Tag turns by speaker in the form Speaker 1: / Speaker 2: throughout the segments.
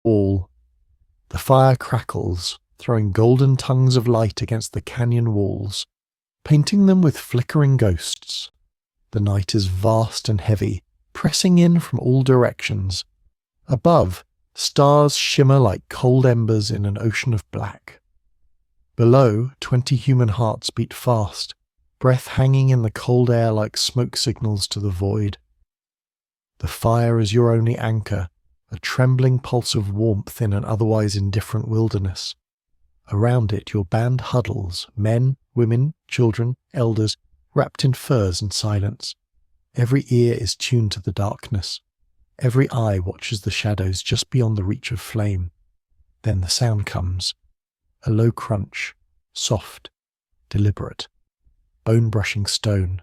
Speaker 1: wall. The fire crackles, throwing golden tongues of light against the canyon walls, painting them with flickering ghosts. The night is vast and heavy, pressing in from all directions. Above, stars shimmer like cold embers in an ocean of black. Below, 20 human hearts beat fast, breath hanging in the cold air like smoke signals to the void. The fire is your only anchor, a trembling pulse of warmth in an otherwise indifferent wilderness. Around it your band huddles, men, women, children, elders, wrapped in furs and silence. Every ear is tuned to the darkness. Every eye watches the shadows just beyond the reach of flame. Then the sound comes. A low crunch, soft, deliberate, bone-brushing stone.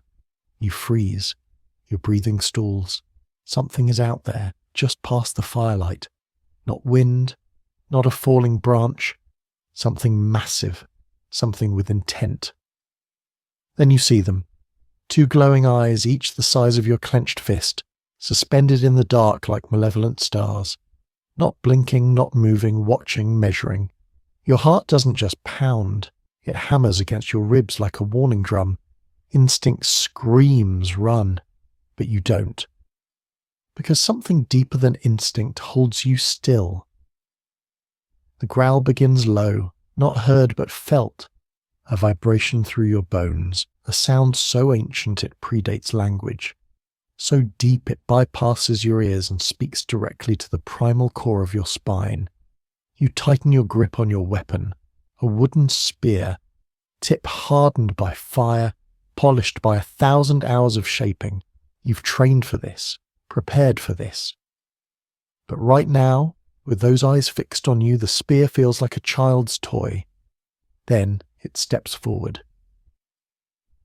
Speaker 1: You freeze. Your breathing stalls. Something is out there, just past the firelight. Not wind, not a falling branch. Something massive, something with intent. Then you see them. 2 glowing eyes, each the size of your clenched fist, suspended in the dark like malevolent stars. Not blinking, not moving, watching, measuring. Your heart doesn't just pound, it hammers against your ribs like a warning drum. Instinct screams, run, but you don't. Because something deeper than instinct holds you still. The growl begins low, not heard but felt, a vibration through your bones, a sound so ancient it predates language, so deep it bypasses your ears and speaks directly to the primal core of your spine. You tighten your grip on your weapon, a wooden spear, tip hardened by fire, polished by 1,000 hours of shaping. You've trained for this, prepared for this. But right now, with those eyes fixed on you, the spear feels like a child's toy. Then it steps forward.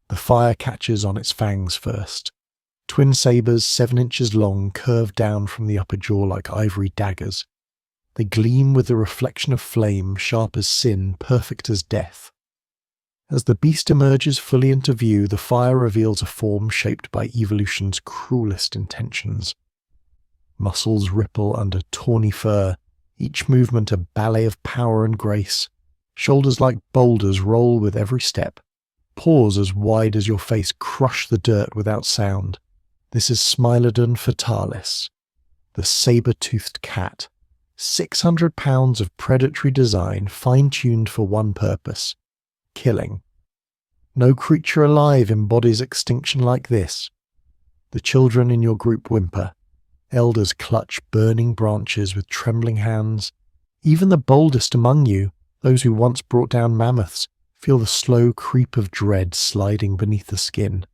Speaker 1: The fire catches on its fangs first. Twin sabers 7 inches long curve down from the upper jaw like ivory daggers. They gleam with the reflection of flame, sharp as sin, perfect as death. As the beast emerges fully into view, the fire reveals a form shaped by evolution's cruelest intentions. Muscles ripple under tawny fur, each movement a ballet of power and grace. Shoulders like boulders roll with every step. Paws as wide as your face crush the dirt without sound. This is Smilodon fatalis, the saber-toothed cat. 600 pounds of predatory design fine-tuned for one purpose: killing. No creature alive embodies extinction like this. The children in your group whimper. Elders clutch burning branches with trembling hands. Even the boldest among you, those who once brought down mammoths, feel the slow creep of dread sliding beneath the skin.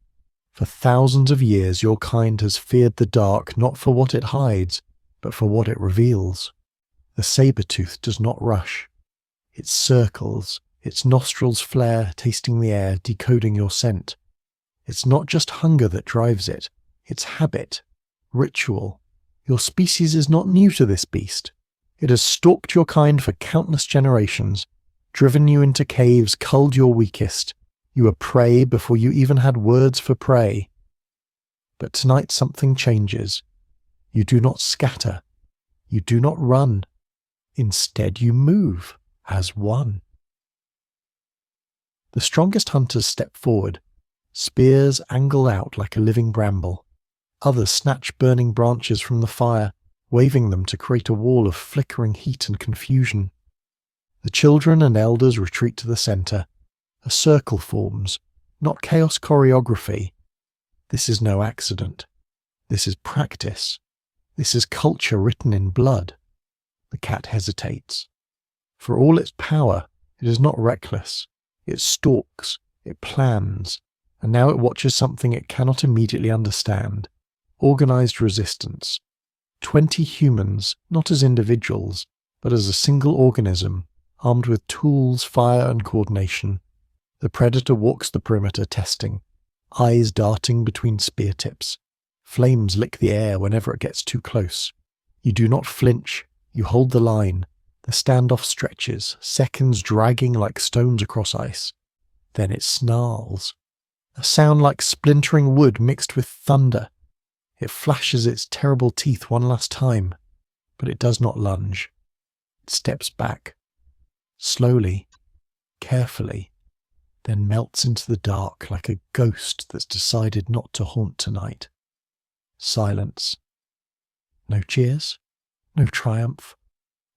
Speaker 1: For thousands of years your kind has feared the dark not for what it hides, but for what it reveals. The saber-tooth does not rush. It circles, its nostrils flare, tasting the air, decoding your scent. It's not just hunger that drives it, it's habit, ritual. Your species is not new to this beast. It has stalked your kind for countless generations, driven you into caves, culled your weakest. You were prey before you even had words for prey. But tonight something changes. You do not scatter. You do not run. Instead you move, as one. The strongest hunters step forward. Spears angle out like a living bramble. Others snatch burning branches from the fire, waving them to create a wall of flickering heat and confusion. The children and elders retreat to the center. A circle forms, not chaos choreography. This is no accident. This is practice. This is culture written in blood. The cat hesitates. For all its power, it is not reckless. It stalks, it plans, and now it watches something it cannot immediately understand. Organized resistance. 20 humans, not as individuals, but as a single organism, armed with tools, fire, and coordination. The predator walks the perimeter testing, eyes darting between spear tips. Flames lick the air whenever it gets too close. You do not flinch, you hold the line. The standoff stretches, seconds dragging like stones across ice. Then it snarls. A sound like splintering wood mixed with thunder. It flashes its terrible teeth one last time, but it does not lunge. It steps back, slowly, carefully, then melts into the dark like a ghost that's decided not to haunt tonight. Silence. No cheers, no triumph,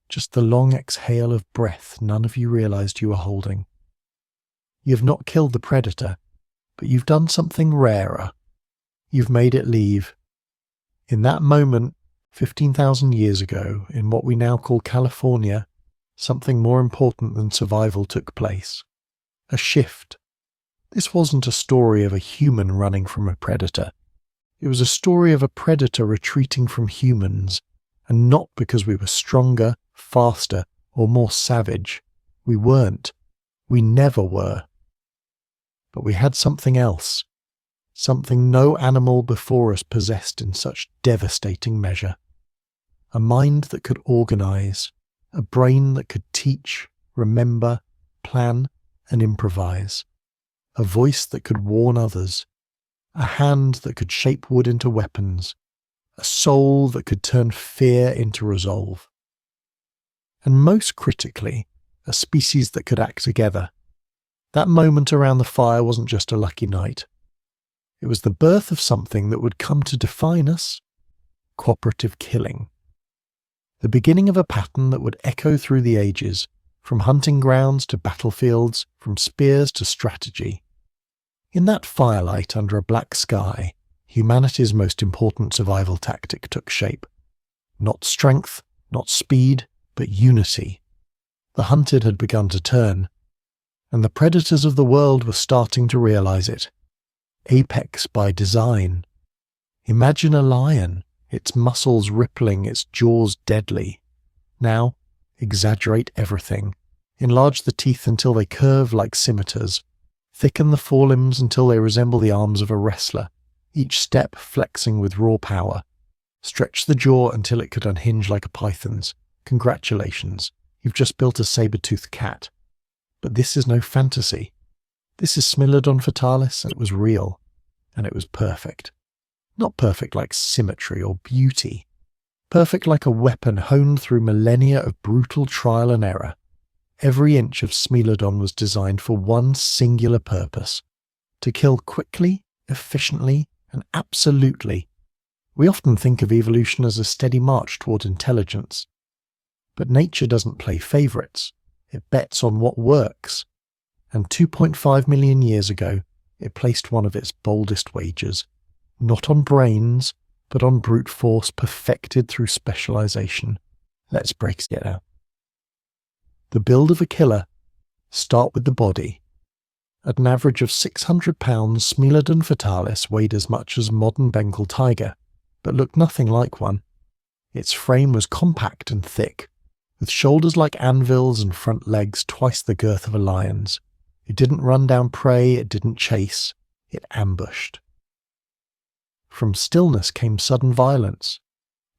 Speaker 1: just the long exhale of breath none of you realized you were holding. You have not killed the predator, but you've done something rarer. You've made it leave. In that moment, 15,000 years ago, in what we now call California, something more important than survival took place. A shift. This wasn't a story of a human running from a predator. It was a story of a predator retreating from humans, and not because we were stronger, faster, or more savage. We weren't. We never were. But we had something else. Something no animal before us possessed in such devastating measure. A mind that could organize, a brain that could teach, remember, plan, and improvise, a voice that could warn others, a hand that could shape wood into weapons, a soul that could turn fear into resolve. And most critically, a species that could act together. That moment around the fire wasn't just a lucky night. It was the birth of something that would come to define us: cooperative killing. The beginning of a pattern that would echo through the ages, from hunting grounds to battlefields, from spears to strategy. In that firelight under a black sky, humanity's most important survival tactic took shape. Not strength, not speed, but unity. The hunted had begun to turn, and the predators of the world were starting to realize it. Apex by design. Imagine a lion, its muscles rippling, its jaws deadly. Now, exaggerate everything. Enlarge the teeth until they curve like scimitars. Thicken the forelimbs until they resemble the arms of a wrestler, each step flexing with raw power. Stretch the jaw until it could unhinge like a python's. Congratulations, you've just built a saber-toothed cat. But this is no fantasy. This is Smilodon fatalis, and it was real, and it was perfect. Not perfect like symmetry or beauty. Perfect like a weapon honed through millennia of brutal trial and error. Every inch of Smilodon was designed for one singular purpose: to kill quickly, efficiently, and absolutely. We often think of evolution as a steady march toward intelligence. But nature doesn't play favourites. It bets on what works. And 2.5 million years ago, it placed one of its boldest wagers, not on brains, but on brute force perfected through specialization. Let's break it down. The build of a killer. Start with the body. At an average of 600 pounds, Smilodon fatalis weighed as much as modern Bengal tiger, but looked nothing like one. Its frame was compact and thick, with shoulders like anvils and front legs twice the girth of a lion's. It didn't run down prey, it didn't chase, it ambushed. From stillness came sudden violence.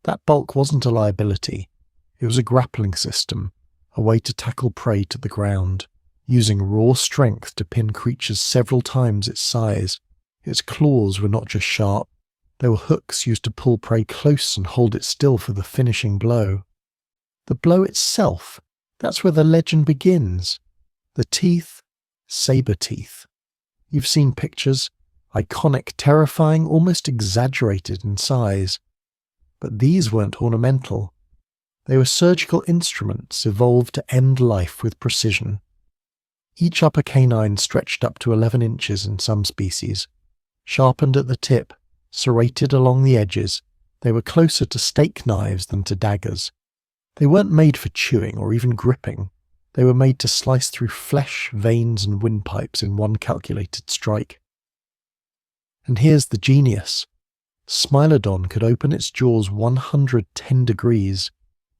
Speaker 1: That bulk wasn't a liability. It was a grappling system, a way to tackle prey to the ground, using raw strength to pin creatures several times its size. Its claws were not just sharp, they were hooks used to pull prey close and hold it still for the finishing blow. The blow itself, that's where the legend begins. The teeth, saber teeth. You've seen pictures, iconic, terrifying, almost exaggerated in size. But these weren't ornamental. They were surgical instruments evolved to end life with precision. Each upper canine stretched up to 11 inches in some species. Sharpened at the tip, serrated along the edges, they were closer to steak knives than to daggers. They weren't made for chewing or even gripping. They were made to slice through flesh, veins, and windpipes in one calculated strike. And here's the genius. Smilodon could open its jaws 110 degrees,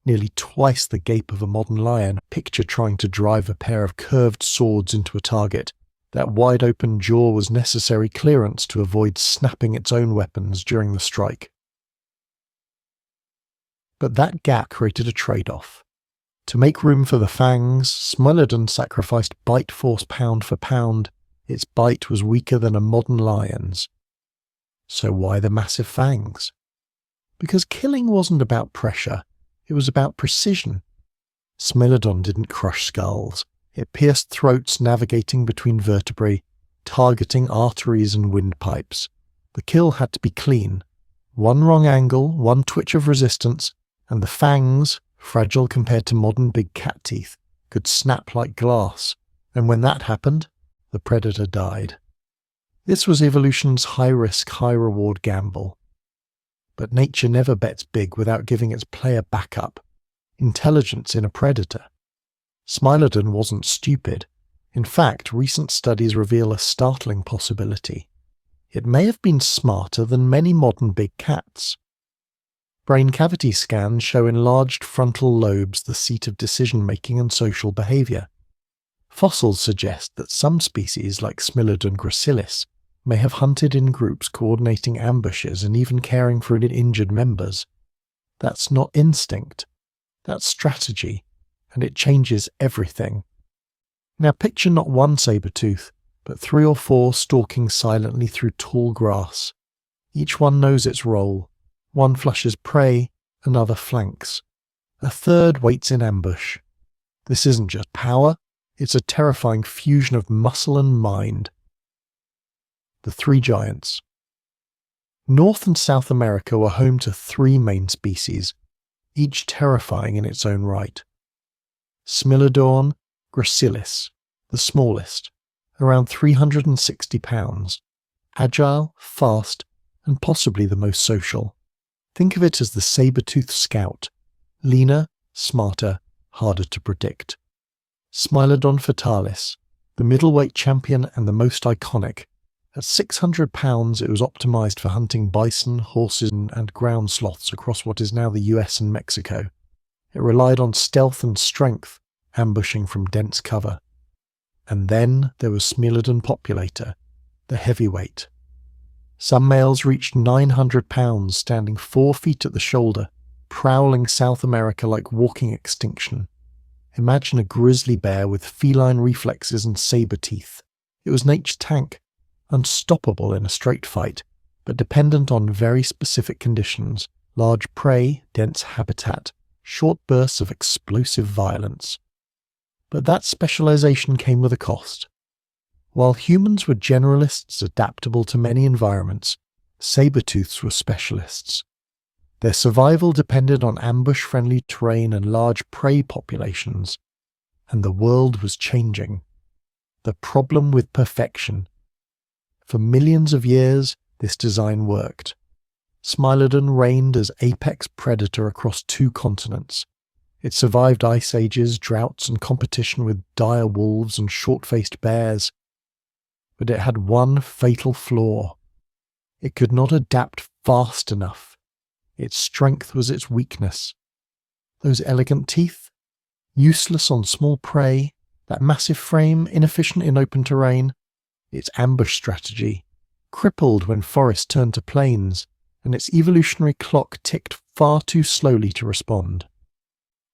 Speaker 1: nearly twice the gape of a modern lion. Picture trying to drive a pair of curved swords into a target. That wide-open jaw was necessary clearance to avoid snapping its own weapons during the strike. But that gap created a trade-off. To make room for the fangs, Smilodon sacrificed bite force pound for pound. Its bite was weaker than a modern lion's. So why the massive fangs? Because killing wasn't about pressure, it was about precision. Smilodon didn't crush skulls. It pierced throats, navigating between vertebrae, targeting arteries and windpipes. The kill had to be clean. One wrong angle, one twitch of resistance, and the fangs, fragile compared to modern big cat teeth, could snap like glass. And when that happened, the predator died. This was evolution's high-risk, high-reward gamble. But nature never bets big without giving its player backup. Intelligence in a predator. Smilodon wasn't stupid. In fact, recent studies reveal a startling possibility. It may have been smarter than many modern big cats. Brain cavity scans show enlarged frontal lobes, the seat of decision-making and social behavior. Fossils suggest that some species, like Smilodon gracilis, may have hunted in groups, coordinating ambushes and even caring for injured members. That's not instinct. That's strategy, and it changes everything. Now picture not one saber-tooth, but 3 or 4 stalking silently through tall grass. Each one knows its role. One flushes prey, another flanks. A third waits in ambush. This isn't just power, it's a terrifying fusion of muscle and mind. The 3 giants. North and South America were home to 3 main species, each terrifying in its own right. Smilodon gracilis, the smallest, around 360 pounds, agile, fast, and possibly the most social. Think of it as the saber-toothed scout, leaner, smarter, harder to predict. Smilodon fatalis, the middleweight champion and the most iconic. At 600 pounds, it was optimized for hunting bison, horses, and ground sloths across what is now the US and Mexico. It relied on stealth and strength, ambushing from dense cover. And then there was Smilodon populator, the heavyweight. Some males reached 900 pounds, standing 4 feet at the shoulder, prowling South America like walking extinction. Imagine a grizzly bear with feline reflexes and saber teeth. It was nature's tank, unstoppable in a straight fight, but dependent on very specific conditions: large prey, dense habitat, short bursts of explosive violence. But that specialization came with a cost. While humans were generalists adaptable to many environments, saber-tooths were specialists. Their survival depended on ambush-friendly terrain and large prey populations. And the world was changing. The problem with perfection. For millions of years, this design worked. Smilodon reigned as apex predator across 2 continents. It survived ice ages, droughts, and competition with dire wolves and short-faced bears. But it had one fatal flaw. It could not adapt fast enough. Its strength was its weakness. Those elegant teeth, useless on small prey, that massive frame, inefficient in open terrain, its ambush strategy, crippled when forests turned to plains, and its evolutionary clock ticked far too slowly to respond.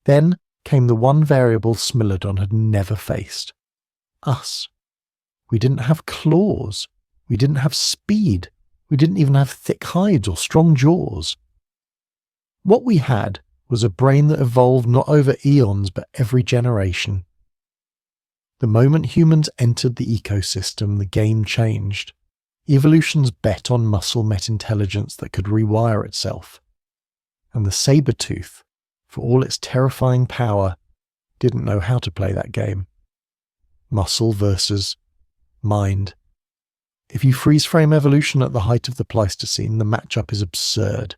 Speaker 1: Then came the one variable Smilodon had never faced. Us. We didn't have claws. We didn't have speed. We didn't even have thick hides or strong jaws. What we had was a brain that evolved not over eons but every generation. The moment humans entered the ecosystem, the game changed. Evolution's bet on muscle met intelligence that could rewire itself. And the saber-tooth, for all its terrifying power, didn't know how to play that game. Muscle versus mind. If you freeze-frame evolution at the height of the Pleistocene, the matchup is absurd.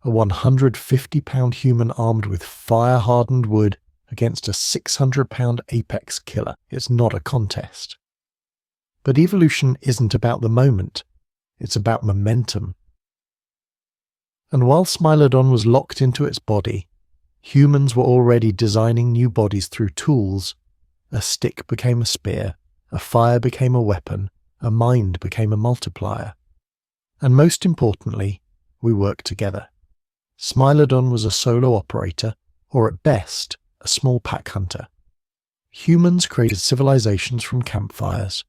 Speaker 1: A 150-pound human armed with fire-hardened wood against a 600-pound apex killer. It's not a contest. But evolution isn't about the moment. It's about momentum. And while Smilodon was locked into its body, humans were already designing new bodies through tools. A stick became a spear, a fire became a weapon, a mind became a multiplier. And most importantly, we worked together. Smilodon was a solo operator, or at best, a small pack hunter. Humans created civilizations from campfires.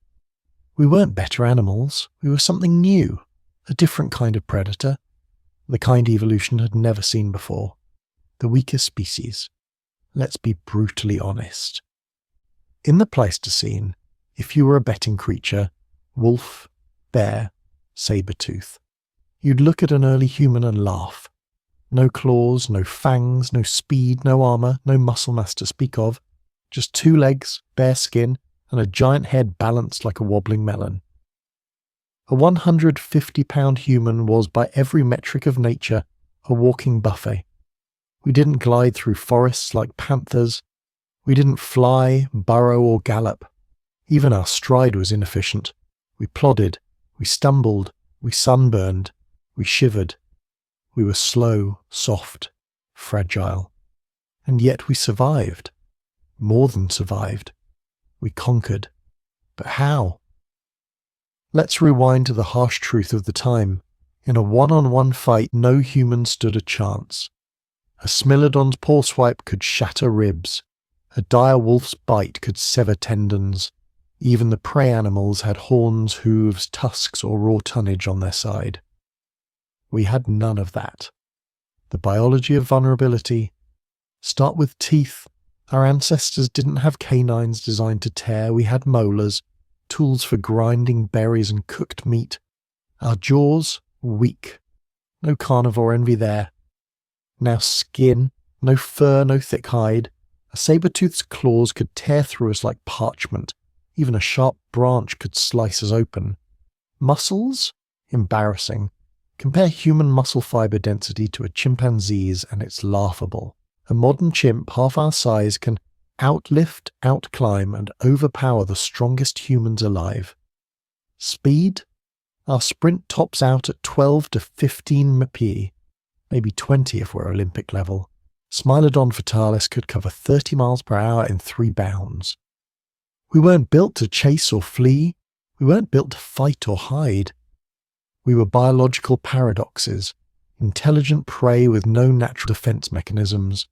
Speaker 1: We weren't better animals, we were something new, a different kind of predator, the kind evolution had never seen before, the weaker species. let's be brutally honest. In the Pleistocene, if you were a betting creature, wolf, bear, saber-tooth, you'd look at an early human and laugh. No claws, no fangs, no speed, no armour, no muscle mass to speak of, just 2 legs, bare skin, and a giant head balanced like a wobbling melon. A 150-pound human was, by every metric of nature, a walking buffet. We didn't glide through forests like panthers. We didn't fly, burrow, or gallop. Even our stride was inefficient. We plodded, we stumbled, we sunburned, we shivered. We were slow, soft, fragile. And yet we survived. More than survived. We conquered. But how? Let's rewind to the harsh truth of the time. In a one-on-one fight, no human stood a chance. A smilodon's paw swipe could shatter ribs. A dire wolf's bite could sever tendons. Even the prey animals had horns, hooves, tusks, or raw tonnage on their side. We had none of that. The biology of vulnerability. Start with teeth. Our ancestors didn't have canines designed to tear. We had molars, tools for grinding berries and cooked meat. Our jaws, weak. No carnivore envy there. Now skin, no fur, no thick hide. A saber-tooth's claws could tear through us like parchment. Even a sharp branch could slice us open. Muscles? Embarrassing. Compare human muscle fibre density to a chimpanzee's and it's laughable. A modern chimp half our size can outlift, outclimb and overpower the strongest humans alive. Speed? Our sprint tops out at 12 to 15 mph, maybe 20 if we're Olympic level. Smilodon fatalis could cover 30 miles per hour in 3 bounds. We weren't built to chase or flee. We weren't built to fight or hide. We were biological paradoxes, intelligent prey with no natural defense mechanisms.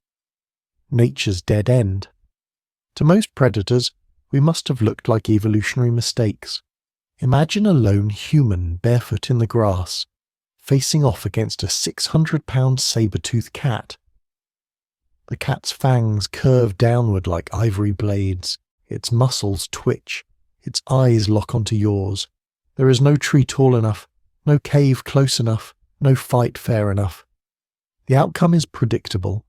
Speaker 1: Nature's dead end. To most predators, we must have looked like evolutionary mistakes. Imagine a lone human barefoot in the grass, facing off against a 600-pound saber-toothed cat. The cat's fangs curve downward like ivory blades. Its muscles twitch. Its eyes lock onto yours. There is no tree tall enough, no cave close enough, no fight fair enough. The outcome is predictable.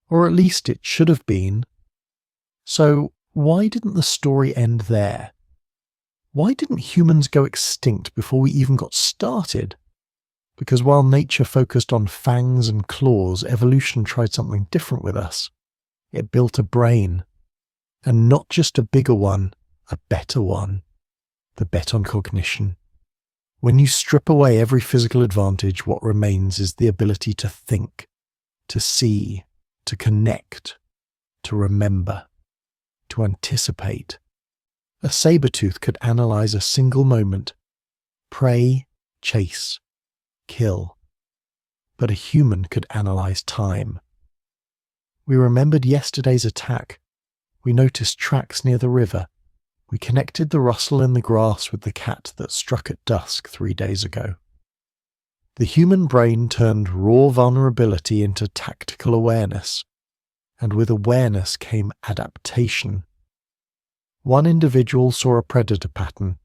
Speaker 1: Or at least it should have been. So why didn't the story end there? Why didn't humans go extinct before we even got started? Because while nature focused on fangs and claws, evolution tried something different with us. It built a brain. And not just a bigger one, a better one. The bet on cognition. When you strip away every physical advantage, what remains is the ability to think, to see, to connect, to remember, to anticipate. A saber-tooth could analyze a single moment, prey, chase, kill. But a human could analyze time. We remembered yesterday's attack. We noticed tracks near the river. We connected the rustle in the grass with the cat that struck at dusk 3 days ago. The human brain turned raw vulnerability into tactical awareness, and with awareness came adaptation. One individual saw a predator pattern.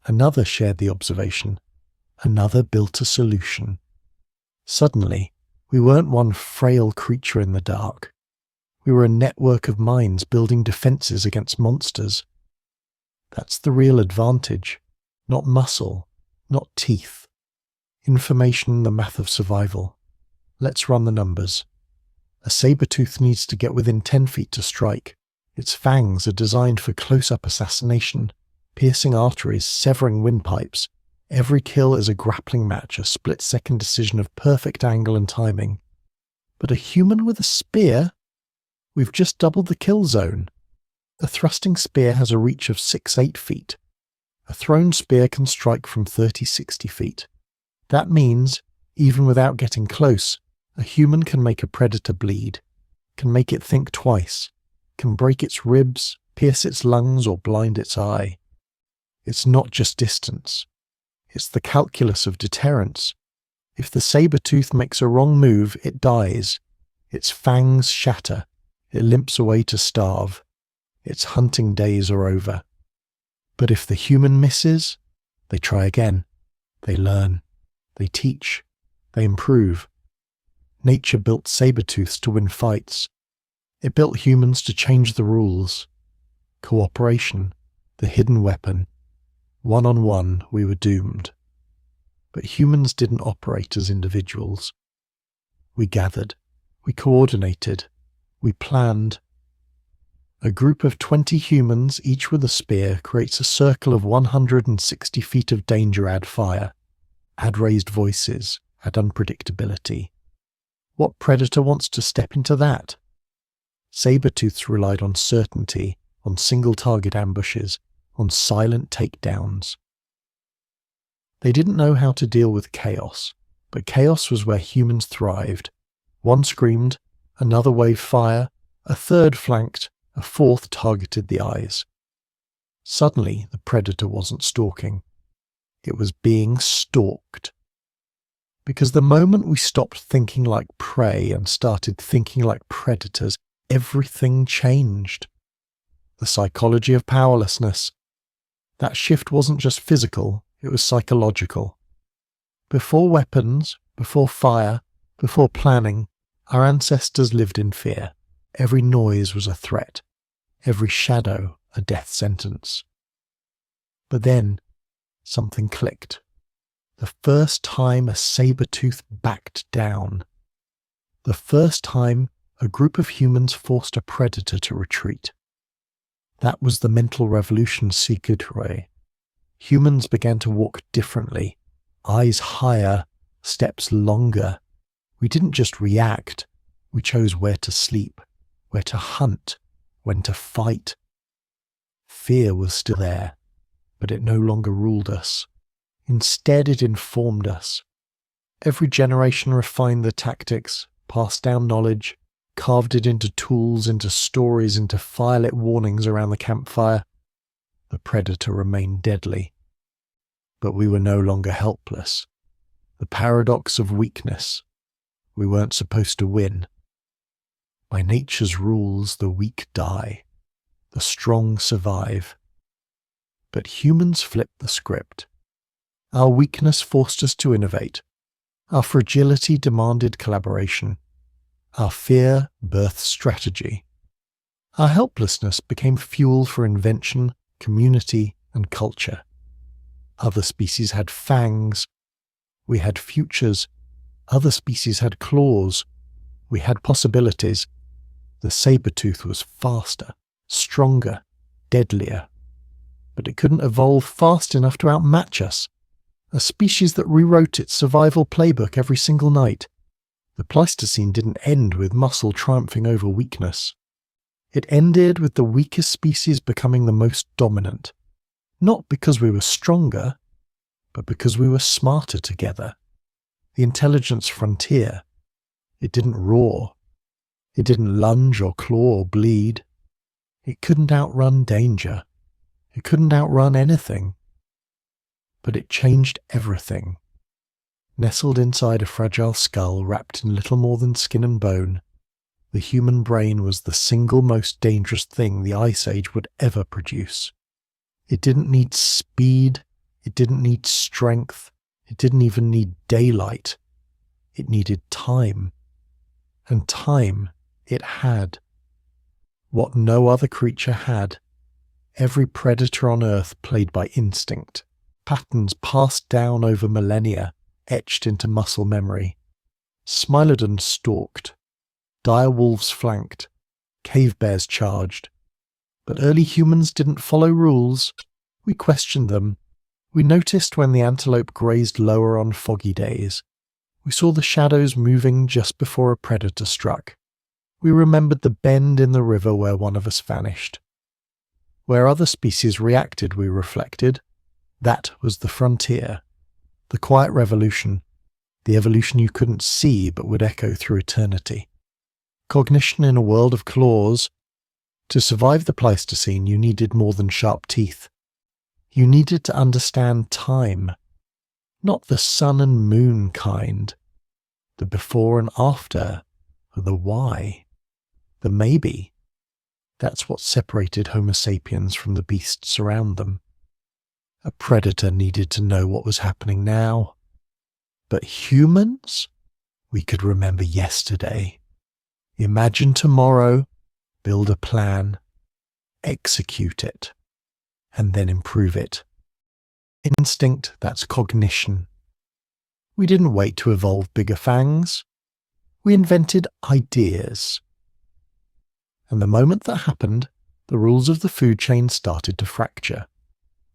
Speaker 1: Another shared the observation. Another built a solution. Suddenly, we weren't one frail creature in the dark. We were a network of minds building defenses against monsters. That's the real advantage. Not muscle, not teeth. Information, the math of survival. Let's run the numbers. A saber-tooth needs to get within 10 feet to strike. Its fangs are designed for close-up assassination, piercing arteries, severing windpipes. Every kill is a grappling match, a split-second decision of perfect angle and timing. But a human with a spear? We've just doubled the kill zone. A thrusting spear has a reach of 6-8 feet. A thrown spear can strike from 30-60 feet. That means, even without getting close, a human can make a predator bleed, can make it think twice, can break its ribs, pierce its lungs, or blind its eye. It's not just distance. It's the calculus of deterrence. If the saber-tooth makes a wrong move, it dies. Its fangs shatter. it limps away to starve. Its hunting days are over. But if the human misses, they try again. They learn. They teach. They improve. Nature built saber-tooths to win fights. It built humans to change the rules. Cooperation, the hidden weapon. One-on-one, we were doomed. But humans didn't operate as individuals. We gathered. We coordinated. We planned. A group of 20 humans, each with a spear, creates a circle of 160 feet of danger. Add fire. Add raised voices. Add unpredictability. What predator wants to step into that? Saber-tooths relied on certainty, on single-target ambushes, on silent takedowns. They didn't know how to deal with chaos, but chaos was where humans thrived. One screamed, another waved fire, a third flanked, a fourth targeted the eyes. Suddenly, the predator wasn't stalking. It was being stalked. Because the moment we stopped thinking like prey and started thinking like predators, everything changed. The psychology of powerlessness. That shift wasn't just physical, it was psychological. Before weapons, before fire, before planning, our ancestors lived in fear. Every noise was a threat. Every shadow a death sentence. But then, something clicked. The first time a saber-tooth backed down. The first time a group of humans forced a predator to retreat. That was the mental revolution Sigurd. Humans began to walk differently, eyes higher, steps longer. We didn't just react, we chose where to sleep, where to hunt, when to fight. Fear was still there, but it no longer ruled us. Instead, it informed us. Every generation refined the tactics, passed down knowledge, carved it into tools, into stories, into firelit warnings around the campfire. The predator remained deadly. But we were no longer helpless. The paradox of weakness. We weren't supposed to win. By nature's rules, the weak die. The strong survive. But humans flipped the script. Our weakness forced us to innovate. Our fragility demanded collaboration. Our fear birthed strategy. Our helplessness became fuel for invention, community, and culture. Other species had fangs. We had futures. Other species had claws. We had possibilities. The saber-tooth was faster, stronger, deadlier. But it couldn't evolve fast enough to outmatch us. A species that rewrote its survival playbook every single night. The Pleistocene didn't end with muscle triumphing over weakness. It ended with the weakest species becoming the most dominant. Not because we were stronger, but because we were smarter together. The intelligence frontier. It didn't roar. It didn't lunge or claw or bleed. It couldn't outrun danger. It couldn't outrun anything. But it changed everything. Nestled inside a fragile skull wrapped in little more than skin and bone, the human brain was the single most dangerous thing the Ice Age would ever produce. It didn't need speed, it didn't need strength, it didn't even need daylight. It needed time. And time it had. What no other creature had. Every predator on Earth played by instinct. Patterns passed down over millennia, etched into muscle memory. Smilodon stalked. Dire wolves flanked. Cave bears charged. But early humans didn't follow rules. We questioned them. We noticed when the antelope grazed lower on foggy days. We saw the shadows moving just before a predator struck. We remembered the bend in the river where one of us vanished. Where other species reacted, we reflected. That was the frontier. The quiet revolution. The evolution you couldn't see but would echo through eternity. Cognition in a world of claws. To survive the Pleistocene, you needed more than sharp teeth. You needed to understand time. Not the sun and moon kind. The before and after, the why. that maybe that's what separated Homo sapiens from the beasts around them. A predator needed to know what was happening now. But humans? We could remember yesterday. Imagine tomorrow, build a plan, execute it, and then improve it. Instinct, that's cognition. We didn't wait to evolve bigger fangs. We invented ideas. And the moment that happened, the rules of the food chain started to fracture.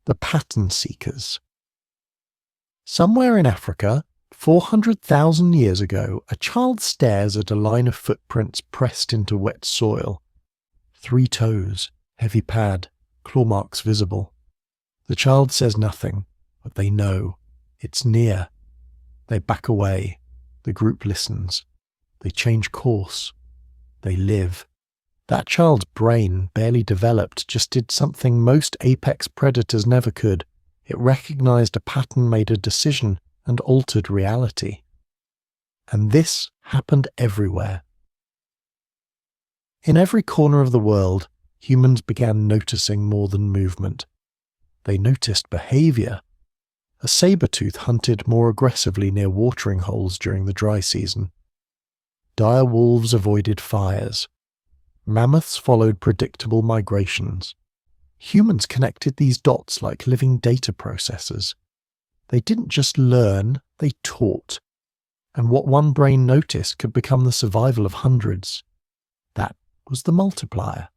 Speaker 1: The pattern seekers. Somewhere in Africa, 400,000 years ago, a child stares at a line of footprints pressed into wet soil. 3 toes, heavy pad, claw marks visible. The child says nothing, but they know. It's near. They back away. The group listens. They change course. They live. That child's brain, barely developed, just did something most apex predators never could. It recognized a pattern, made a decision, and altered reality. And this happened everywhere. In every corner of the world, humans began noticing more than movement. They noticed behavior. A saber-tooth hunted more aggressively near watering holes during the dry season. Dire wolves avoided fires. Mammoths followed predictable migrations. Humans connected these dots like living data processors. They didn't just learn, they taught. And what one brain noticed could become the survival of hundreds. That was the multiplier.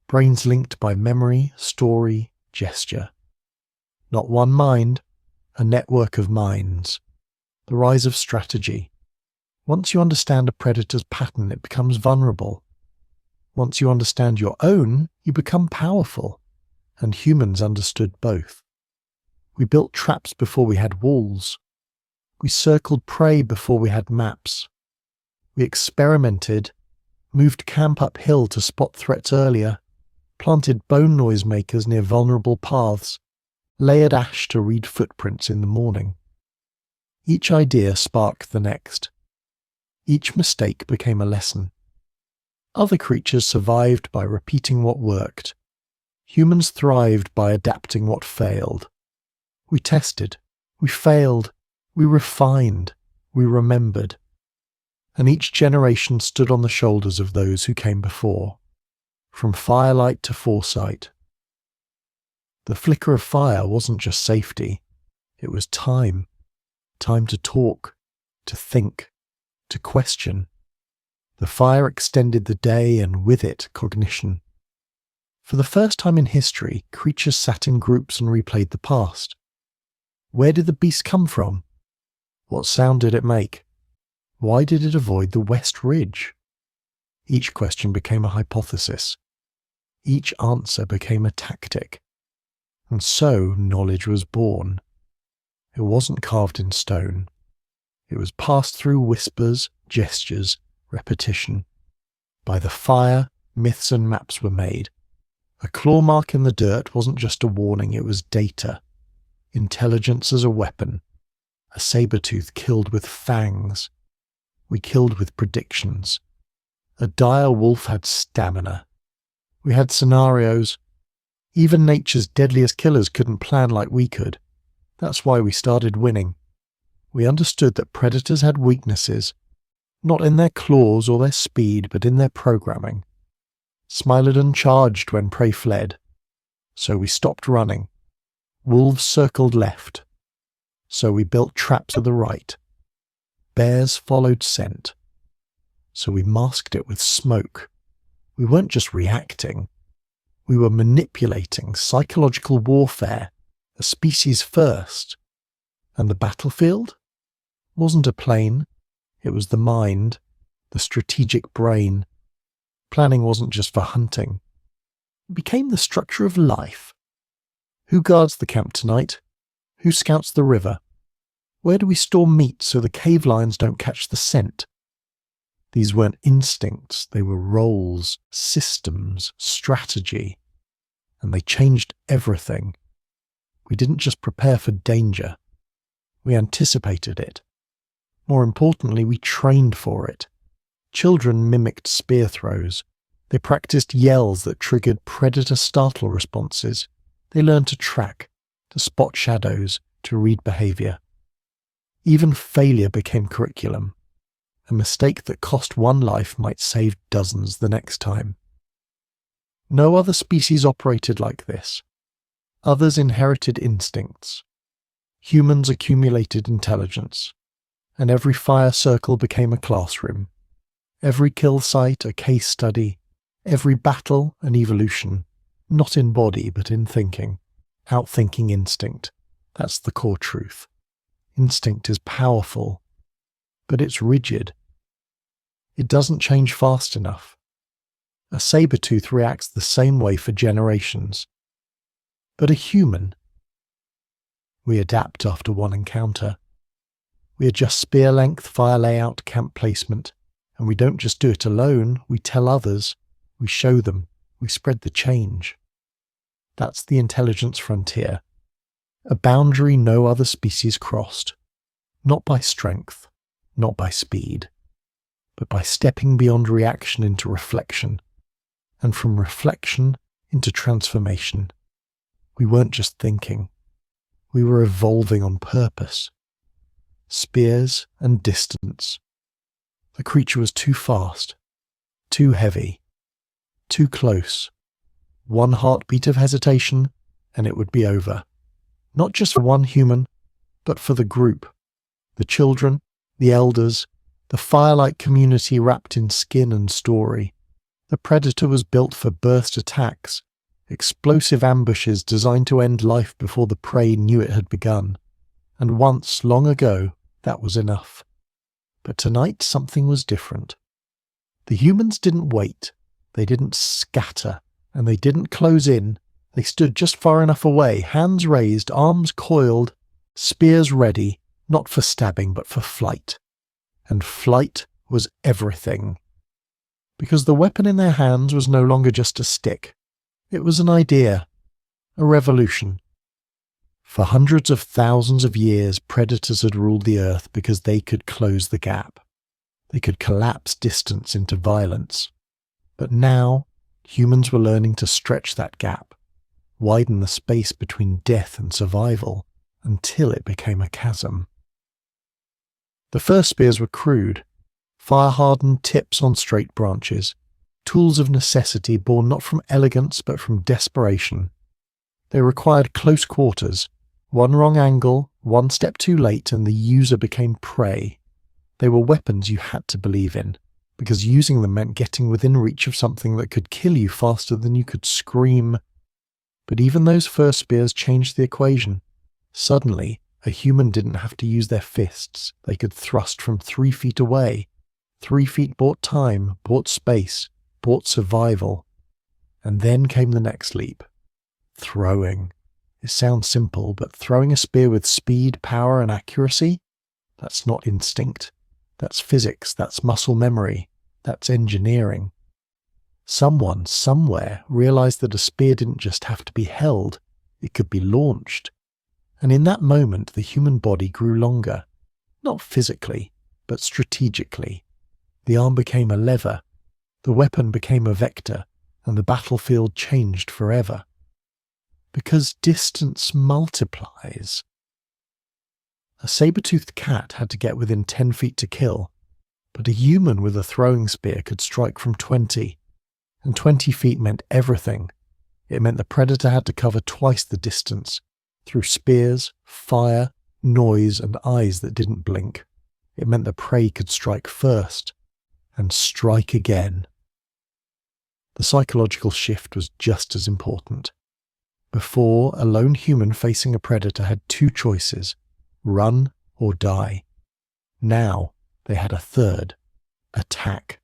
Speaker 1: Brains linked by memory, story, gesture. Not one mind, a network of minds. The rise of strategy. Once you understand a predator's pattern, it becomes vulnerable. Once you understand your own, you become powerful. And humans understood both. We built traps before we had walls. We circled prey before we had maps. We experimented, moved camp uphill to spot threats earlier, planted bone noisemakers near vulnerable paths, layered ash to read footprints in the morning. Each idea sparked the next. Each mistake became a lesson. Other creatures survived by repeating what worked. Humans thrived by adapting what failed. We tested, we failed, we refined, we remembered. And each generation stood on the shoulders of those who came before, from firelight to foresight. The flicker of fire wasn't just safety, it was time. Time to talk, to think, to question. The fire extended the day, and with it, cognition. For the first time in history, creatures sat in groups and replayed the past. Where did the beast come from? What sound did it make? Why did it avoid the West Ridge? Each question became a hypothesis. Each answer became a tactic. And so knowledge was born. It wasn't carved in stone. It was passed through whispers, gestures, repetition. By the fire, myths and maps were made. A claw mark in the dirt wasn't just a warning, it was data. Intelligence as a weapon. A saber-tooth killed with fangs. We killed with predictions. A dire wolf had stamina. We had scenarios. Even nature's deadliest killers couldn't plan like we could. That's why we started winning. We understood that predators had weaknesses, not in their claws or their speed, but in their programming. Smilodon charged when prey fled, so we stopped running. Wolves circled left, so we built traps to the right. Bears followed scent, so we masked it with smoke. We weren't just reacting, we were manipulating psychological warfare, a species first. And the battlefield wasn't a plane, it was the mind, the strategic brain. Planning wasn't just for hunting. It became the structure of life. Who guards the camp tonight? Who scouts the river? Where do we store meat so the cave lions don't catch the scent? These weren't instincts, they were roles, systems, strategy. And they changed everything. We didn't just prepare for danger. We anticipated it. More importantly, we trained for it. Children mimicked spear throws. They practiced yells that triggered predator startle responses. They learned to track, to spot shadows, to read behavior. Even failure became curriculum. A mistake that cost one life might save dozens the next time. No other species operated like this. Others inherited instincts. Humans accumulated intelligence, and every fire circle became a classroom. Every kill site a case study, every battle an evolution, not in body but in thinking, outthinking instinct. That's the core truth. Instinct is powerful, but it's rigid. It doesn't change fast enough. A saber-tooth reacts the same way for generations. But a human, we adapt after one encounter. We adjust spear length, fire layout, camp placement, and we don't just do it alone, we tell others, we show them, we spread the change. That's the intelligence frontier, a boundary no other species crossed, not by strength, not by speed, but by stepping beyond reaction into reflection, and from reflection into transformation. We weren't just thinking, we were evolving on purpose. Spears and distance. The creature was too fast, too heavy, too close. One heartbeat of hesitation, and it would be over. Not just for one human, but for the group. The children, the elders, the firelight community wrapped in skin and story. The predator was built for burst attacks, explosive ambushes designed to end life before the prey knew it had begun. And once, long ago, that was enough. But tonight something was different. The humans didn't wait, they didn't scatter, and they didn't close in. They stood just far enough away, hands raised, arms coiled, spears ready, not for stabbing but for flight. And flight was everything. Because the weapon in their hands was no longer just a stick. It was an idea, a revolution. For hundreds of thousands of years, predators had ruled the earth because they could close the gap. They could collapse distance into violence. But now, humans were learning to stretch that gap, widen the space between death and survival, until it became a chasm. The first spears were crude, fire-hardened tips on straight branches, tools of necessity born not from elegance but from desperation. They required close quarters. One wrong angle, one step too late, and the user became prey. They were weapons you had to believe in, because using them meant getting within reach of something that could kill you faster than you could scream. But even those first spears changed the equation. Suddenly, a human didn't have to use their fists. They could thrust from 3 feet away. 3 feet bought time, bought space, bought survival. And then came the next leap. Throwing. It sounds simple, but throwing a spear with speed, power, and accuracy? That's not instinct. That's physics, that's muscle memory, that's engineering. Someone, somewhere, realized that a spear didn't just have to be held, it could be launched. And in that moment, the human body grew longer. Not physically, but strategically. The arm became a lever, the weapon became a vector, and the battlefield changed forever. Because distance multiplies. A saber-toothed cat had to get within 10 feet to kill, but a human with a throwing spear could strike from 20, and 20 feet meant everything. It meant the predator had to cover twice the distance, through spears, fire, noise, and eyes that didn't blink. It meant the prey could strike first, and strike again. The psychological shift was just as important. Before, a lone human facing a predator had 2 choices, run or die. Now, they had a third, attack.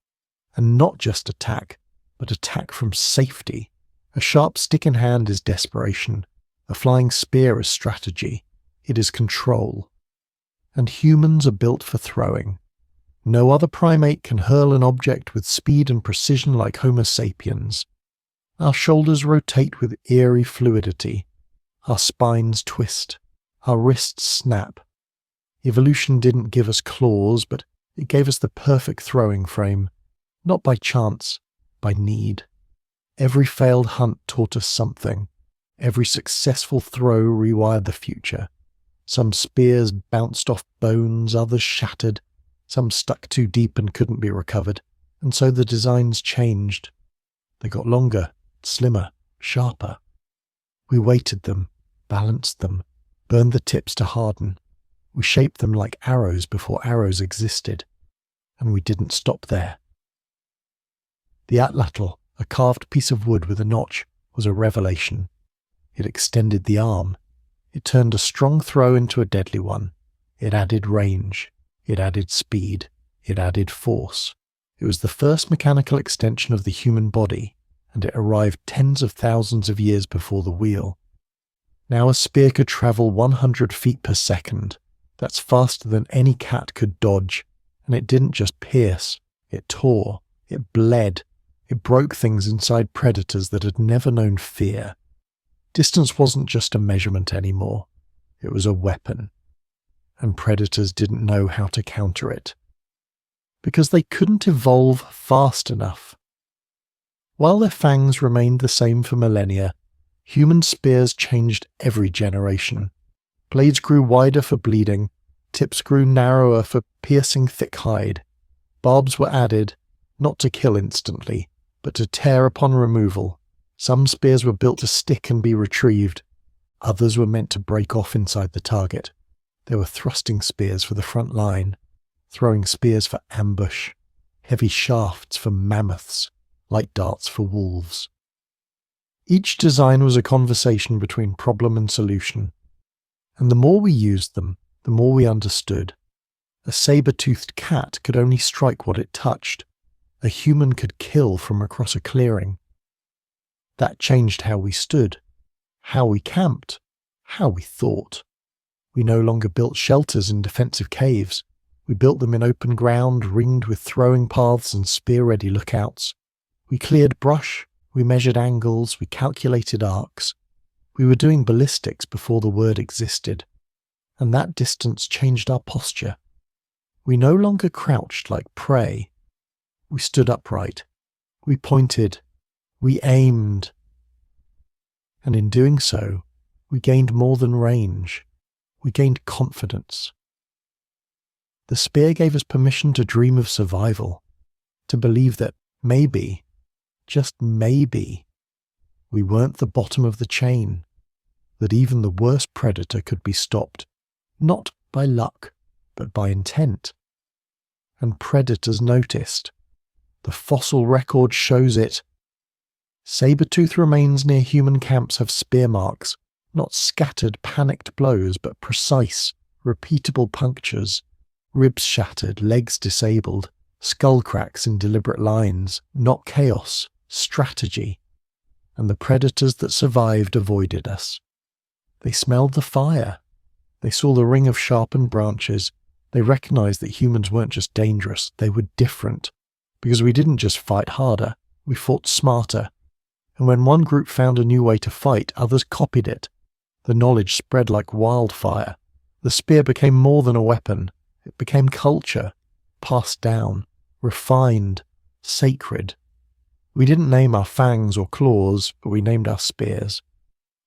Speaker 1: And not just attack, but attack from safety. A sharp stick in hand is desperation. A flying spear is strategy. It is control. And humans are built for throwing. No other primate can hurl an object with speed and precision like Homo sapiens. Our shoulders rotate with eerie fluidity. Our spines twist. Our wrists snap. Evolution didn't give us claws, but it gave us the perfect throwing frame. Not by chance, by need. Every failed hunt taught us something. Every successful throw rewired the future. Some spears bounced off bones, others shattered. Some stuck too deep and couldn't be recovered. And so the designs changed. They got longer, slimmer, sharper. We weighted them, balanced them, burned the tips to harden. We shaped them like arrows before arrows existed. And we didn't stop there. The atlatl, a carved piece of wood with a notch, was a revelation. It extended the arm. It turned a strong throw into a deadly one. It added range. It added speed. It added force. It was the first mechanical extension of the human body, and it arrived tens of thousands of years before the wheel. Now a spear could travel 100 feet per second. That's faster than any cat could dodge, and it didn't just pierce. It tore. It bled. It broke things inside predators that had never known fear. Distance wasn't just a measurement anymore. It was a weapon. And predators didn't know how to counter it. Because they couldn't evolve fast enough. While their fangs remained the same for millennia, human spears changed every generation. Blades grew wider for bleeding, tips grew narrower for piercing thick hide. Barbs were added, not to kill instantly, but to tear upon removal. Some spears were built to stick and be retrieved. Others were meant to break off inside the target. There were thrusting spears for the front line, throwing spears for ambush, heavy shafts for mammoths, light darts for wolves. Each design was a conversation between problem and solution. And the more we used them, the more we understood. A saber-toothed cat could only strike what it touched. A human could kill from across a clearing. That changed how we stood, how we camped, how we thought. We no longer built shelters in defensive caves. We built them in open ground, ringed with throwing paths and spear-ready lookouts. We cleared brush, we measured angles, we calculated arcs. We were doing ballistics before the word existed. And that distance changed our posture. We no longer crouched like prey. We stood upright. We pointed. We aimed. And in doing so, we gained more than range. We gained confidence. The spear gave us permission to dream of survival, to believe that maybe, just maybe, we weren't the bottom of the chain, that even the worst predator could be stopped, not by luck, but by intent. And predators noticed. The fossil record shows it. Saber-tooth remains near human camps have spear marks, not scattered, panicked blows, but precise, repeatable punctures, ribs shattered, legs disabled, skull cracks in deliberate lines, not chaos, strategy. And the predators that survived avoided us. They smelled the fire. They saw the ring of sharpened branches. They recognized that humans weren't just dangerous, they were different. Because we didn't just fight harder, we fought smarter. And when one group found a new way to fight, others copied it. The knowledge spread like wildfire. The spear became more than a weapon. It became culture, passed down, refined, sacred. We didn't name our fangs or claws, but we named our spears.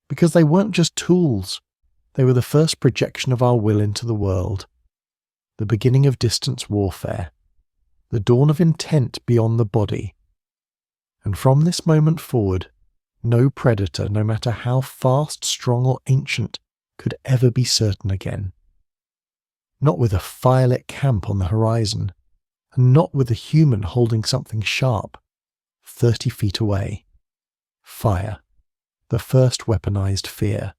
Speaker 1: Because they weren't just tools. They were the first projection of our will into the world. The beginning of distance warfare. The dawn of intent beyond the body. And from this moment forward, no predator, no matter how fast, strong, or ancient, could ever be certain again. Not with a firelit camp on the horizon, and not with a human holding something sharp, 30 feet away. Fire, the first weaponized fear.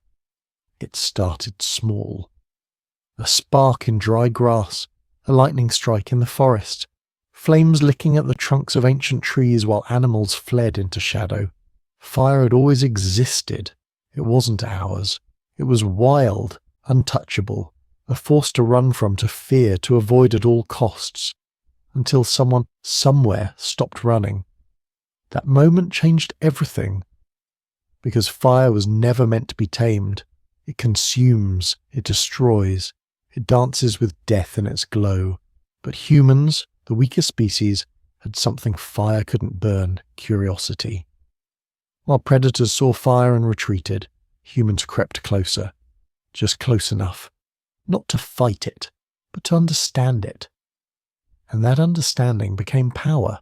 Speaker 1: It started small. A spark in dry grass, a lightning strike in the forest, flames licking at the trunks of ancient trees while animals fled into shadow. Fire had always existed. It wasn't ours. It was wild, untouchable, a force to run from, to fear, to avoid at all costs, until someone, somewhere, stopped running. That moment changed everything, because fire was never meant to be tamed. It consumes, it destroys, it dances with death in its glow. But humans, the weaker species, had something fire couldn't burn: curiosity. While predators saw fire and retreated, humans crept closer, just close enough, not to fight it, but to understand it. And that understanding became power.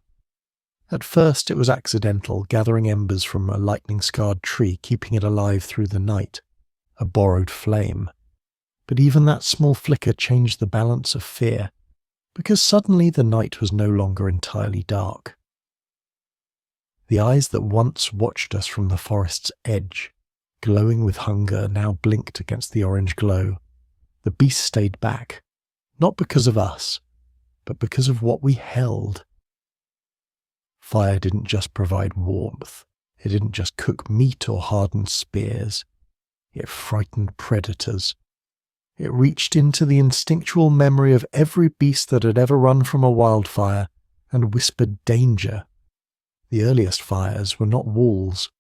Speaker 1: At first it was accidental, gathering embers from a lightning-scarred tree, keeping it alive through the night, a borrowed flame. But even that small flicker changed the balance of fear, because suddenly the night was no longer entirely dark. The eyes that once watched us from the forest's edge, glowing with hunger, now blinked against the orange glow. The beast stayed back, not because of us, but because of what we held. Fire didn't just provide warmth. It didn't just cook meat or harden spears. It frightened predators. It reached into the instinctual memory of every beast that had ever run from a wildfire and whispered danger. The earliest fires were not walls.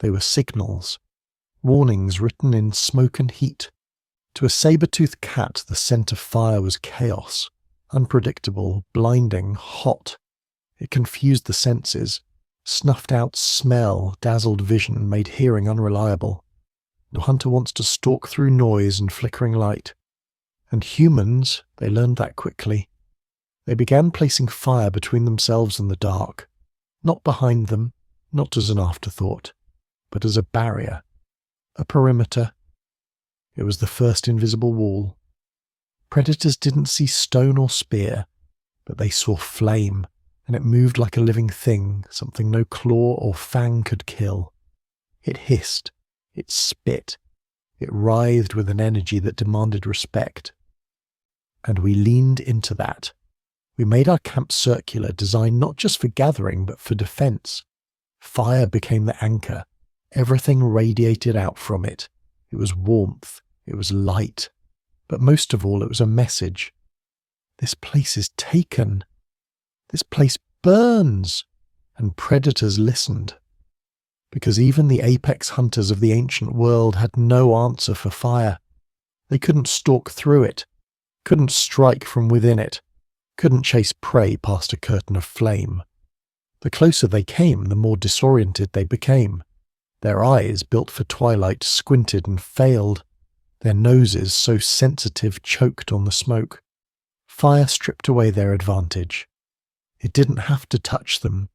Speaker 1: They were signals, warnings written in smoke and heat. To a saber-toothed cat, the scent of fire was chaos, unpredictable, blinding, hot. It confused the senses, snuffed out smell, dazzled vision, made hearing unreliable. The hunter wants to stalk through noise and flickering light. And humans, they learned that quickly. They began placing fire between themselves and the dark, not behind them, not as an afterthought, but as a barrier, a perimeter. It was the first invisible wall. Predators didn't see stone or spear, but they saw flame, and it moved like a living thing, something no claw or fang could kill. It hissed, it spit, it writhed with an energy that demanded respect. And we leaned into that. We made our camp circular, designed not just for gathering, but for defense. Fire became the anchor. Everything radiated out from it. It was warmth. It was light. But most of all, it was a message. This place is taken. This place burns. And predators listened. Because even the apex hunters of the ancient world had no answer for fire. They couldn't stalk through it, couldn't strike from within it, couldn't chase prey past a curtain of flame. The closer they came, the more disoriented they became. Their eyes, built for twilight, squinted and failed. Their noses, so sensitive, choked on the smoke. Fire stripped away their advantage. It didn't have to touch them.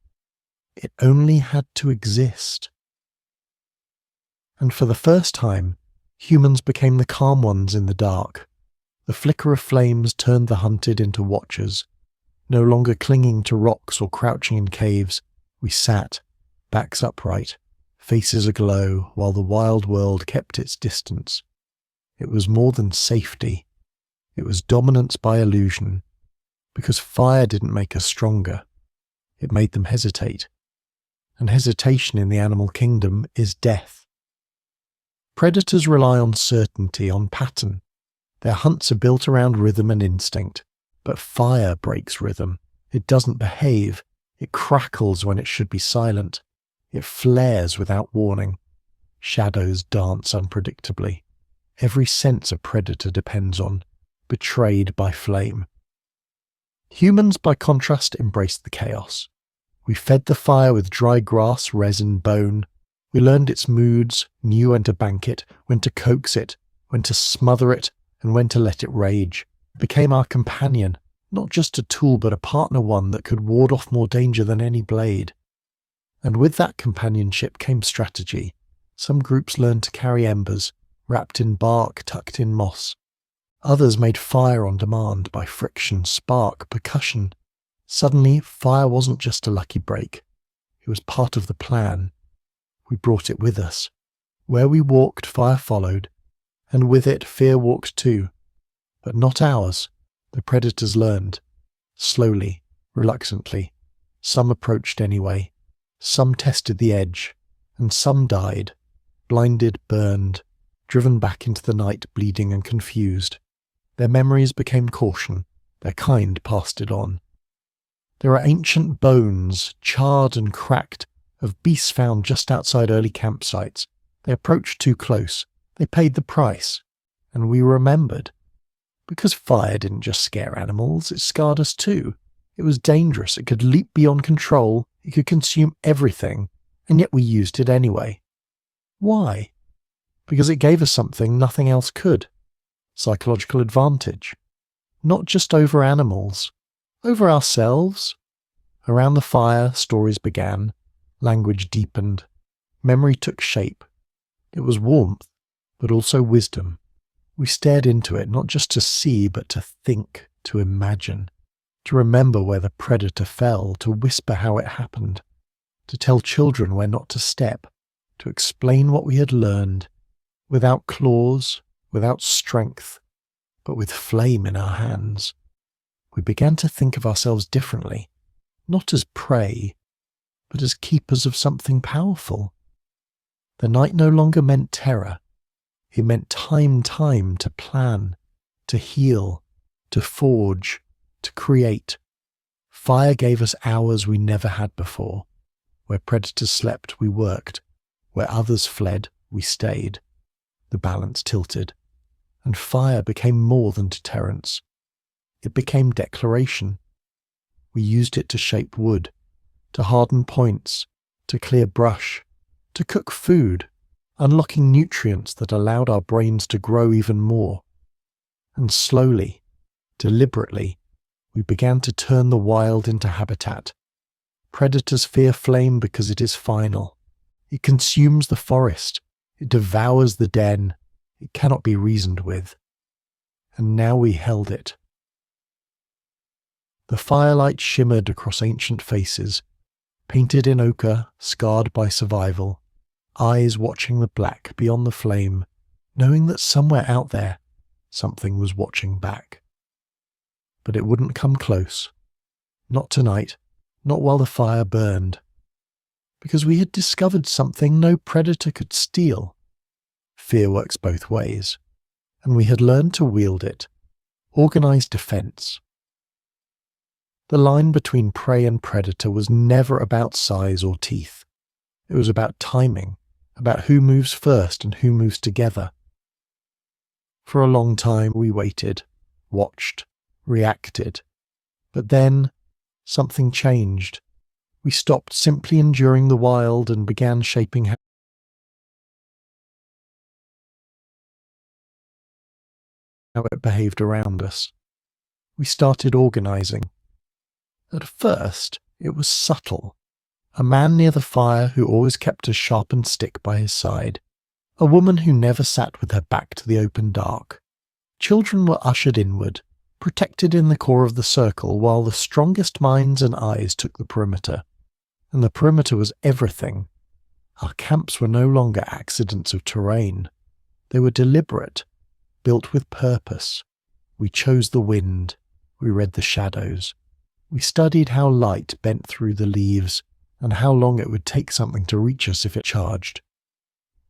Speaker 1: It only had to exist. And for the first time, humans became the calm ones in the dark. The flicker of flames turned the hunted into watchers. No longer clinging to rocks or crouching in caves, we sat, backs upright, faces aglow, while the wild world kept its distance. It was more than safety. It was dominance by illusion, because fire didn't make us stronger. It made them hesitate. And hesitation in the animal kingdom is death. Predators rely on certainty, on pattern. Their hunts are built around rhythm and instinct, but fire breaks rhythm. It doesn't behave. It crackles when it should be silent. It flares without warning. Shadows dance unpredictably. Every sense a predator depends on, betrayed by flame. Humans, by contrast, embraced the chaos. We fed the fire with dry grass, resin, bone. We learned its moods, knew when to bank it, when to coax it, when to smother it, and when to let it rage. It became our companion, not just a tool, but a partner, one that could ward off more danger than any blade. And with that companionship came strategy. Some groups learned to carry embers, wrapped in bark, tucked in moss. Others made fire on demand by friction, spark, percussion. Suddenly, fire wasn't just a lucky break. It was part of the plan. We brought it with us. Where we walked, fire followed, and with it, fear walked too. But not ours. The predators learned. Slowly, reluctantly. Some approached anyway. Some tested the edge, and some died. Blinded, burned, driven back into the night, bleeding and confused. Their memories became caution. Their kind passed it on. There are ancient bones, charred and cracked, of beasts found just outside early campsites. They approached too close. They paid the price. And we remembered. Because fire didn't just scare animals, it scarred us too. It was dangerous, it could leap beyond control, it could consume everything, and yet we used it anyway. Why? Because it gave us something nothing else could. Psychological advantage. Not just over animals, over ourselves. Around the fire, stories began, language deepened, memory took shape. It was warmth, but also wisdom. We stared into it not just to see, but to think, to imagine, to remember where the predator fell, to whisper how it happened, to tell children where not to step, to explain what we had learned, without claws, without strength, but with flame in our hands. We began to think of ourselves differently, not as prey, but as keepers of something powerful. The night no longer meant terror. It meant time to plan, to heal, to forge, to create. Fire gave us hours we never had before. Where predators slept, we worked. Where others fled, we stayed. The balance tilted. And fire became more than deterrence. It became declaration. We used it to shape wood, to harden points, to clear brush, to cook food, unlocking nutrients that allowed our brains to grow even more. And slowly, deliberately, we began to turn the wild into habitat. Predators fear flame because it is final. It consumes the forest. It devours the den. It cannot be reasoned with. And now we held it. The firelight shimmered across ancient faces, painted in ochre, scarred by survival, eyes watching the black beyond the flame, knowing that somewhere out there, something was watching back. But it wouldn't come close. Not tonight, not while the fire burned. Because we had discovered something no predator could steal. Fear works both ways, and we had learned to wield it, organize defense. The line between prey and predator was never about size or teeth. It was about timing, about who moves first and who moves together. For a long time we waited, watched, reacted. But then something changed. We stopped simply enduring the wild and began shaping how it behaved around us. We started organizing. At first, it was subtle. A man near the fire who always kept a sharpened stick by his side. A woman who never sat with her back to the open dark. Children were ushered inward, protected in the core of the circle, while the strongest minds and eyes took the perimeter. And the perimeter was everything. Our camps were no longer accidents of terrain. They were deliberate, built with purpose. We chose the wind. We read the shadows. We studied how light bent through the leaves and how long it would take something to reach us if it charged.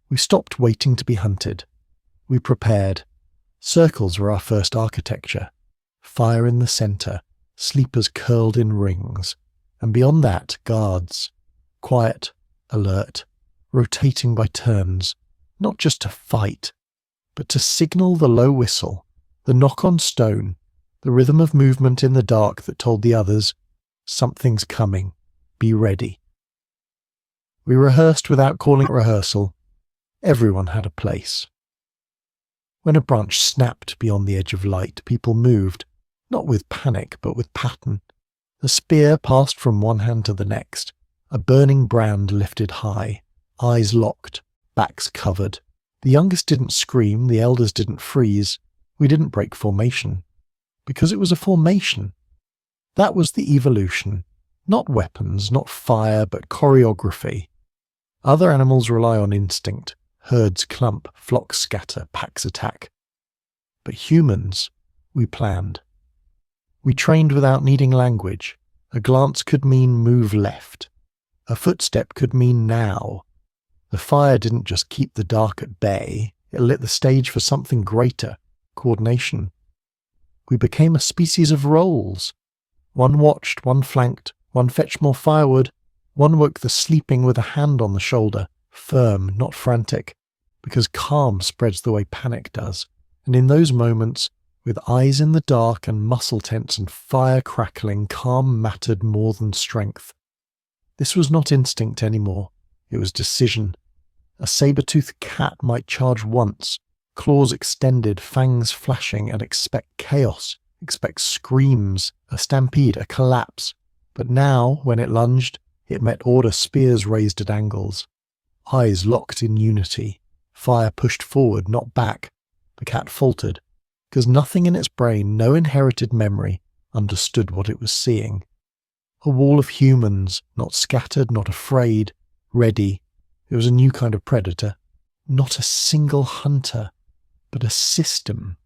Speaker 1: We stopped waiting to be hunted. We prepared. Circles were our first architecture. Fire in the centre, sleepers curled in rings, and beyond that, guards. Quiet, alert, rotating by turns, not just to fight, but to signal the low whistle, the knock on stone, the rhythm of movement in the dark that told the others, something's coming, be ready. We rehearsed without calling it rehearsal. Everyone had a place. When a branch snapped beyond the edge of light, people moved, not with panic, but with pattern. The spear passed from one hand to the next, a burning brand lifted high, eyes locked, backs covered. The youngest didn't scream, the elders didn't freeze. We didn't break formation. Because it was a formation. That was the evolution. Not weapons, not fire, but choreography. Other animals rely on instinct. Herds clump, flocks scatter, packs attack. But humans, we planned. We trained without needing language. A glance could mean move left. A footstep could mean now. The fire didn't just keep the dark at bay, it lit the stage for something greater, coordination. We became a species of roles. One watched, one flanked, one fetched more firewood, one woke the sleeping with a hand on the shoulder, firm, not frantic, because calm spreads the way panic does, and in those moments with eyes in the dark and muscle tense and fire crackling, calm mattered more than strength. This was not instinct anymore, it was decision. A saber-toothed cat might charge once, claws extended, fangs flashing, and expect chaos, expect screams, a stampede, a collapse. But now, when it lunged, it met order, spears raised at angles. Eyes locked in unity. Fire pushed forward, not back. The cat faltered, because nothing in its brain, no inherited memory, understood what it was seeing. A wall of humans, not scattered, not afraid, ready. It was a new kind of predator. Not a single hunter, but a system.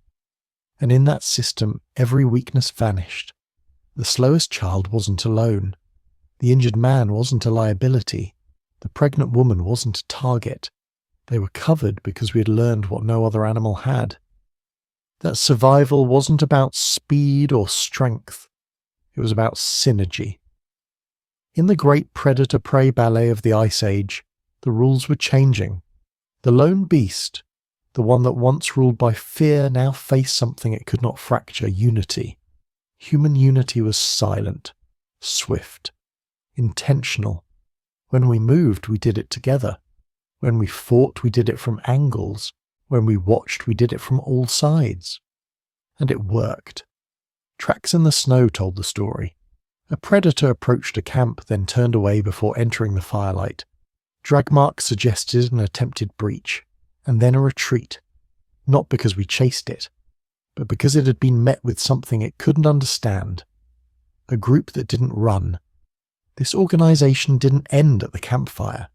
Speaker 1: And in that system, every weakness vanished. The slowest child wasn't alone. The injured man wasn't a liability. The pregnant woman wasn't a target. They were covered because we had learned what no other animal had. That survival wasn't about speed or strength. It was about synergy. In the great predator-prey ballet of the Ice Age, the rules were changing. The lone beast, the one that once ruled by fear, now faced something it could not fracture: unity. Human unity was silent, swift, intentional. When we moved, we did it together. When we fought, we did it from angles. When we watched, we did it from all sides. And it worked. Tracks in the snow told the story. A predator approached a camp, then turned away before entering the firelight. Drag marks suggested an attempted breach, and then a retreat. Not because we chased it, but because it had been met with something it couldn't understand. A group that didn't run. This organization didn't end at the campfire.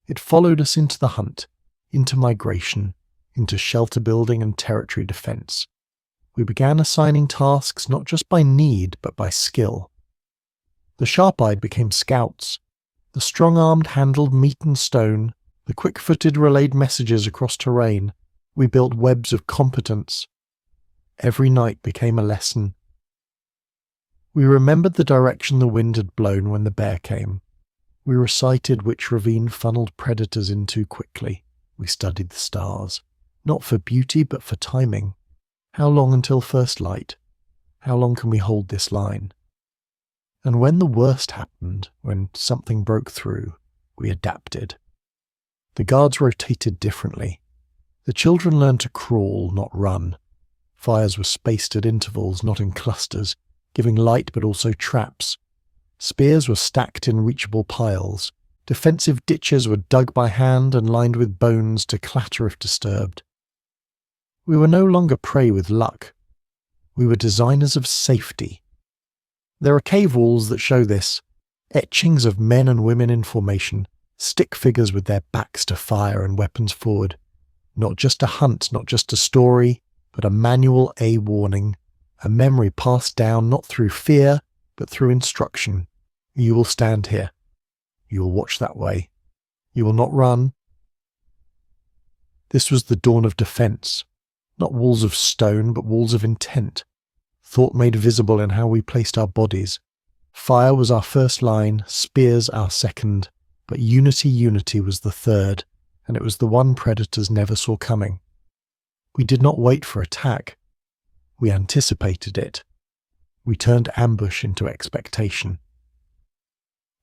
Speaker 1: It followed us into the hunt, into migration, into shelter building and territory defense. We began assigning tasks not just by need, but by skill. The sharp-eyed became scouts. The strong-armed handled meat and stone. The quick-footed relayed messages across terrain. We built webs of competence. Every night became a lesson. We remembered the direction the wind had blown when the bear came. We recited which ravine funneled predators in too quickly. We studied the stars, not for beauty but for timing. How long until first light? How long can we hold this line? And when the worst happened, when something broke through, we adapted. The guards rotated differently. The children learned to crawl, not run. Fires were spaced at intervals, not in clusters, giving light but also traps. Spears were stacked in reachable piles. Defensive ditches were dug by hand and lined with bones to clatter if disturbed. We were no longer prey with luck. We were designers of safety. There are cave walls that show this, etchings of men and women in formation, stick figures with their backs to fire and weapons forward. Not just a hunt, not just a story, but a manual, a warning, a memory passed down not through fear, but through instruction. You will stand here. You will watch that way. You will not run. This was the dawn of defense. Not walls of stone, but walls of intent. Thought made visible in how we placed our bodies. Fire was our first line, spears our second, but unity was the third, and it was the one predators never saw coming. We did not wait for attack. We anticipated it. We turned ambush into expectation.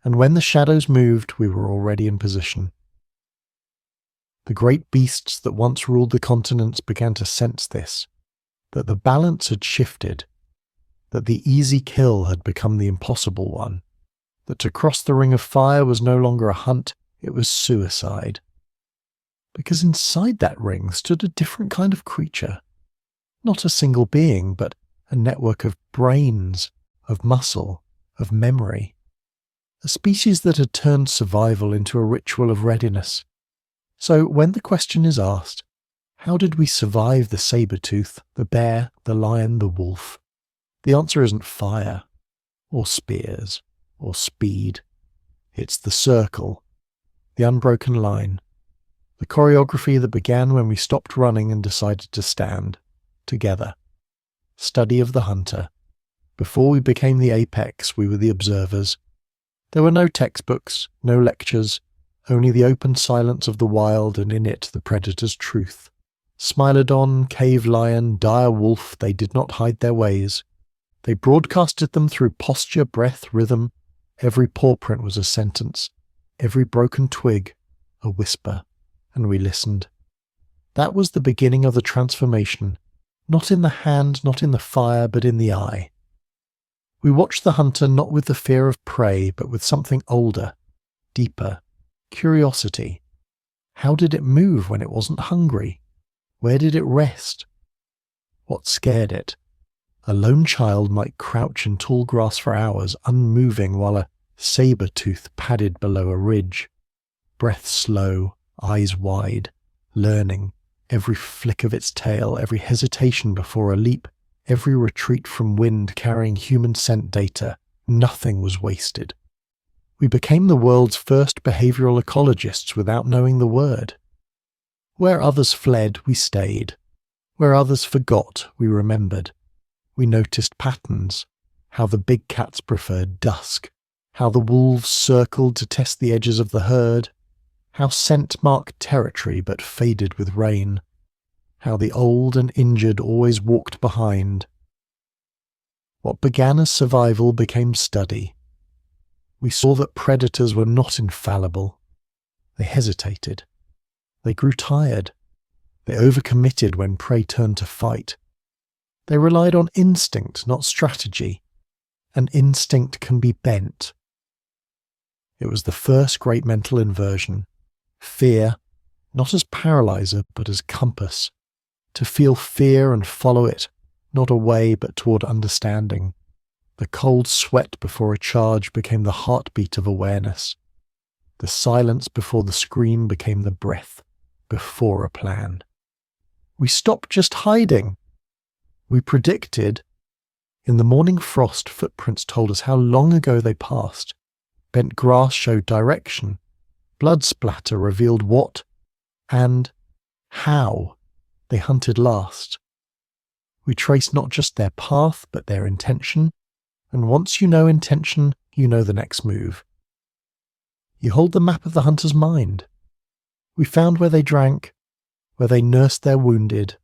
Speaker 1: And when the shadows moved, we were already in position. The great beasts that once ruled the continents began to sense this, that the balance had shifted, that the easy kill had become the impossible one, that to cross the ring of fire was no longer a hunt, it was suicide. Because inside that ring stood a different kind of creature, not a single being, but a network of brains, of muscle, of memory. A species that had turned survival into a ritual of readiness. So when the question is asked, how did we survive the saber-tooth, the bear, the lion, the wolf? The answer isn't fire, or spears, or speed. It's the circle, the unbroken line, the choreography that began when we stopped running and decided to stand, together. Study of the hunter. Before we became the apex, we were the observers. There were no textbooks, no lectures, only the open silence of the wild and in it the predator's truth. Smilodon, cave lion, dire wolf, they did not hide their ways. They broadcasted them through posture, breath, rhythm. Every paw print was a sentence, every broken twig a whisper, and we listened. That was the beginning of the transformation, not in the hand, not in the fire, but in the eye. We watched the hunter not with the fear of prey, but with something older, deeper, curiosity. How did it move when it wasn't hungry? Where did it rest? What scared it? A lone child might crouch in tall grass for hours, unmoving, while a saber-tooth padded below a ridge. Breath slow, eyes wide, learning, every flick of its tail, every hesitation before a leap, every retreat from wind carrying human scent data. Nothing was wasted. We became the world's first behavioral ecologists without knowing the word. Where others fled, we stayed. Where others forgot, we remembered. We noticed patterns, how the big cats preferred dusk, how the wolves circled to test the edges of the herd, how scent marked territory but faded with rain, how the old and injured always walked behind. What began as survival became study. We saw that predators were not infallible. They hesitated. They grew tired. They overcommitted when prey turned to fight. They relied on instinct, not strategy. And instinct can be bent. It was the first great mental inversion. Fear, not as paralyzer, but as compass. To feel fear and follow it, not away but toward understanding. The cold sweat before a charge became the heartbeat of awareness. The silence before the scream became the breath before a plan. We stopped just hiding. We predicted. In the morning frost, footprints told us how long ago they passed. Bent grass showed direction. Blood splatter revealed what and how they hunted last. We traced not just their path, but their intention. And once you know intention, you know the next move. You hold the map of the hunter's mind. We found where they drank, where they nursed their wounded,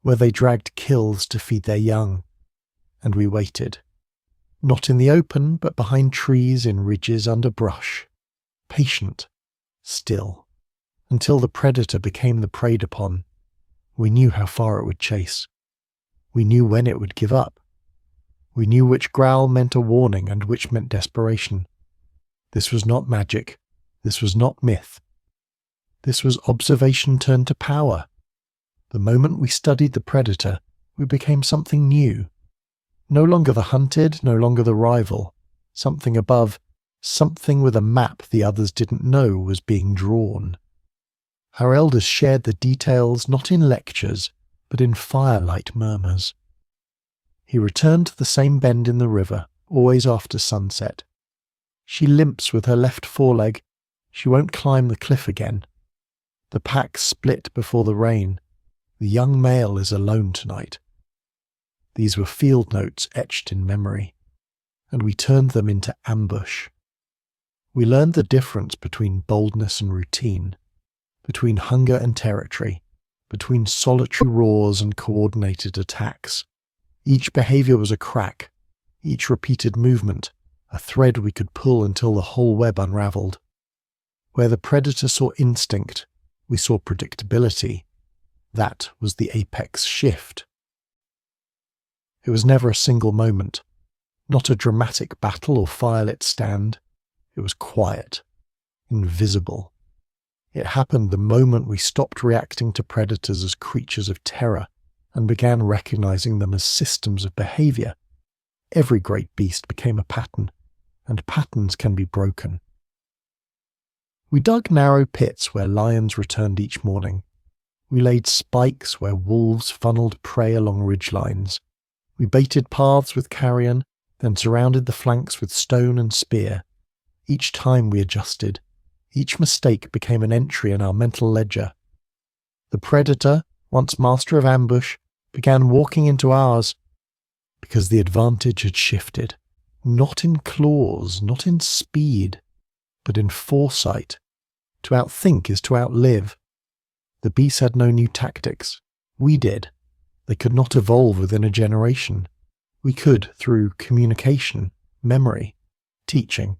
Speaker 1: where they dragged kills to feed their young. And we waited. Not in the open, but behind trees, in ridges, under brush. Patient, still, until the predator became the preyed upon. We knew how far it would chase. We knew when it would give up. We knew which growl meant a warning and which meant desperation. This was not magic. This was not myth. This was observation turned to power. The moment we studied the predator, we became something new. No longer the hunted, no longer the rival. Something above, something with a map the others didn't know was being drawn. Our elders shared the details not in lectures, but in firelight murmurs. He returned to the same bend in the river, always after sunset. She limps with her left foreleg. She won't climb the cliff again. The pack split before the rain. The young male is alone tonight. These were field notes etched in memory, and we turned them into ambush. We learned the difference between boldness and routine, between hunger and territory, between solitary roars and coordinated attacks. Each behavior was a crack, each repeated movement, a thread we could pull until the whole web unraveled. Where the predator saw instinct, we saw predictability. That was the apex shift. It was never a single moment, not a dramatic battle or firelit stand. It was quiet, invisible. It happened the moment we stopped reacting to predators as creatures of terror and began recognizing them as systems of behavior. Every great beast became a pattern, and patterns can be broken. We dug narrow pits where lions returned each morning. We laid spikes where wolves funneled prey along ridgelines. We baited paths with carrion, then surrounded the flanks with stone and spear. Each time we adjusted. Each mistake became an entry in our mental ledger. The predator, once master of ambush, began walking into ours because the advantage had shifted. Not in claws, not in speed, but in foresight. To outthink is to outlive. The beast had no new tactics, We did. They could not evolve within a generation. We could through communication, memory, teaching.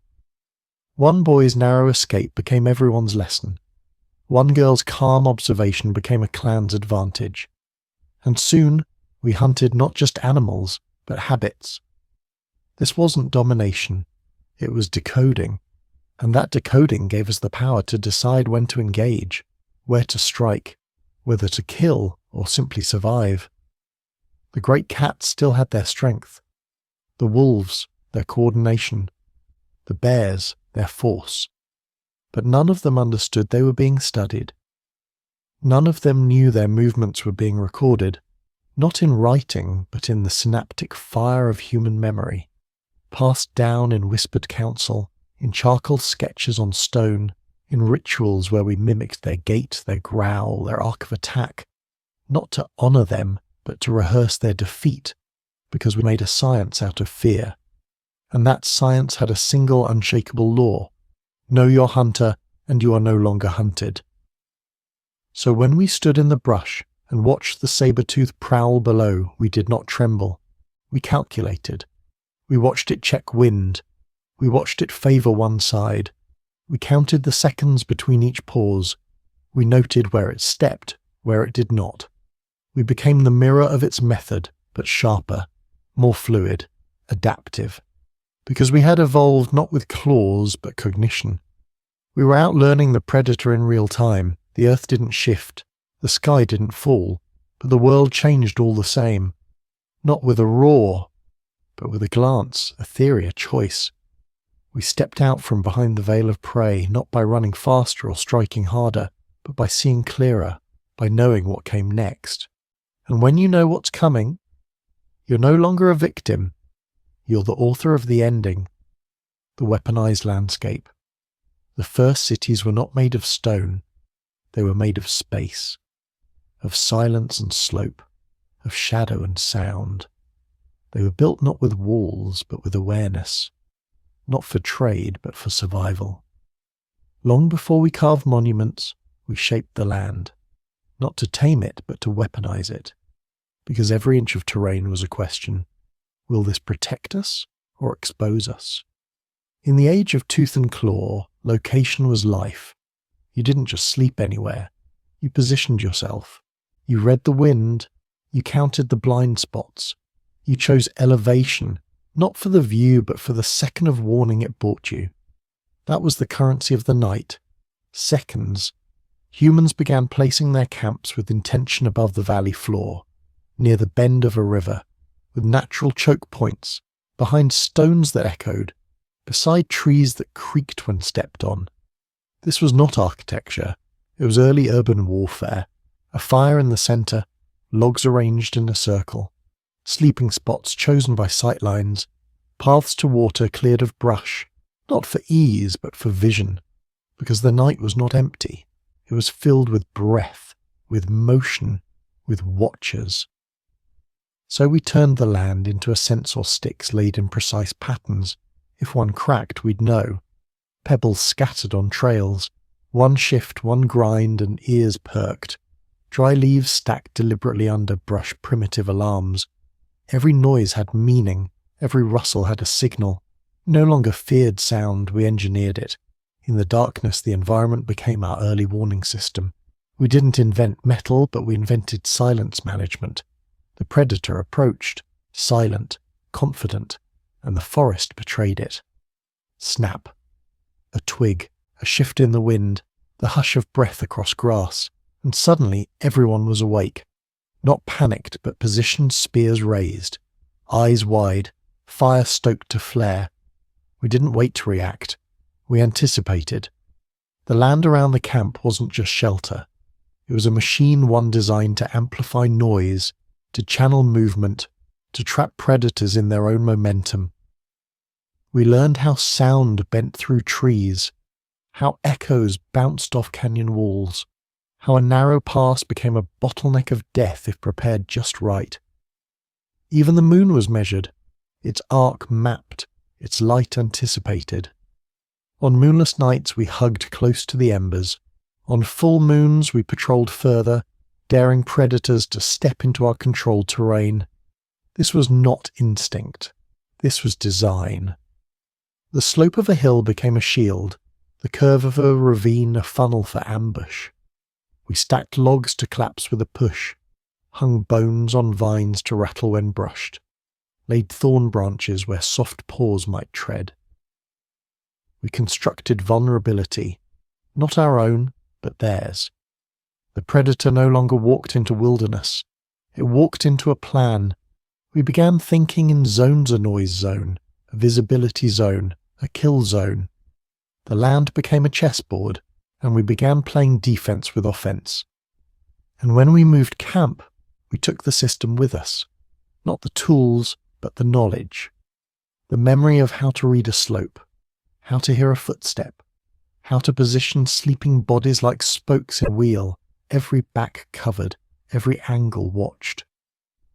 Speaker 1: One boy's narrow escape became everyone's lesson. One girl's calm observation became a clan's advantage. And soon, we hunted not just animals, but habits. This wasn't domination, it was decoding. And that decoding gave us the power to decide when to engage, where to strike, whether to kill or simply survive. The great cats still had their strength. The wolves, their coordination. The bears, their force. But none of them understood they were being studied. None of them knew their movements were being recorded, not in writing, but in the synaptic fire of human memory, passed down in whispered counsel, in charcoal sketches on stone, in rituals where we mimicked their gait, their growl, their arc of attack, not to honour them, but to rehearse their defeat, because we made a science out of fear. And that science had a single unshakable law: know your hunter, and you are no longer hunted. So when we stood in the brush and watched the saber-toothed prowl below, we did not tremble. We calculated. We watched it check wind. We watched it favour one side. We counted the seconds between each pause. We noted where it stepped, where it did not. We became the mirror of its method, but sharper, more fluid, adaptive. Because we had evolved not with claws, but cognition. We were out learning the predator in real time. The earth didn't shift. The sky didn't fall. But the world changed all the same. Not with a roar, but with a glance, a theory, a choice. We stepped out from behind the veil of prey, not by running faster or striking harder, but by seeing clearer, by knowing what came next. And when you know what's coming, you're no longer a victim. You're the author of the ending, the weaponized landscape. The first cities were not made of stone. They were made of space, of silence and slope, of shadow and sound. They were built not with walls, but with awareness. Not for trade, but for survival. Long before we carved monuments, we shaped the land. Not to tame it, but to weaponize it. Because every inch of terrain was a question. Will this protect us or expose us? In the age of tooth and claw, location was life. You didn't just sleep anywhere. You positioned yourself. You read the wind. You counted the blind spots. You chose elevation, not for the view, but for the second of warning it brought you. That was the currency of the night. Seconds. Humans began placing their camps with intention above the valley floor, near the bend of a river, with natural choke points, behind stones that echoed, beside trees that creaked when stepped on. This was not architecture. It was early urban warfare. A fire in the centre, logs arranged in a circle, sleeping spots chosen by sightlines, paths to water cleared of brush, not for ease but for vision, because the night was not empty. It was filled with breath, with motion, with watchers. So we turned the land into a sensor sticks laid in precise patterns. If one cracked, we'd know. Pebbles scattered on trails, one shift, one grind, and ears perked. Dry leaves stacked deliberately under brush primitive alarms. Every noise had meaning, every rustle had a signal. No longer feared sound, we engineered it. In the darkness, the environment became our early warning system. We didn't invent metal, but we invented silence management. The predator approached, silent, confident, and the forest betrayed it. Snap. A twig, a shift in the wind, the hush of breath across grass, and suddenly everyone was awake. Not panicked, but positioned, spears raised. Eyes wide, fire stoked to flare. We didn't wait to react. We anticipated. The land around the camp wasn't just shelter. It was a machine one designed to amplify noise, to channel movement, to trap predators in their own momentum. We learned how sound bent through trees, how echoes bounced off canyon walls, how a narrow pass became a bottleneck of death if prepared just right. Even the moon was measured, its arc mapped, its light anticipated. On moonless nights we hugged close to the embers. On full moons we patrolled further, daring predators to step into our controlled terrain. This was not instinct. This was design. The slope of a hill became a shield, the curve of a ravine a funnel for ambush. We stacked logs to collapse with a push, hung bones on vines to rattle when brushed, laid thorn branches where soft paws might tread. We constructed vulnerability, not our own, but theirs. The predator no longer walked into wilderness. It walked into a plan. We began thinking in zones: a noise zone, a visibility zone, a kill zone. The land became a chessboard, and we began playing defense with offense. And when we moved camp, we took the system with us. Not the tools, but the knowledge. The memory of how to read a slope, how to hear a footstep, how to position sleeping bodies like spokes in a wheel, every back covered, every angle watched.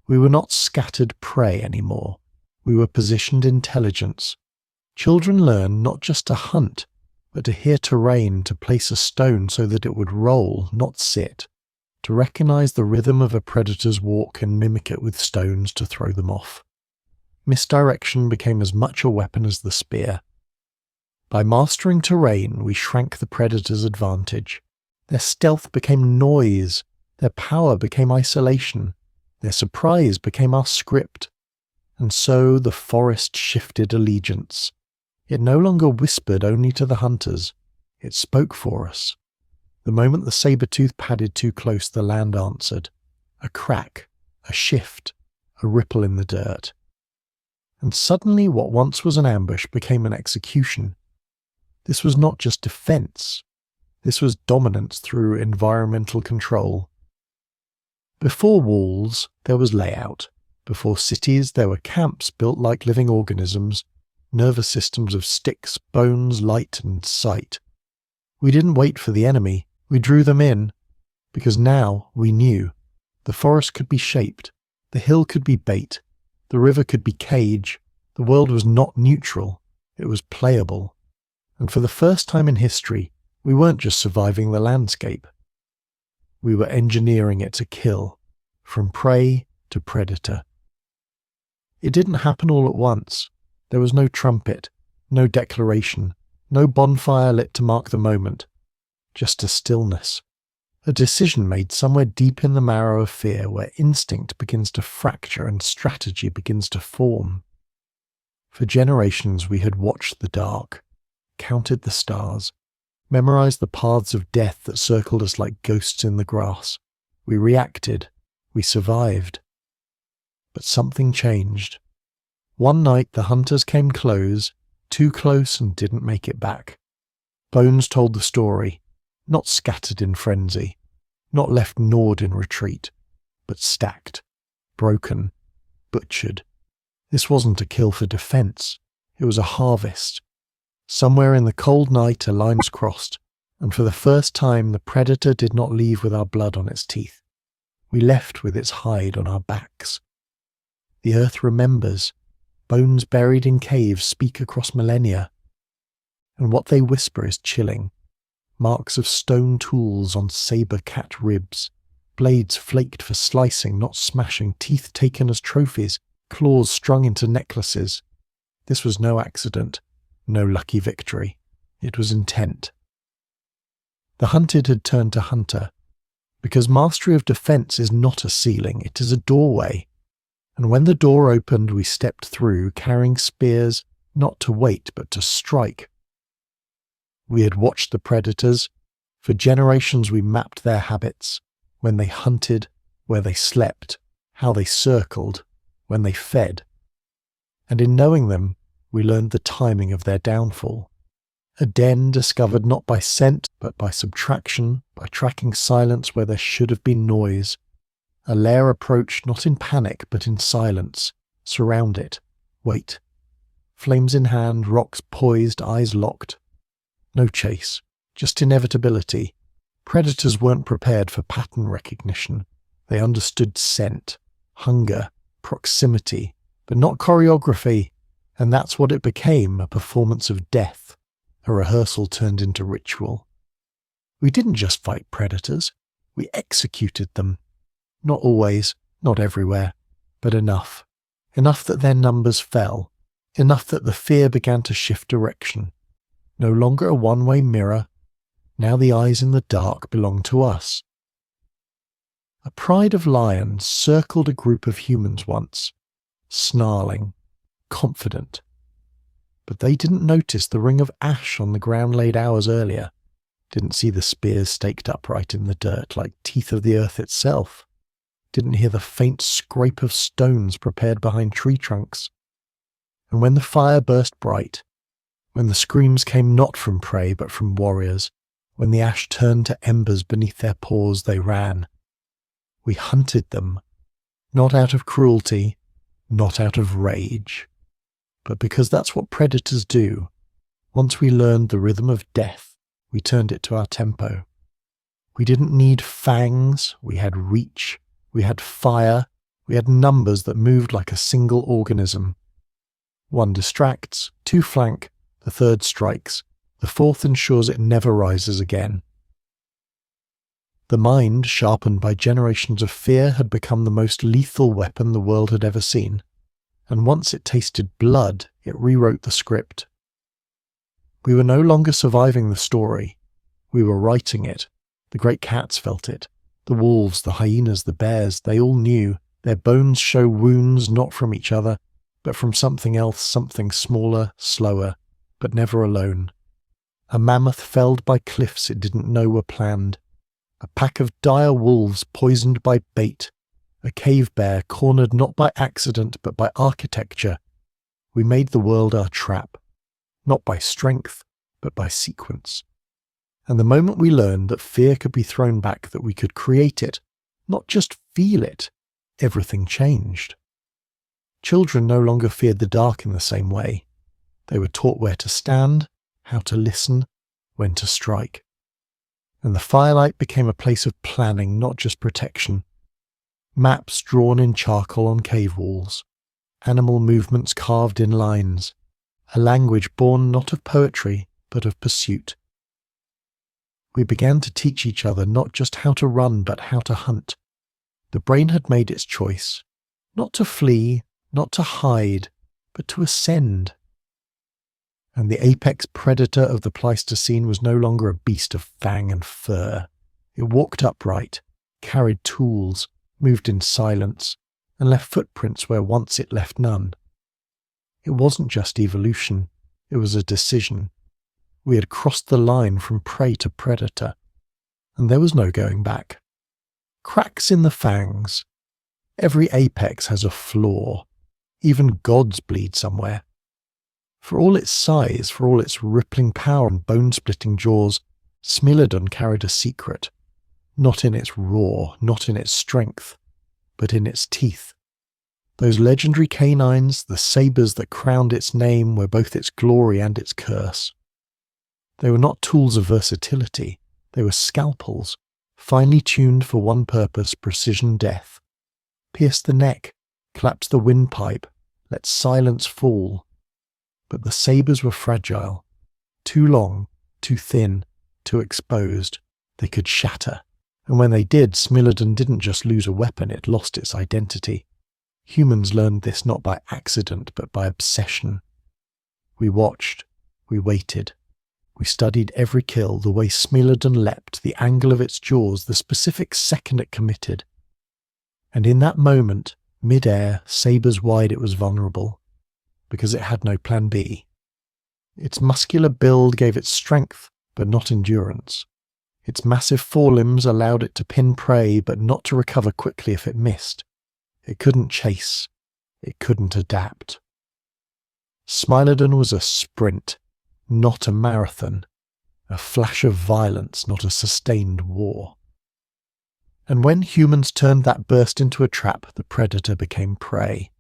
Speaker 1: We were not scattered prey anymore. We were positioned intelligence. Children learn not just to hunt, but to hear terrain, to place a stone so that it would roll, not sit, to recognize the rhythm of a predator's walk and mimic it with stones to throw them off. Misdirection became as much a weapon as the spear. By mastering terrain, we shrank the predator's advantage. Their stealth became noise, their power became isolation, their surprise became our script. And so the forest shifted allegiance. It no longer whispered only to the hunters, it spoke for us. The moment the saber-toothed padded too close, the land answered. A crack, a shift, a ripple in the dirt. And suddenly what once was an ambush became an execution. This was not just defense. This was dominance through environmental control. Before walls, there was layout. Before cities, there were camps built like living organisms, nervous systems of sticks, bones, light, and sight. We didn't wait for the enemy, we drew them in, because now we knew. The forest could be shaped, the hill could be bait, the river could be cage. The world was not neutral, it was playable. And for the first time in history, we weren't just surviving the landscape. We were engineering it to kill, from prey to predator. It didn't happen all at once. There was no trumpet, no declaration, no bonfire lit to mark the moment. Just a stillness. A decision made somewhere deep in the marrow of fear, where instinct begins to fracture and strategy begins to form. For generations we had watched the dark, counted the stars, memorized the paths of death that circled us like ghosts in the grass. We reacted. We survived. But something changed. One night the hunters came close, too close, and didn't make it back. Bones told the story, not scattered in frenzy, not left gnawed in retreat, but stacked, broken, butchered. This wasn't a kill for defense, it was a harvest. Somewhere in the cold night a line was crossed, and for the first time the predator did not leave with our blood on its teeth. We left with its hide on our backs. The earth remembers. Bones buried in caves speak across millennia. And what they whisper is chilling. Marks of stone tools on saber-cat ribs. Blades flaked for slicing, not smashing. Teeth taken as trophies. Claws strung into necklaces. This was no accident. No lucky victory. It was intent. The hunted had turned to hunter. Because mastery of defense is not a ceiling, it is a doorway. And when the door opened, we stepped through, carrying spears, not to wait, but to strike. We had watched the predators. For generations we mapped their habits, when they hunted, where they slept, how they circled, when they fed. And in knowing them, we learned the timing of their downfall. A den discovered not by scent, but by subtraction, by tracking silence where there should have been noise. A lair approached not in panic, but in silence. Surround it. Wait. Flames in hand, rocks poised, eyes locked. No chase, just inevitability. Predators weren't prepared for pattern recognition. They understood scent, hunger, proximity, but not choreography. And that's what it became, a performance of death. A rehearsal turned into ritual. We didn't just fight predators. We executed them. Not always, not everywhere, but enough. Enough that their numbers fell. Enough that the fear began to shift direction. No longer a one-way mirror. Now the eyes in the dark belong to us. A pride of lions circled a group of humans once, snarling, confident. But they didn't notice the ring of ash on the ground laid hours earlier, didn't see the spears staked upright in the dirt like teeth of the earth itself, didn't hear the faint scrape of stones prepared behind tree trunks. And when the fire burst bright, when the screams came not from prey but from warriors, when the ash turned to embers beneath their paws, they ran. We hunted them, not out of cruelty, not out of rage, but because that's what predators do. Once we learned the rhythm of death, we turned it to our tempo. We didn't need fangs, we had reach, we had fire, we had numbers that moved like a single organism. One distracts, two flank, the third strikes, the fourth ensures it never rises again. The mind, sharpened by generations of fear, had become the most lethal weapon the world had ever seen, and once it tasted blood, it rewrote the script. We were no longer surviving the story. We were writing it. The great cats felt it. The wolves, the hyenas, the bears, they all knew. Their bones show wounds not from each other, but from something else, something smaller, slower, but never alone. A mammoth felled by cliffs it didn't know were planned. A pack of dire wolves poisoned by bait. A cave bear cornered not by accident but by architecture. We made the world our trap, not by strength but by sequence. And the moment we learned that fear could be thrown back, that we could create it, not just feel it, everything changed. Children no longer feared the dark in the same way. They were taught where to stand, how to listen, when to strike. And the firelight became a place of planning, not just protection. Maps drawn in charcoal on cave walls, animal movements carved in lines, a language born not of poetry, but of pursuit. We began to teach each other not just how to run, but how to hunt. The brain had made its choice, not to flee, not to hide, but to ascend. And the apex predator of the Pleistocene was no longer a beast of fang and fur. It walked upright, carried tools, moved in silence, and left footprints where once it left none. It wasn't just evolution, it was a decision. We had crossed the line from prey to predator, and there was no going back. Cracks in the fangs. Every apex has a flaw. Even gods bleed somewhere. For all its size, for all its rippling power and bone-splitting jaws, Smilodon carried a secret. Not in its roar, not in its strength, but in its teeth. Those legendary canines, the sabers that crowned its name, were both its glory and its curse. They were not tools of versatility, they were scalpels, finely tuned for one purpose, precision death. Pierce the neck, collapse the windpipe, let silence fall. But the sabers were fragile, too long, too thin, too exposed. They could shatter. And when they did, Smilodon didn't just lose a weapon, it lost its identity. Humans learned this not by accident, but by obsession. We watched, we waited. We studied every kill, the way Smilodon leapt, the angle of its jaws, the specific second it committed. And in that moment, mid-air, sabers wide, it was vulnerable, because it had no plan B. Its muscular build gave it strength, but not endurance. Its massive forelimbs allowed it to pin prey, but not to recover quickly if it missed. It couldn't chase. It couldn't adapt. Smilodon was a sprint, not a marathon, a flash of violence, not a sustained war. And when humans turned that burst into a trap, the predator became prey.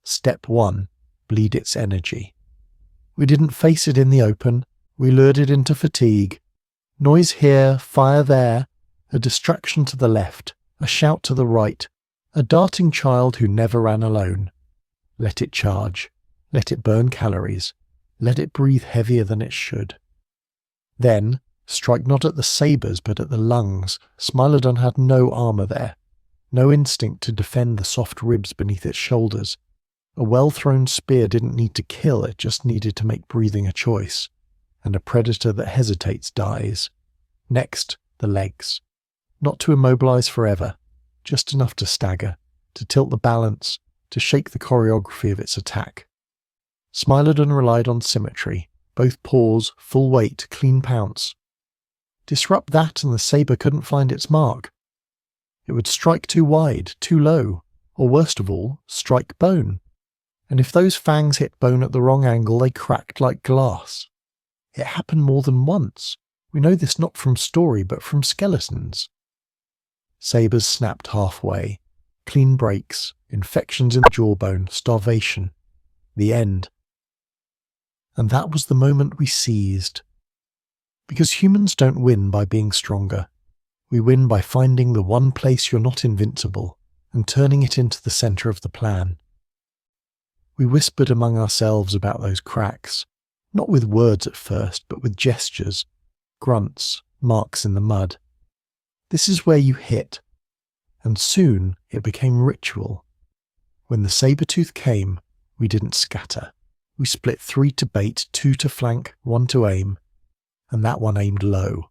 Speaker 1: Step 1. Bleed its energy. We didn't face it in the open, we lured it into fatigue. Noise here, fire there, a distraction to the left, a shout to the right, a darting child who never ran alone. Let it charge, let it burn calories, let it breathe heavier than it should. Then, Strike not at the sabres but at the lungs. Smilodon had no armour there, no instinct to defend the soft ribs beneath its shoulders. A well-thrown spear didn't need to kill, it just needed to make breathing a choice. And a predator that hesitates dies. Next, the legs. Not to immobilise forever, just enough to stagger, to tilt the balance, to shake the choreography of its attack. Smilodon relied on symmetry, both paws, full weight, clean pounce. Disrupt that and the sabre couldn't find its mark. It would strike too wide, too low, or worst of all, strike bone. And if those fangs hit bone at the wrong angle, they cracked like glass. It happened more than once. We know this not from story, but from skeletons. Sabres snapped halfway. Clean breaks, infections in the jawbone, starvation. The end. And that was the moment we seized. Because humans don't win by being stronger. We win by finding the one place you're not invincible and turning it into the centre of the plan. We whispered among ourselves about those cracks, not with words at first, but with gestures, grunts, marks in the mud. This is where you hit. And soon it became ritual. When the saber-tooth came, we didn't scatter. We split 3 to bait, 2 to flank, 1 to aim, and that one aimed low.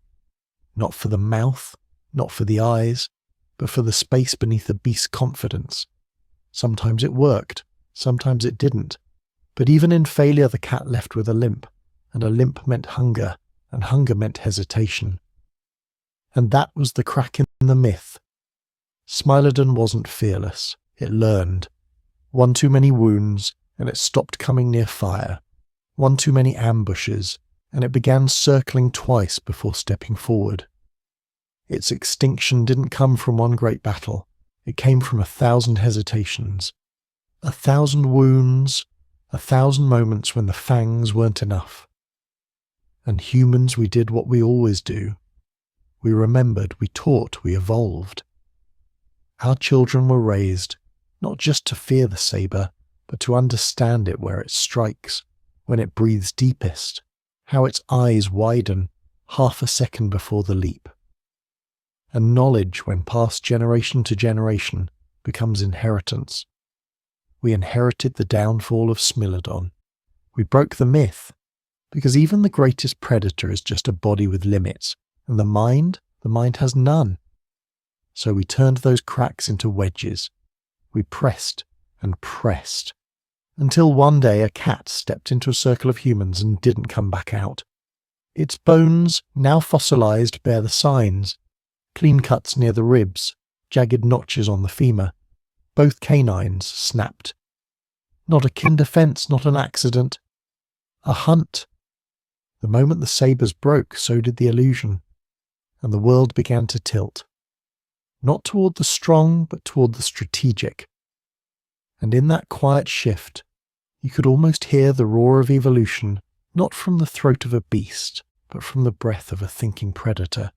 Speaker 1: Not for the mouth, not for the eyes, but for the space beneath the beast's confidence. Sometimes it worked, sometimes it didn't, but even in failure the cat left with a limp, and a limp meant hunger, and hunger meant hesitation. And that was the crack in the myth. Smilodon wasn't fearless, it learned. One too many wounds, and it stopped coming near fire. One too many ambushes, and it began circling twice before stepping forward. Its extinction didn't come from one great battle, it came from 1,000 hesitations. 1,000 wounds, 1,000 moments when the fangs weren't enough. And humans, we did what we always do. We remembered, we taught, we evolved. Our children were raised, not just to fear the sabre, but to understand it where it strikes, when it breathes deepest, how its eyes widen half a second before the leap. And knowledge, when passed generation to generation, becomes inheritance. We inherited the downfall of Smilodon. We broke the myth, because even the greatest predator is just a body with limits, and the mind has none. So we turned those cracks into wedges. We pressed and pressed, until one day a cat stepped into a circle of humans and didn't come back out. Its bones, now fossilized, bear the signs. Clean cuts near the ribs, jagged notches on the femur. Both canines snapped. Not a kin defense, not an accident. A hunt. The moment the sabres broke, so did the illusion, and the world began to tilt. Not toward the strong, but toward the strategic. And in that quiet shift, you could almost hear the roar of evolution, not from the throat of a beast, but from the breath of a thinking predator,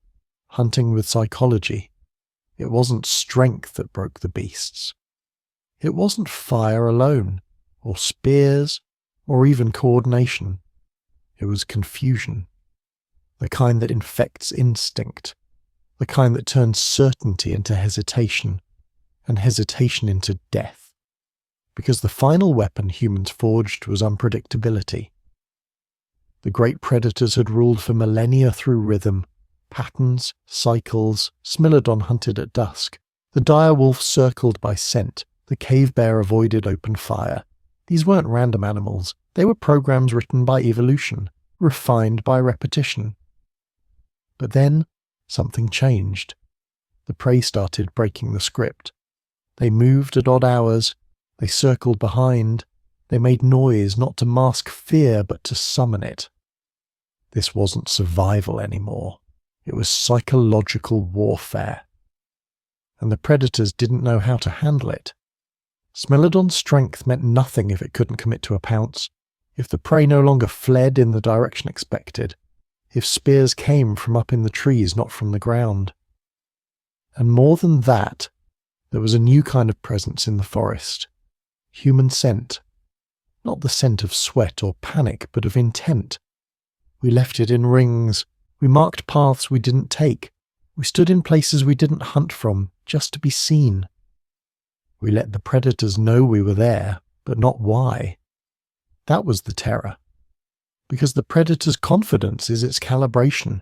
Speaker 1: hunting with psychology. It wasn't strength that broke the beasts. It wasn't fire alone, or spears, or even coordination. It was confusion, the kind that infects instinct, the kind that turns certainty into hesitation, and hesitation into death. Because the final weapon humans forged was unpredictability. The great predators had ruled for millennia through rhythm, patterns, cycles. Smilodon hunted at dusk. The dire wolf circled by scent. The cave bear avoided open fire. These weren't random animals. They were programs written by evolution, refined by repetition. But then, something changed. The prey started breaking the script. They moved at odd hours. They circled behind. They made noise not to mask fear, but to summon it. This wasn't survival anymore. It was psychological warfare. And the predators didn't know how to handle it. Smilodon's strength meant nothing if it couldn't commit to a pounce, if the prey no longer fled in the direction expected, if spears came from up in the trees, not from the ground. And more than that, there was a new kind of presence in the forest. Human scent. Not the scent of sweat or panic, but of intent. We left it in rings, We marked paths we didn't take. We stood in places we didn't hunt from, just to be seen. We let the predators know we were there, but not why. That was the terror. Because the predator's confidence is its calibration.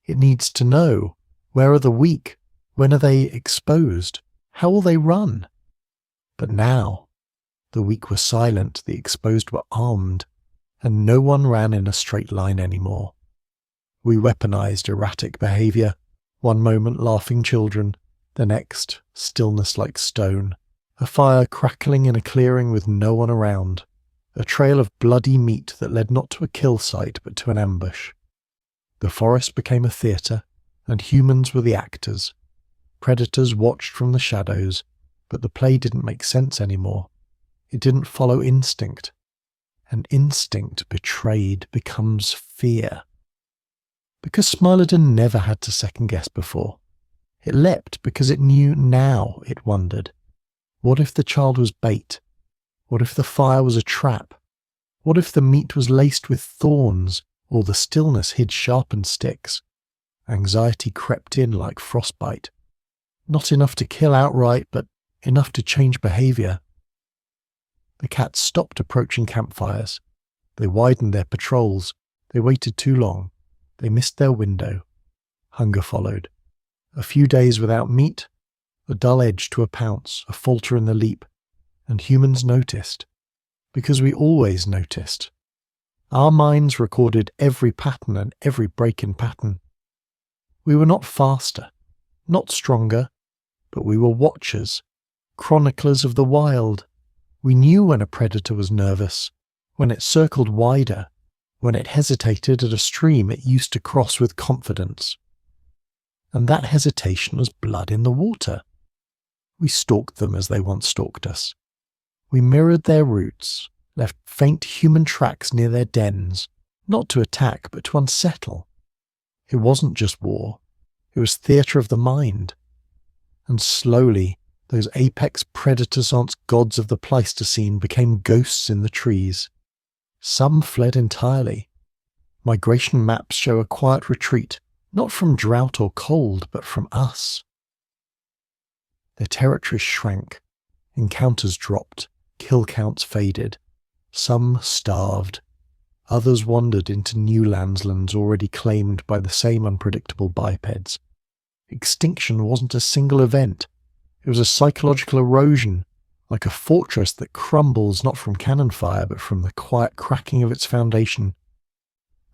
Speaker 1: It needs to know, where are the weak? When are they exposed? How will they run? But now, the weak were silent, the exposed were armed, and no one ran in a straight line anymore. We weaponized erratic behavior, one moment laughing children, the next stillness like stone, a fire crackling in a clearing with no one around, a trail of bloody meat that led not to a kill site but to an ambush. The forest became a theatre, and humans were the actors. Predators watched from the shadows, but the play didn't make sense anymore. It didn't follow instinct. And instinct betrayed becomes fear. Because Smilodon never had to second-guess before. It leapt because it knew now, it wondered. What if the child was bait? What if the fire was a trap? What if the meat was laced with thorns, or the stillness hid sharpened sticks? Anxiety crept in like frostbite. Not enough to kill outright, but enough to change behaviour. The cats stopped approaching campfires. They widened their patrols. They waited too long. They missed their window. Hunger followed. A few days without meat, a dull edge to a pounce, a falter in the leap, and humans noticed. Because we always noticed. Our minds recorded every pattern and every break in pattern. We were not faster, not stronger, but we were watchers, chroniclers of the wild. We knew when a predator was nervous, when it circled wider, when it hesitated at a stream it used to cross with confidence. And that hesitation was blood in the water. We stalked them as they once stalked us. We mirrored their routes, left faint human tracks near their dens, not to attack but to unsettle. It wasn't just war, it was theatre of the mind. And slowly, those apex predators once gods of the Pleistocene became ghosts in the trees. Some fled entirely. Migration maps show a quiet retreat, not from drought or cold, but from us. Their territories shrank, encounters dropped, kill counts faded. Some starved. Others wandered into new landslands already claimed by the same unpredictable bipeds. Extinction wasn't a single event. It was a psychological erosion, like a fortress that crumbles not from cannon fire but from the quiet cracking of its foundation.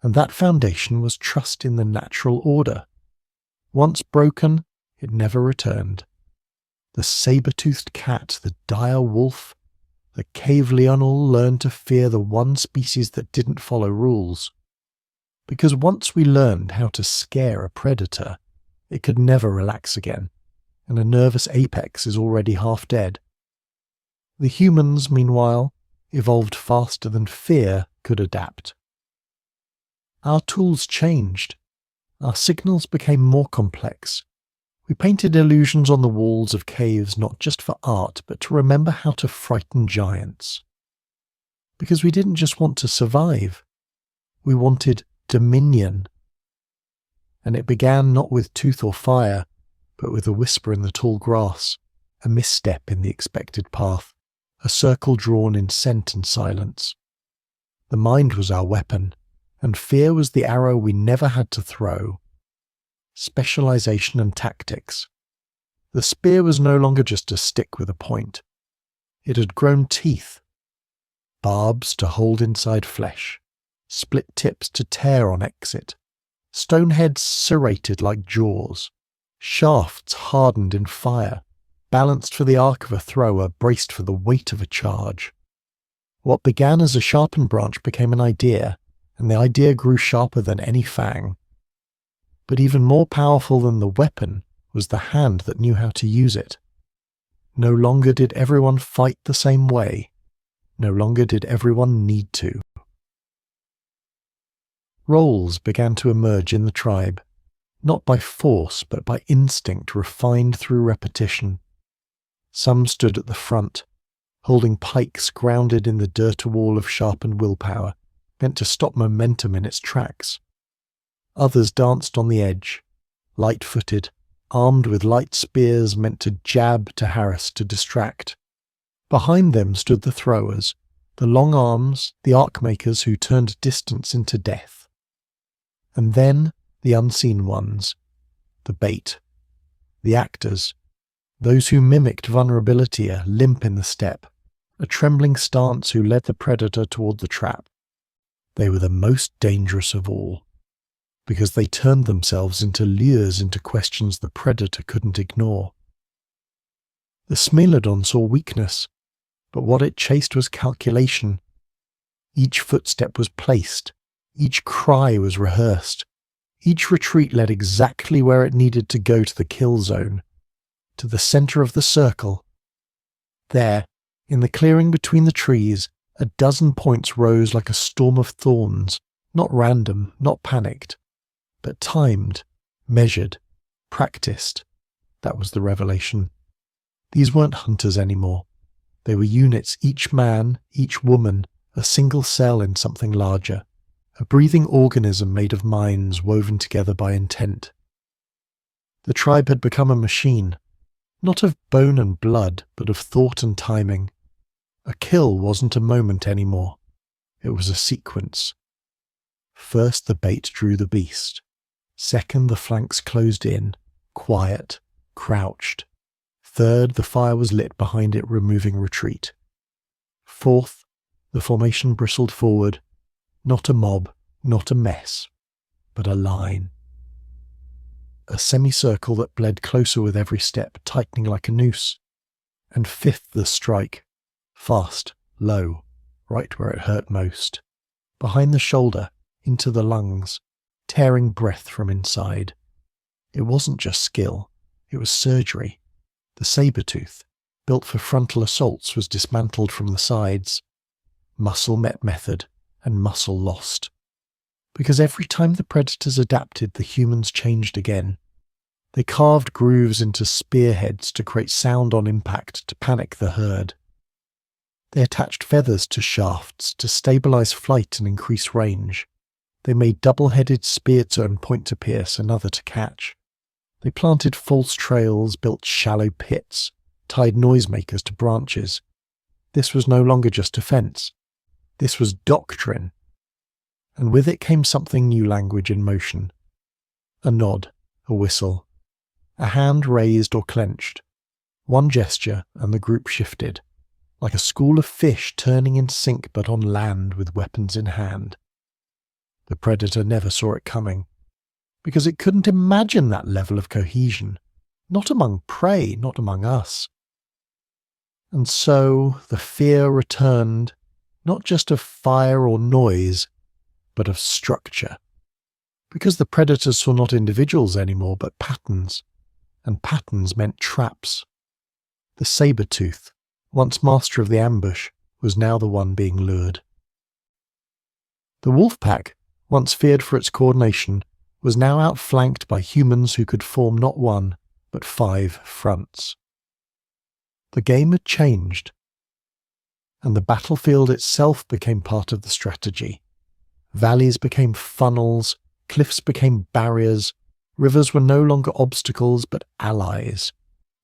Speaker 1: And that foundation was trust in the natural order. Once broken, it never returned. The saber-toothed cat, the dire wolf, the cave lion all learned to fear the one species that didn't follow rules. Because once we learned how to scare a predator, it could never relax again, and a nervous apex is already half dead. The humans, meanwhile, evolved faster than fear could adapt. Our tools changed. Our signals became more complex. We painted illusions on the walls of caves not just for art, but to remember how to frighten giants. Because we didn't just want to survive. We wanted dominion. And it began not with tooth or fire, but with a whisper in the tall grass, a misstep in the expected path, a circle drawn in scent and silence. The mind was our weapon, and fear was the arrow we never had to throw. Specialization and tactics. The spear was no longer just a stick with a point. It had grown teeth. Barbs to hold inside flesh, split tips to tear on exit, stone heads serrated like jaws, shafts hardened in fire, balanced for the arc of a thrower, braced for the weight of a charge. What began as a sharpened branch became an idea, and the idea grew sharper than any fang. But even more powerful than the weapon was the hand that knew how to use it. No longer did everyone fight the same way. No longer did everyone need to. Roles began to emerge in the tribe, not by force but by instinct refined through repetition. Some stood at the front, holding pikes grounded in the dirt wall of sharpened willpower, meant to stop momentum in its tracks. Others danced on the edge, light-footed, armed with light spears meant to jab, to harass, to distract. Behind them stood the throwers, the long arms, the arc-makers who turned distance into death. And then the unseen ones, the bait, the actors, those who mimicked vulnerability, a limp in the step, a trembling stance who led the predator toward the trap. They were the most dangerous of all, because they turned themselves into lures, into questions the predator couldn't ignore. The Smilodon saw weakness, but what it chased was calculation. Each footstep was placed, each cry was rehearsed, each retreat led exactly where it needed to go, to the kill zone, to the center of the circle. There, in the clearing between the trees, a dozen points rose like a storm of thorns, not random, not panicked, but timed, measured, practiced. That was the revelation. These weren't hunters anymore. They were units, each man, each woman, a single cell in something larger, a breathing organism made of minds woven together by intent. The tribe had become a machine, not of bone and blood, but of thought and timing. A kill wasn't a moment anymore. It was a sequence. First the bait drew the beast. Second, the flanks closed in, quiet, crouched. Third, the fire was lit behind it, removing retreat. Fourth, the formation bristled forward, not a mob, not a mess, but a line. A semicircle that bled closer with every step, tightening like a noose. And fifth, the strike. Fast, low, right where it hurt most. Behind the shoulder, into the lungs, tearing breath from inside. It wasn't just skill, it was surgery. The saber-tooth, built for frontal assaults, was dismantled from the sides. Muscle met method, and muscle lost. Because every time the predators adapted, the humans changed again. They carved grooves into spearheads to create sound on impact, to panic the herd. They attached feathers to shafts to stabilize flight and increase range. They made double-headed spear turn, point to pierce, another to catch. They planted false trails, built shallow pits, tied noisemakers to branches. This was no longer just defense. This was doctrine. And with it came something new, language in motion. A nod, a whistle, a hand raised or clenched. One gesture and the group shifted, like a school of fish turning in sync but on land with weapons in hand. The predator never saw it coming, because it couldn't imagine that level of cohesion, not among prey, not among us. And so the fear returned, not just of fire or noise, but of structure. Because the predators saw not individuals anymore, but patterns, and patterns meant traps. The saber-tooth, once master of the ambush, was now the one being lured. The wolf pack, once feared for its coordination, was now outflanked by humans who could form not one, but 5 fronts. The game had changed, and the battlefield itself became part of the strategy. Valleys became funnels, cliffs became barriers, rivers were no longer obstacles but allies.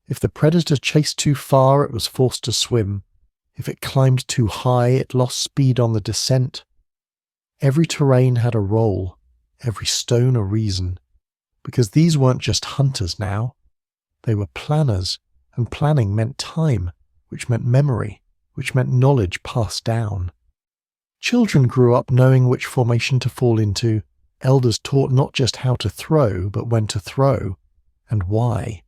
Speaker 1: If the predator chased too far, it was forced to swim. If it climbed too high, it lost speed on the descent. Every terrain had a role, every stone a reason, because these weren't just hunters now. They were planners, and planning meant time, which meant memory, which meant knowledge passed down. Children grew up knowing which formation to fall into. Elders taught not just how to throw, but when to throw, and why.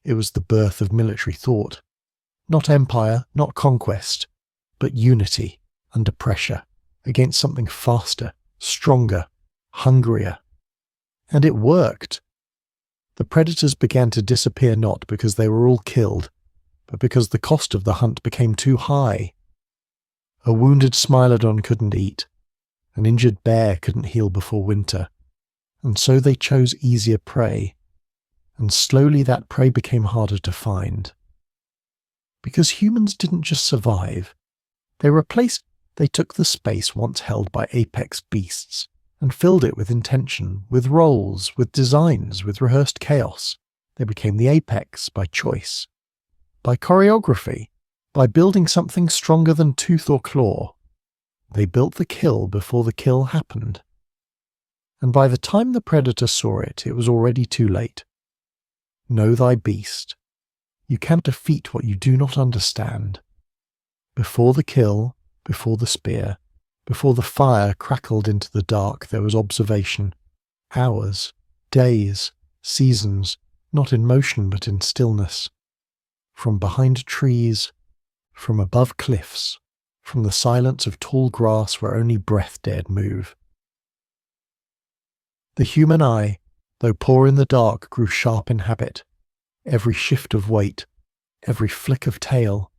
Speaker 1: It was the birth of military thought. Not empire, not conquest, but unity under pressure, against something faster, stronger, hungrier. And it worked. The predators began to disappear not because they were all killed, but because the cost of the hunt became too high. A wounded Smilodon couldn't eat. An injured bear couldn't heal before winter. And so they chose easier prey. And slowly that prey became harder to find. Because humans didn't just survive. They took the space once held by apex beasts, and filled it with intention, with roles, with designs, with rehearsed chaos. They became the apex by choice, by choreography, by building something stronger than tooth or claw. They built the kill before the kill happened. And by the time the predator saw it, it was already too late. Know thy beast. You can't defeat what you do not understand. Before the kill, before the spear, before the fire crackled into the dark, there was observation. Hours, days, seasons, not in motion but in stillness. From behind trees, from above cliffs, from the silence of tall grass where only breath dared move. The human eye, though poor in the dark, grew sharp in habit. Every shift of weight, every flick of tail,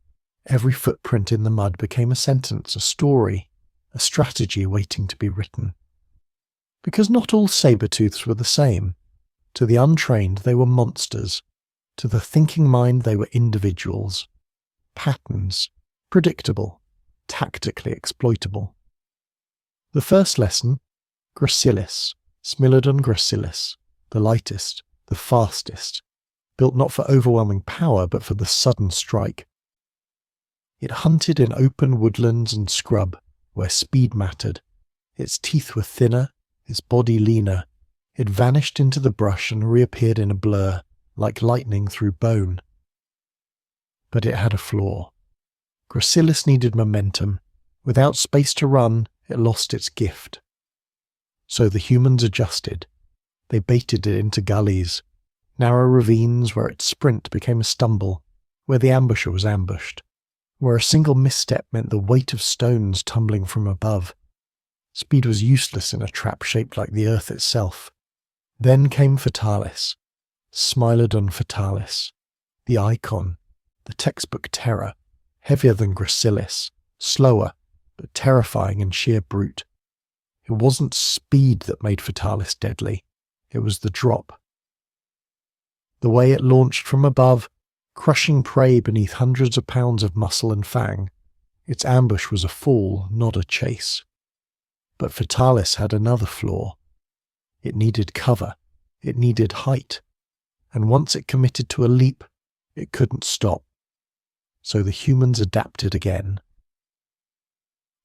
Speaker 1: every footprint in the mud became a sentence, a story, a strategy waiting to be written. Because not all saber-tooths were the same. To the untrained they were monsters. To the thinking mind they were individuals. Patterns, predictable, tactically exploitable. The first lesson, gracilis, Smilodon gracilis, the lightest, the fastest, built not for overwhelming power but for the sudden strike. It hunted in open woodlands and scrub, where speed mattered. Its teeth were thinner, its body leaner. It vanished into the brush and reappeared in a blur, like lightning through bone. But it had a flaw. Gracilis needed momentum. Without space to run, it lost its gift. So the humans adjusted. They baited it into gullies, narrow ravines where its sprint became a stumble, where the ambusher was ambushed, where a single misstep meant the weight of stones tumbling from above. Speed was useless in a trap shaped like the earth itself. Then came Fatalis, Smilodon Fatalis, the icon, the textbook terror, heavier than Gracilis, slower, but terrifying in sheer brute. It wasn't speed that made Fatalis deadly, it was the drop. The way it launched from above, crushing prey beneath hundreds of pounds of muscle and fang. Its ambush was a fall, not a chase. But Fatalis had another flaw. It needed cover, it needed height, and once it committed to a leap, it couldn't stop. So the humans adapted again.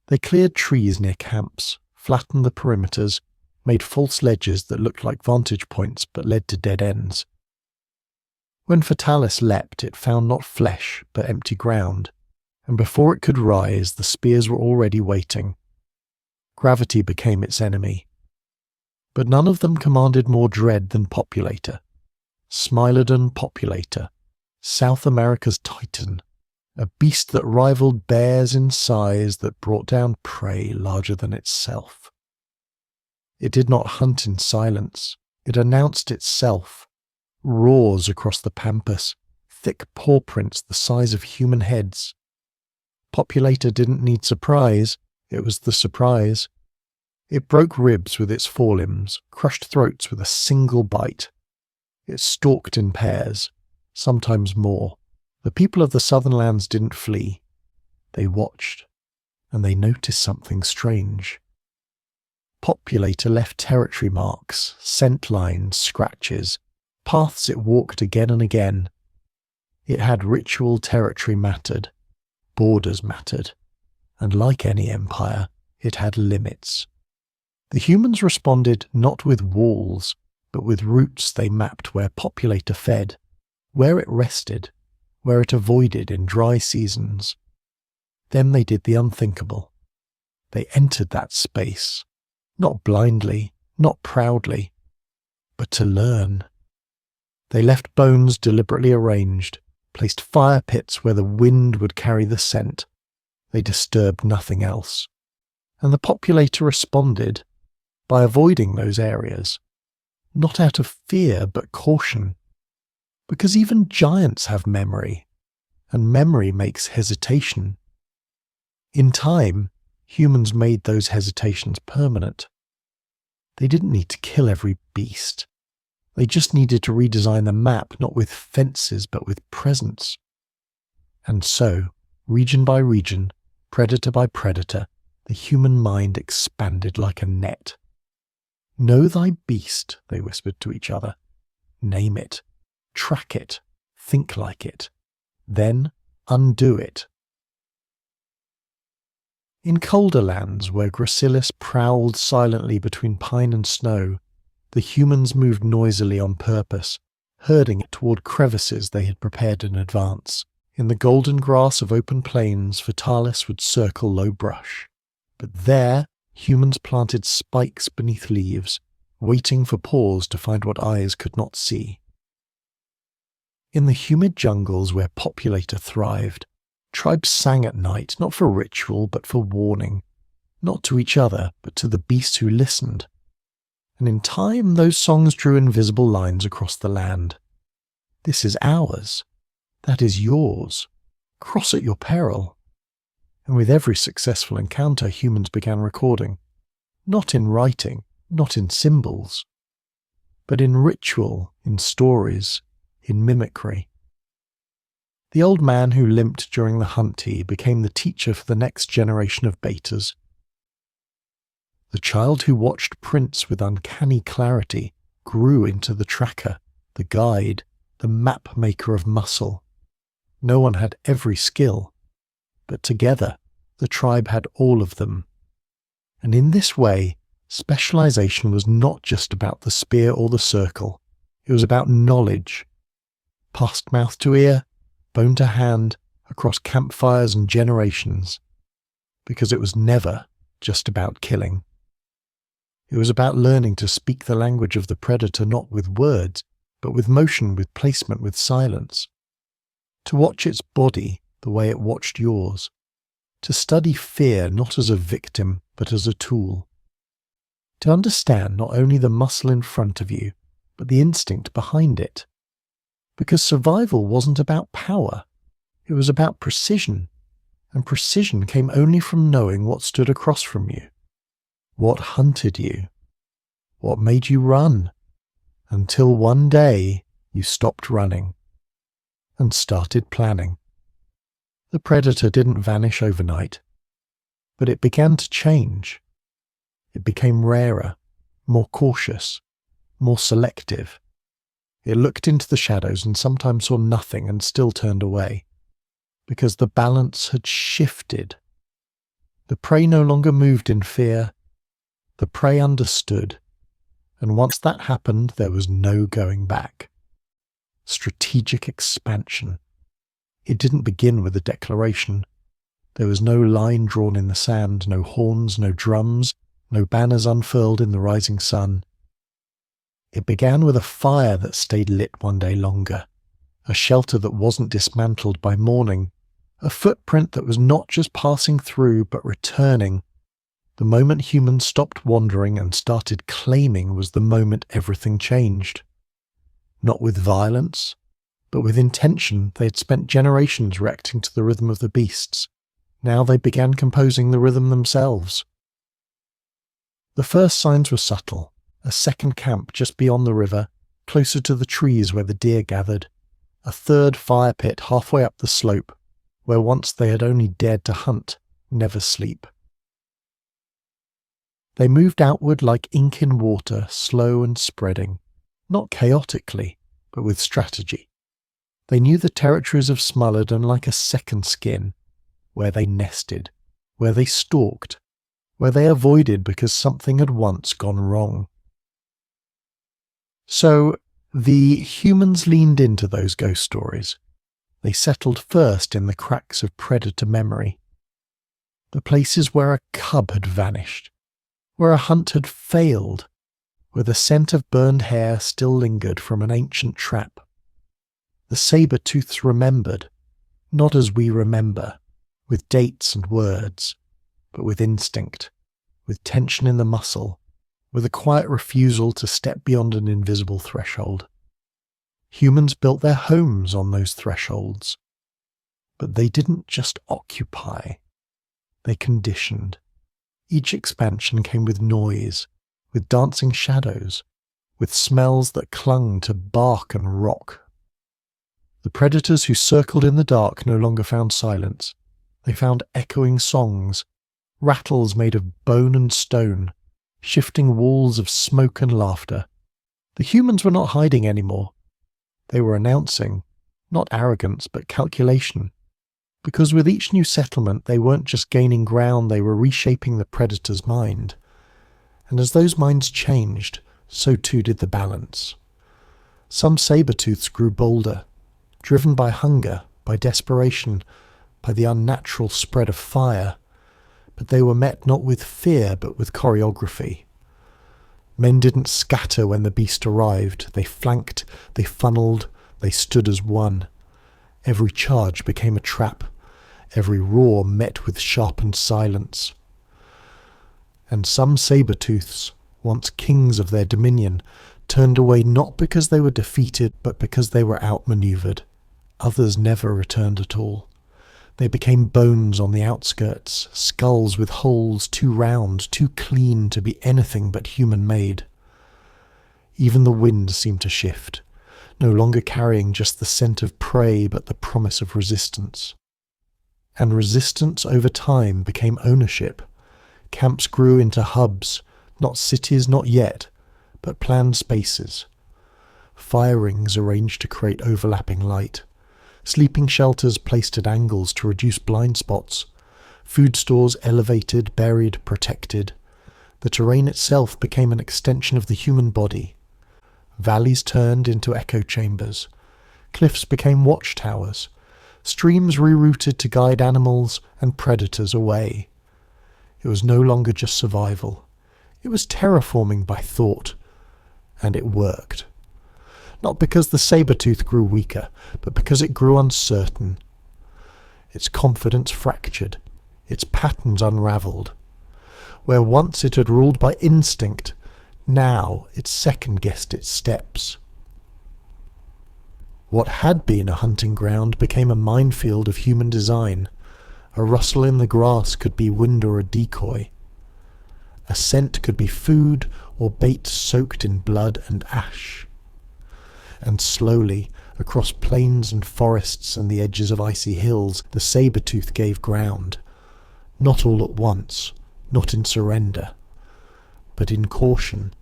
Speaker 1: They cleared trees near camps, flattened the perimeters, made false ledges that looked like vantage points but led to dead ends. When Fatalis leapt, it found not flesh but empty ground, and before it could rise, the spears were already waiting. Gravity became its enemy. But none of them commanded more dread than Populator. Smilodon Populator, South America's titan, a beast that rivaled bears in size, that brought down prey larger than itself. It did not hunt in silence, it announced itself. Roars across the pampas, thick paw prints the size of human heads. Populator didn't need surprise, it was the surprise. It broke ribs with its forelimbs, crushed throats with a single bite. It stalked in pairs, sometimes more. The people of the southern lands didn't flee. They watched, and they noticed something strange. Populator left territory marks, scent lines, scratches, paths it walked again and again. It had ritual. Territory mattered, borders mattered, and like any empire, it had limits. The humans responded not with walls, but with routes they mapped where Populator fed, where it rested, where it avoided in dry seasons. Then they did the unthinkable. They entered that space, not blindly, not proudly, but to learn. They left bones deliberately arranged, placed fire pits where the wind would carry the scent. They disturbed nothing else. And the Populator responded by avoiding those areas, not out of fear but caution. Because even giants have memory, and memory makes hesitation. In time, humans made those hesitations permanent. They didn't need to kill every beast. They just needed to redesign the map, not with fences, but with presence. And so, region by region, predator by predator, the human mind expanded like a net. "Know thy beast," they whispered to each other. "Name it, track it, think like it, then undo it." In colder lands where Gracilis prowled silently between pine and snow, the humans moved noisily on purpose, herding it toward crevices they had prepared in advance. In the golden grass of open plains, Vitalis would circle low brush. But there, humans planted spikes beneath leaves, waiting for paws to find what eyes could not see. In the humid jungles where Populator thrived, tribes sang at night, not for ritual but for warning, not to each other but to the beasts who listened. And in time those songs drew invisible lines across the land. "This is ours. That is yours. Cross at your peril." And with every successful encounter, humans began recording, not in writing, not in symbols, but in ritual, in stories, in mimicry. The old man who limped during the hunt became the teacher for the next generation of betas. The child who watched prints with uncanny clarity grew into the tracker, the guide, the map maker of muscle. No one had every skill, but together the tribe had all of them. And in this way, specialization was not just about the spear or the circle, it was about knowledge, passed mouth to ear, bone to hand, across campfires and generations, because it was never just about killing. It was about learning to speak the language of the predator not with words, but with motion, with placement, with silence. To watch its body the way it watched yours. To study fear not as a victim, but as a tool. To understand not only the muscle in front of you, but the instinct behind it. Because survival wasn't about power, it was about precision, and precision came only from knowing what stood across from you. What hunted you? What made you run? Until one day you stopped running and started planning. The predator didn't vanish overnight, but it began to change. It became rarer, more cautious, more selective. It looked into the shadows and sometimes saw nothing and still turned away, because the balance had shifted. The prey no longer moved in fear. The prey understood, and once that happened, there was no going back. Strategic expansion. It didn't begin with a declaration. There was no line drawn in the sand, no horns, no drums, no banners unfurled in the rising sun. It began with a fire that stayed lit one day longer, a shelter that wasn't dismantled by morning, a footprint that was not just passing through but returning. The moment humans stopped wandering and started claiming was the moment everything changed. Not with violence, but with intention. They had spent generations reacting to the rhythm of the beasts. Now they began composing the rhythm themselves. The first signs were subtle. A second camp just beyond the river, closer to the trees where the deer gathered. A third fire pit halfway up the slope, where once they had only dared to hunt, never sleep. They moved outward like ink in water, slow and spreading, not chaotically, but with strategy. They knew the territories of Smullerden like a second skin, where they nested, where they stalked, where they avoided because something had once gone wrong. So the humans leaned into those ghost stories. They settled first in the cracks of predator memory, the places where a cub had vanished, where a hunt had failed, where the scent of burned hair still lingered from an ancient trap. The saber-tooths remembered, not as we remember, with dates and words, but with instinct, with tension in the muscle, with a quiet refusal to step beyond an invisible threshold. Humans built their homes on those thresholds, but they didn't just occupy, they conditioned. Each expansion came with noise, with dancing shadows, with smells that clung to bark and rock. The predators who circled in the dark no longer found silence. They found echoing songs, rattles made of bone and stone, shifting walls of smoke and laughter. The humans were not hiding anymore. They were announcing, not arrogance, but calculation. Because with each new settlement, they weren't just gaining ground, they were reshaping the predator's mind. And as those minds changed, so too did the balance. Some saber-tooths grew bolder, driven by hunger, by desperation, by the unnatural spread of fire, but they were met not with fear, but with choreography. Men didn't scatter when the beast arrived. They flanked, they funneled, they stood as one. Every charge became a trap. Every roar met with sharpened silence. And some saber-tooths, once kings of their dominion, turned away not because they were defeated, but because they were outmaneuvered. Others never returned at all. They became bones on the outskirts, skulls with holes too round, too clean to be anything but human-made. Even the wind seemed to shift, no longer carrying just the scent of prey, but the promise of resistance. And resistance over time became ownership. Camps grew into hubs, not cities, not yet, but planned spaces. Fire rings arranged to create overlapping light. Sleeping shelters placed at angles to reduce blind spots. Food stores elevated, buried, protected. The terrain itself became an extension of the human body. Valleys turned into echo chambers. Cliffs became watchtowers. Streams rerouted to guide animals and predators away. It was no longer just survival. It was terraforming by thought. And it worked. Not because the saber-tooth grew weaker, but because it grew uncertain. Its confidence fractured, its patterns unravelled. Where once it had ruled by instinct, now it second-guessed its steps. What had been a hunting ground became a minefield of human design. A rustle in the grass could be wind or a decoy. A scent could be food or bait soaked in blood and ash. And slowly, across plains and forests and the edges of icy hills, the saber-tooth gave ground. Not all at once, not in surrender, but in caution.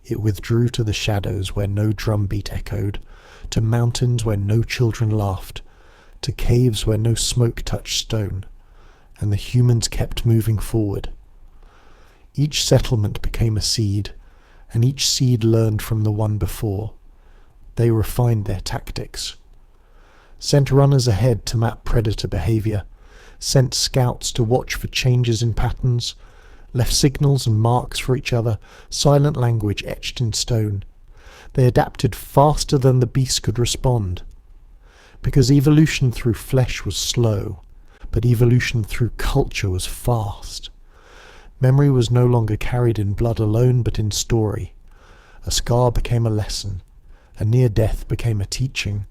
Speaker 1: It withdrew to the shadows where no drumbeat echoed, to mountains where no children laughed, to caves where no smoke touched stone, and the humans kept moving forward. Each settlement became a seed, and each seed learned from the one before. They refined their tactics. Sent runners ahead to map predator behavior, sent scouts to watch for changes in patterns, left signals and marks for each other, silent language etched in stone. They adapted faster than the beast could respond. Because evolution through flesh was slow, but evolution through culture was fast. Memory was no longer carried in blood alone, but in story. A scar became a lesson. A near death became a teaching.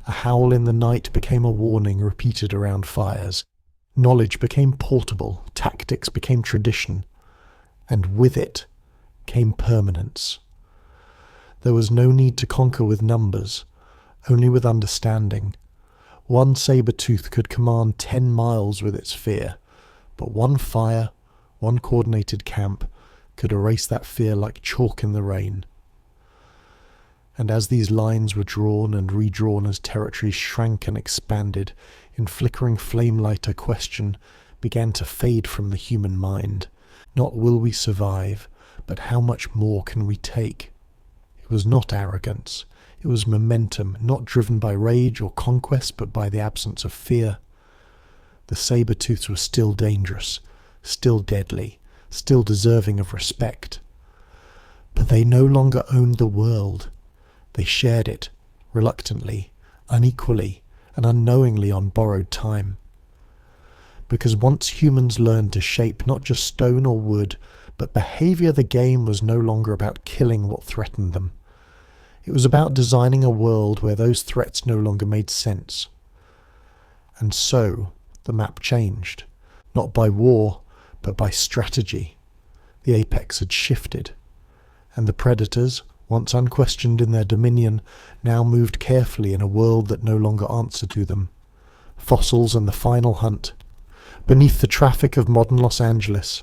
Speaker 1: A howl in the night became a warning repeated around fires. Knowledge became portable. Tactics became tradition. And with it came permanence. There was no need to conquer with numbers, only with understanding. One saber-tooth could command 10 miles with its fear, but one fire, one coordinated camp, could erase that fear like chalk in the rain. And as these lines were drawn and redrawn as territories shrank and expanded, in flickering flamelight a question began to fade from the human mind. Not will we survive, but how much more can we take? It was not arrogance. It was momentum, not driven by rage or conquest, but by the absence of fear. The saber-tooths were still dangerous, still deadly, still deserving of respect. But they no longer owned the world. They shared it, reluctantly, unequally, and unknowingly on borrowed time. Because once humans learned to shape not just stone or wood, but behavior, the game was no longer about killing what threatened them. It was about designing a world where those threats no longer made sense. And so, the map changed, not by war, but by strategy. The apex had shifted, and the predators, once unquestioned in their dominion, now moved carefully in a world that no longer answered to them. Fossils and the final hunt. Beneath the traffic of modern Los Angeles,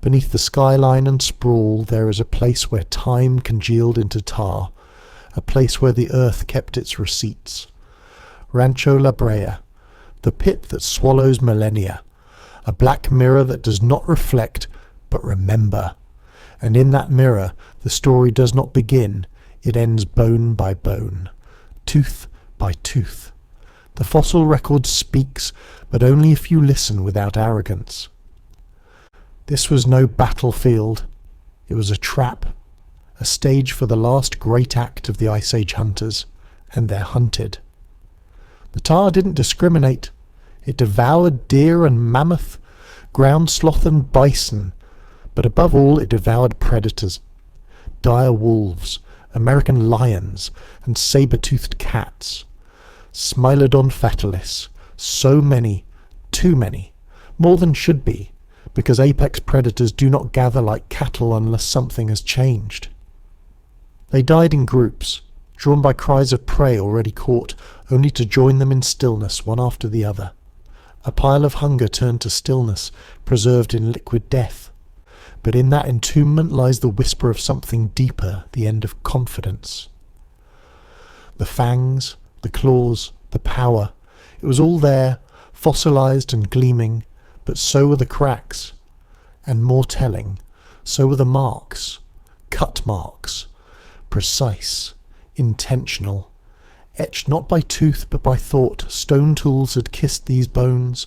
Speaker 1: Beneath the skyline and sprawl there is a place where time congealed into tar, a place where the earth kept its receipts. Rancho La Brea, the pit that swallows millennia, a black mirror that does not reflect but remember. And in that mirror the story does not begin, it ends bone by bone, tooth by tooth. The fossil record speaks, but only if you listen without arrogance. This was no battlefield. It was a trap, a stage for the last great act of the Ice Age hunters, and they're hunted. The tar didn't discriminate. It devoured deer and mammoth, ground sloth and bison, but above all it devoured predators, dire wolves, American lions, and saber-toothed cats. Smilodon fatalis, so many, too many, more than should be, because apex predators do not gather like cattle unless something has changed. They died in groups, drawn by cries of prey already caught, only to join them in stillness one after the other. A pile of hunger turned to stillness, preserved in liquid death. But in that entombment lies the whisper of something deeper, the end of confidence. The fangs, the claws, the power, it was all there, fossilized and gleaming, but so were the cracks. And more telling, so were the marks, cut marks, precise, intentional, etched not by tooth but by thought. Stone tools had kissed these bones,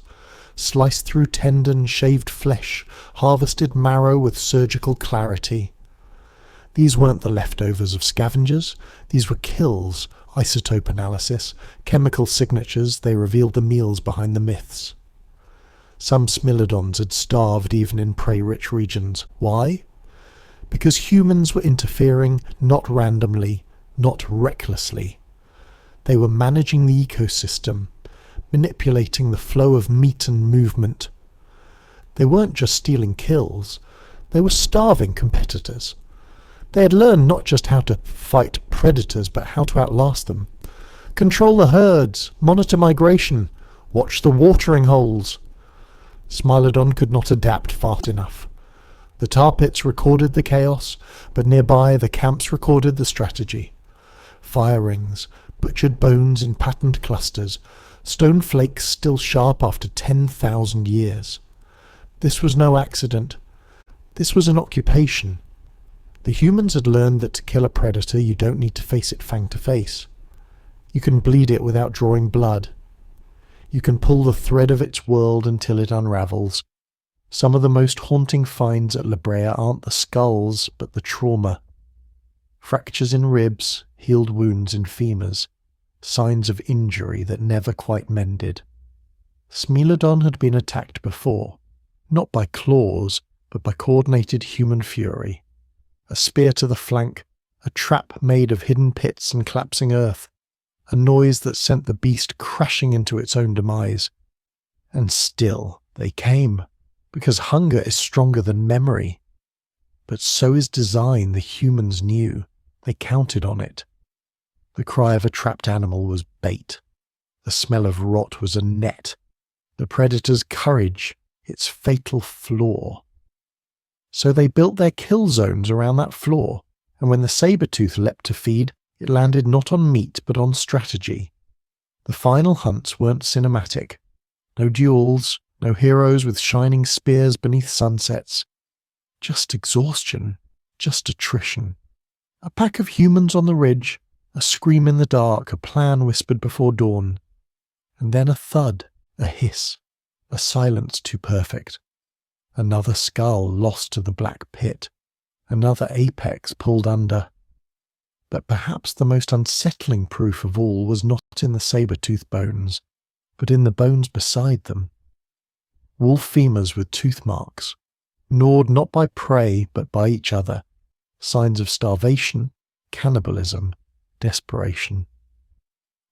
Speaker 1: sliced through tendon, shaved flesh, harvested marrow with surgical clarity. These weren't the leftovers of scavengers, these were kills, isotope analysis, chemical signatures. They revealed the meals behind the myths. Some smilodons had starved even in prey-rich regions. Why? Because humans were interfering, not randomly, not recklessly. They were managing the ecosystem, manipulating the flow of meat and movement. They weren't just stealing kills, they were starving competitors. They had learned not just how to fight predators, but how to outlast them. Control the herds, monitor migration, watch the watering holes. Smilodon could not adapt fast enough. The tar pits recorded the chaos, but nearby the camps recorded the strategy. Fire rings, butchered bones in patterned clusters, stone flakes still sharp after 10,000 years. This was no accident. This was an occupation. The humans had learned that to kill a predator you don't need to face it fang to face. You can bleed it without drawing blood. You can pull the thread of its world until it unravels. Some of the most haunting finds at La Brea aren't the skulls, but the trauma. Fractures in ribs, healed wounds in femurs, signs of injury that never quite mended. Smilodon had been attacked before, not by claws, but by coordinated human fury. A spear to the flank, a trap made of hidden pits and collapsing earth, a noise that sent the beast crashing into its own demise. And still they came, because hunger is stronger than memory. But so is design. The humans knew. They counted on it. The cry of a trapped animal was bait. The smell of rot was a net. The predator's courage, its fatal flaw. So they built their kill zones around that flaw, and when the saber-tooth leapt to feed, it landed not on meat but on strategy. The final hunts weren't cinematic. No duels, no heroes with shining spears beneath sunsets. Just exhaustion, just attrition. A pack of humans on the ridge, a scream in the dark, a plan whispered before dawn. And then a thud, a hiss, a silence too perfect. Another skull lost to the black pit, another apex pulled under. But perhaps the most unsettling proof of all was not in the saber-tooth bones, but in the bones beside them. Wolf femurs with tooth marks, gnawed not by prey but by each other, signs of starvation, cannibalism, desperation.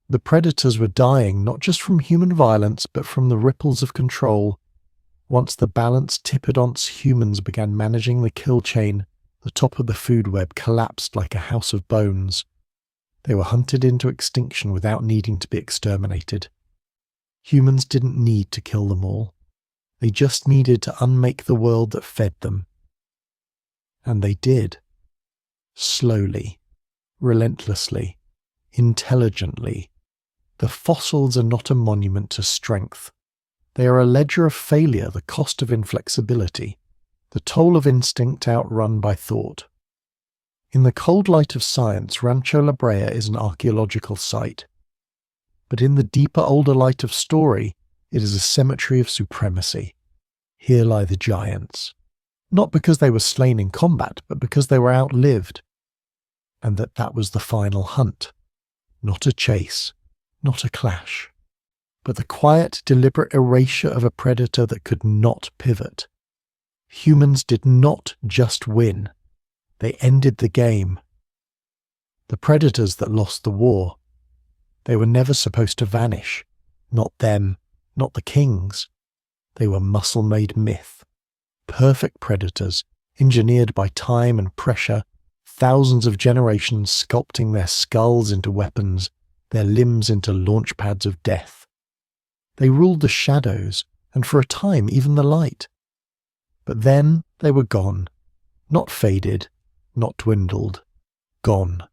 Speaker 1: The predators were dying not just from human violence but from the ripples of control. Once the balanced Tippodonts humans began managing the kill chain, the top of the food web collapsed like a house of bones. They were hunted into extinction without needing to be exterminated. Humans didn't need to kill them all. They just needed to unmake the world that fed them, And they did. Slowly, relentlessly, intelligently. The fossils are not a monument to strength. They are a ledger of failure, the cost of inflexibility, the toll of instinct outrun by thought. In the cold light of science, Rancho La Brea is an archaeological site. But in the deeper, older light of story, it is a cemetery of supremacy. Here lie the giants. Not because they were slain in combat, but because they were outlived. And that was the final hunt. Not a chase, not a clash, but the quiet, deliberate erasure of a predator that could not pivot. Humans did not just win. They ended the game. The predators that lost the war. They were never supposed to vanish. Not them, not the kings. They were muscle-made myth. Perfect predators, engineered by time and pressure, thousands of generations sculpting their skulls into weapons, their limbs into launch pads of death. They ruled the shadows, and for a time even the light. But then they were gone. Not faded, not dwindled. Gone.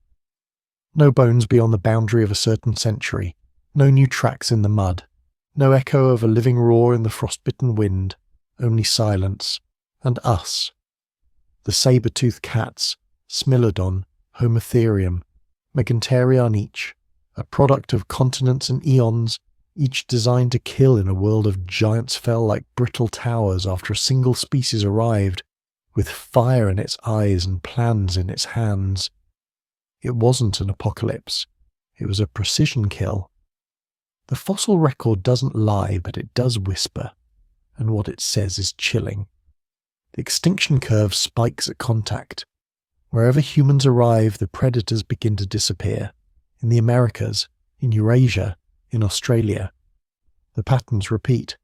Speaker 1: No bones beyond the boundary of a certain century. No new tracks in the mud. No echo of a living roar in the frostbitten wind. Only silence. And us. The saber-toothed cats, Smilodon, Homotherium, Meganteria each, a product of continents and eons, each designed to kill in a world of giants fell like brittle towers after a single species arrived, with fire in its eyes and plans in its hands. It wasn't an apocalypse. It was a precision kill. The fossil record doesn't lie, but it does whisper, and what it says is chilling. The extinction curve spikes at contact. Wherever humans arrive, the predators begin to disappear. In the Americas, in Eurasia, in Australia. The patterns repeat.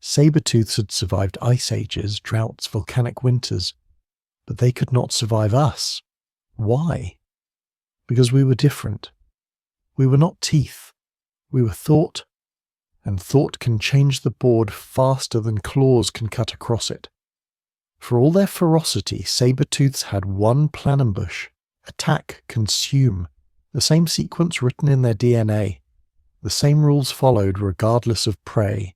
Speaker 1: Saber-tooths had survived ice ages, droughts, volcanic winters, but they could not survive us. Why? Because we were different. We were not teeth. We were thought, and thought can change the board faster than claws can cut across it. For all their ferocity, saber-tooths had one plan ambush: attack, consume, the same sequence written in their DNA, the same rules followed regardless of prey.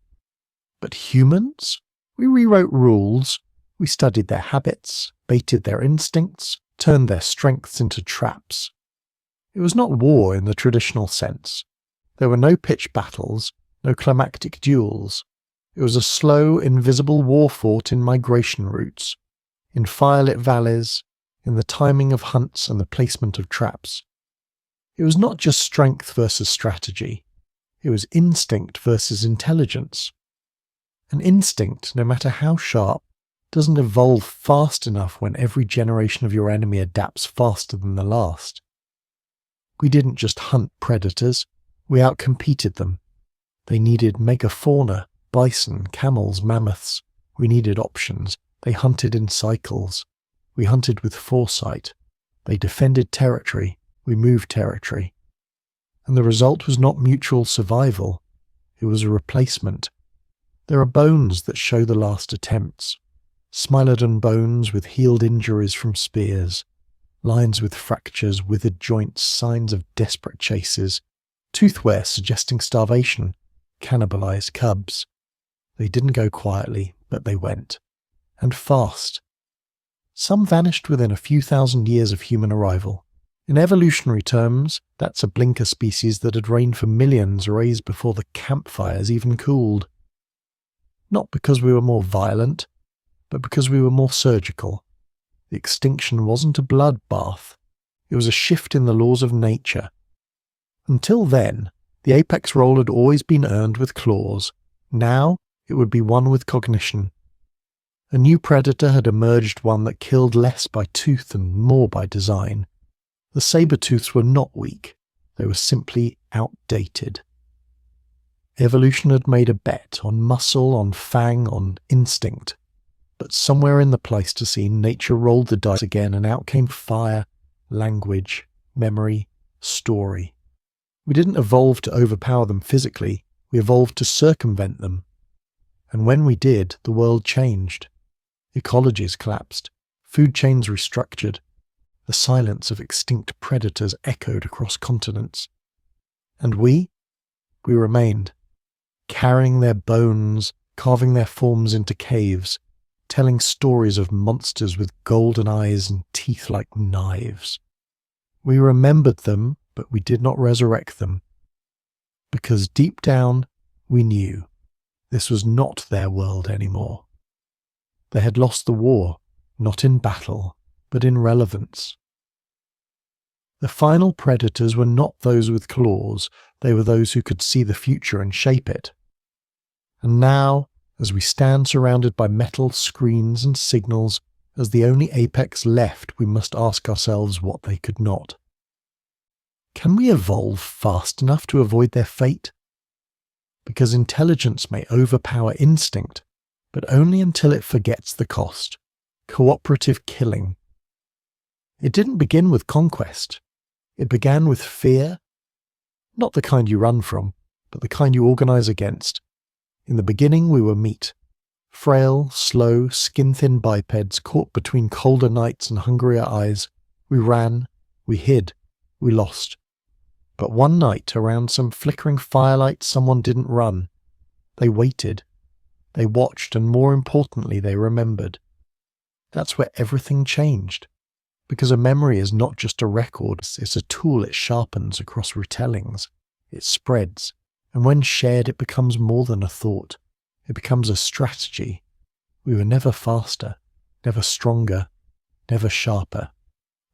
Speaker 1: But humans? We rewrote rules, we studied their habits, baited their instincts, turned their strengths into traps. It was not war in the traditional sense. There were no pitched battles, no climactic duels. It was a slow, invisible war fought in migration routes, in firelit valleys, in the timing of hunts and the placement of traps. It was not just strength versus strategy. It was instinct versus intelligence. An instinct, no matter how sharp, doesn't evolve fast enough when every generation of your enemy adapts faster than the last. We didn't just hunt predators, we outcompeted them. They needed megafauna, bison, camels, mammoths. We needed options. They hunted in cycles. We hunted with foresight. They defended territory. We moved territory. And the result was not mutual survival. It was a replacement. There are bones that show the last attempts. Smilodon bones with healed injuries from spears. Lines with fractures, withered joints, signs of desperate chases. Toothwear suggesting starvation. Cannibalized cubs. They didn't go quietly, but they went. And fast. Some vanished within a few thousand years of human arrival. In evolutionary terms, that's a blinker species that had reigned for millions, raised before the campfires even cooled. Not because we were more violent, but because we were more surgical. The extinction wasn't a bloodbath. It was a shift in the laws of nature. Until then, the apex role had always been earned with claws. Now, it would be won with cognition. A new predator had emerged, one that killed less by tooth and more by design. The saber-tooths were not weak. They were simply outdated. Evolution had made a bet on muscle, on fang, on instinct. But somewhere in the Pleistocene, nature rolled the dice again, and out came fire, language, memory, story. We didn't evolve to overpower them physically, we evolved to circumvent them. And when we did, the world changed. Ecologies collapsed. Food chains restructured. The silence of extinct predators echoed across continents. And we remained, carrying their bones, carving their forms into caves, telling stories of monsters with golden eyes and teeth like knives. We remembered them, but we did not resurrect them. Because deep down, we knew this was not their world anymore. They had lost the war, not in battle, but in relevance. The final predators were not those with claws, they were those who could see the future and shape it. And now, as we stand surrounded by metal screens and signals, as the only apex left, we must ask ourselves what they could not. Can we evolve fast enough to avoid their fate? Because intelligence may overpower instinct, but only until it forgets the cost. Cooperative killing. It didn't begin with conquest. It began with fear. Not the kind you run from, but the kind you organize against. In the beginning we were meat. Frail, slow, skin-thin bipeds caught between colder nights and hungrier eyes. We ran, we hid, we lost. But one night, around some flickering firelight, someone didn't run. They waited. They watched, and more importantly, they remembered. That's where everything changed. Because a memory is not just a record, it's a tool it sharpens across retellings. It spreads, and when shared it becomes more than a thought. It becomes a strategy. We were never faster, never stronger, never sharper.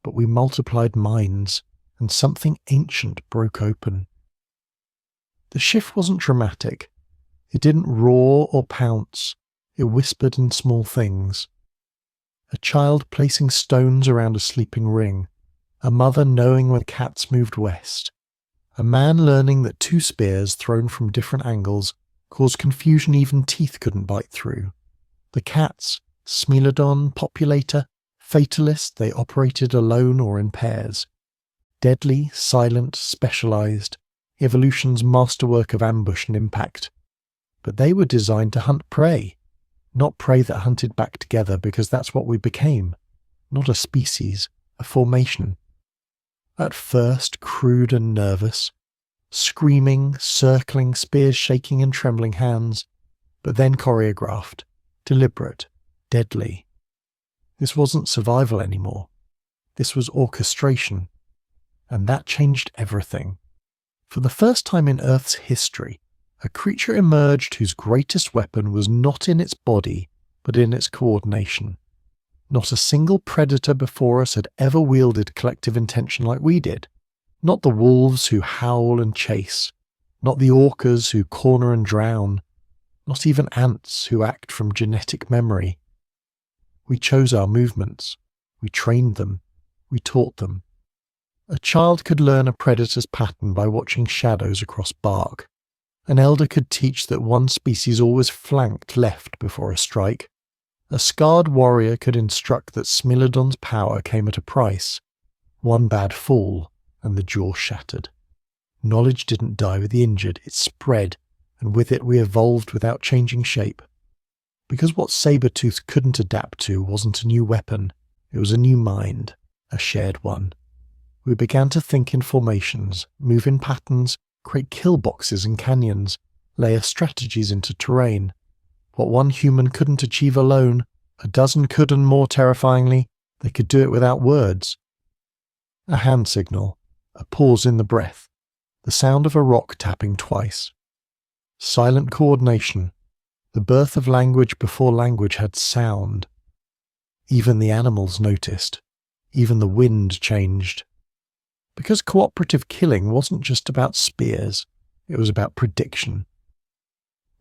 Speaker 1: But we multiplied minds, and something ancient broke open. The shift wasn't dramatic. It didn't roar or pounce. It whispered in small things. A child placing stones around a sleeping ring. A mother knowing when cats moved west. A man learning that two spears thrown from different angles caused confusion even teeth couldn't bite through. The cats, Smilodon, Populator, Fatalist, they operated alone or in pairs. Deadly, silent, specialized, evolution's masterwork of ambush and impact. But they were designed to hunt prey. Not prey that hunted back together, because that's what we became. Not a species, a formation. At first crude and nervous, screaming, circling, spears shaking in trembling hands, but then choreographed, deliberate, deadly. This wasn't survival anymore. This was orchestration. And that changed everything. For the first time in Earth's history, a creature emerged whose greatest weapon was not in its body, but in its coordination. Not a single predator before us had ever wielded collective intention like we did. Not the wolves who howl and chase. Not the orcas who corner and drown. Not even ants who act from genetic memory. We chose our movements. We trained them. We taught them. A child could learn a predator's pattern by watching shadows across bark. An elder could teach that one species always flanked left before a strike. A scarred warrior could instruct that Smilodon's power came at a price. One bad fall, and the jaw shattered. Knowledge didn't die with the injured, it spread, and with it we evolved without changing shape. Because what saber-toothed couldn't adapt to wasn't a new weapon, it was a new mind, a shared one. We began to think in formations, move in patterns, create kill boxes in canyons, layer strategies into terrain. What one human couldn't achieve alone, a dozen could, and more terrifyingly, they could do it without words. A hand signal, a pause in the breath, the sound of a rock tapping twice. Silent coordination, the birth of language before language had sound. Even the animals noticed, even the wind changed. Because cooperative killing wasn't just about spears, it was about prediction.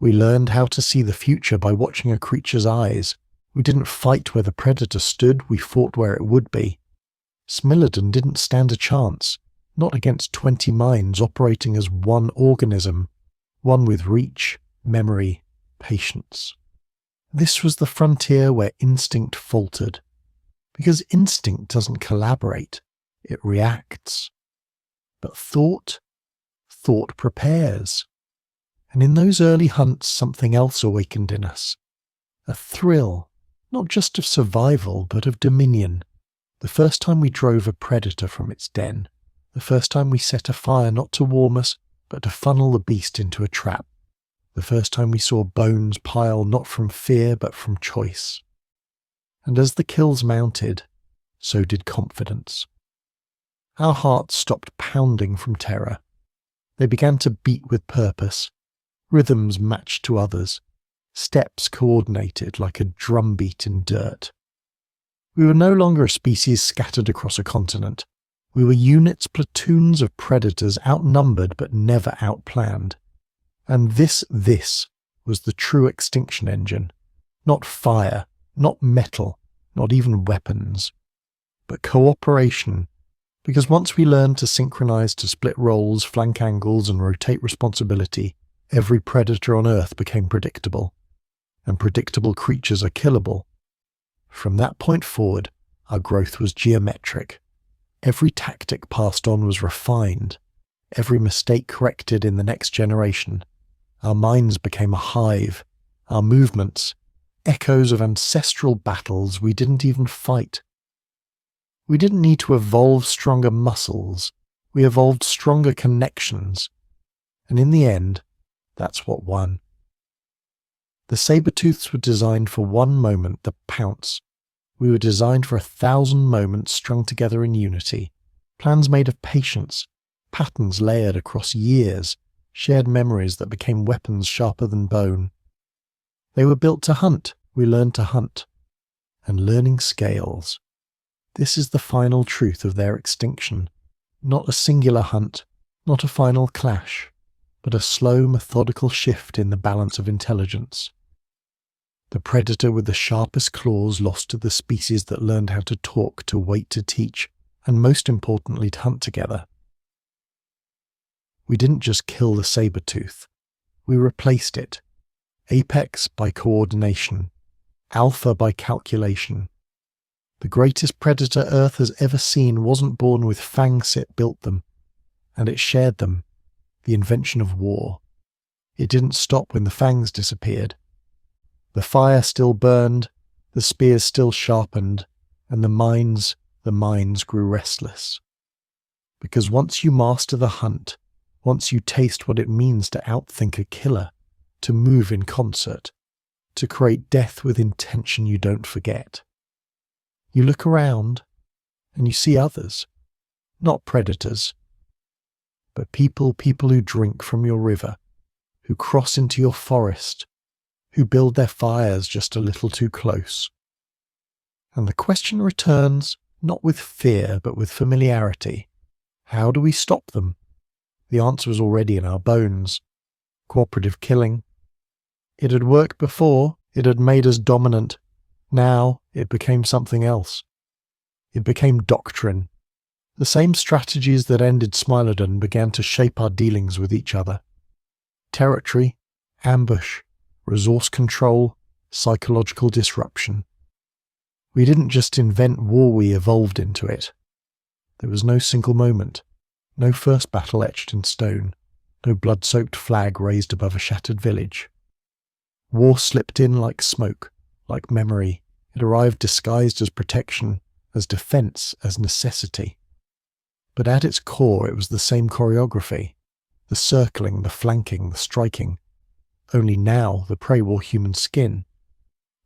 Speaker 1: We learned how to see the future by watching a creature's eyes. We didn't fight where the predator stood, we fought where it would be. Smilodon didn't stand a chance, not against 20 minds operating as one organism, one with reach, memory, patience. This was the frontier where instinct faltered. Because instinct doesn't collaborate, it reacts. But thought prepares. And in those early hunts, something else awakened in us. A thrill, not just of survival, but of dominion. The first time we drove a predator from its den, the first time we set a fire not to warm us, but to funnel the beast into a trap, the first time we saw bones pile not from fear, but from choice. And as the kills mounted, so did confidence. Our hearts stopped pounding from terror. They began to beat with purpose, rhythms matched to others, steps coordinated like a drumbeat in dirt. We were no longer a species scattered across a continent. We were units, platoons of predators, outnumbered but never outplanned. And this was the true extinction engine. Not fire, not metal, not even weapons, but cooperation. Because once we learned to synchronize, to split roles, flank angles, and rotate responsibility, every predator on Earth became predictable. And predictable creatures are killable. From that point forward, our growth was geometric. Every tactic passed on was refined. Every mistake corrected in the next generation. Our minds became a hive. Our movements, echoes of ancestral battles we didn't even fight. We didn't need to evolve stronger muscles. We evolved stronger connections. And in the end, that's what won. The saber-tooths were designed for one moment, the pounce. We were designed for 1,000 moments strung together in unity. Plans made of patience, patterns layered across years, shared memories that became weapons sharper than bone. They were built to hunt. We learned to hunt. And learning scales. This is the final truth of their extinction. Not a singular hunt, not a final clash, but a slow, methodical shift in the balance of intelligence. The predator with the sharpest claws lost to the species that learned how to talk, to wait, to teach, and most importantly, to hunt together. We didn't just kill the saber-tooth. We replaced it. Apex by coordination. Alpha by calculation. The greatest predator Earth has ever seen wasn't born with fangs, it built them. And it shared them. The invention of war. It didn't stop when the fangs disappeared. The fire still burned, the spears still sharpened, and the minds grew restless. Because once you master the hunt, once you taste what it means to outthink a killer, to move in concert, to create death with intention you don't forget, you look around and you see others, not predators, but people who drink from your river, who cross into your forest, who build their fires just a little too close. And the question returns, not with fear, but with familiarity. How do we stop them? The answer was already in our bones. Cooperative killing. It had worked before, it had made us dominant. Now it became something else. It became doctrine. The same strategies that ended Smilodon began to shape our dealings with each other. Territory, ambush, resource control, psychological disruption. We didn't just invent war, we evolved into it. There was no single moment, no first battle etched in stone, no blood-soaked flag raised above a shattered village. War slipped in like smoke, like memory. It arrived disguised as protection, as defense, as necessity. But at its core it was the same choreography, the circling, the flanking, the striking. Only now the prey wore human skin.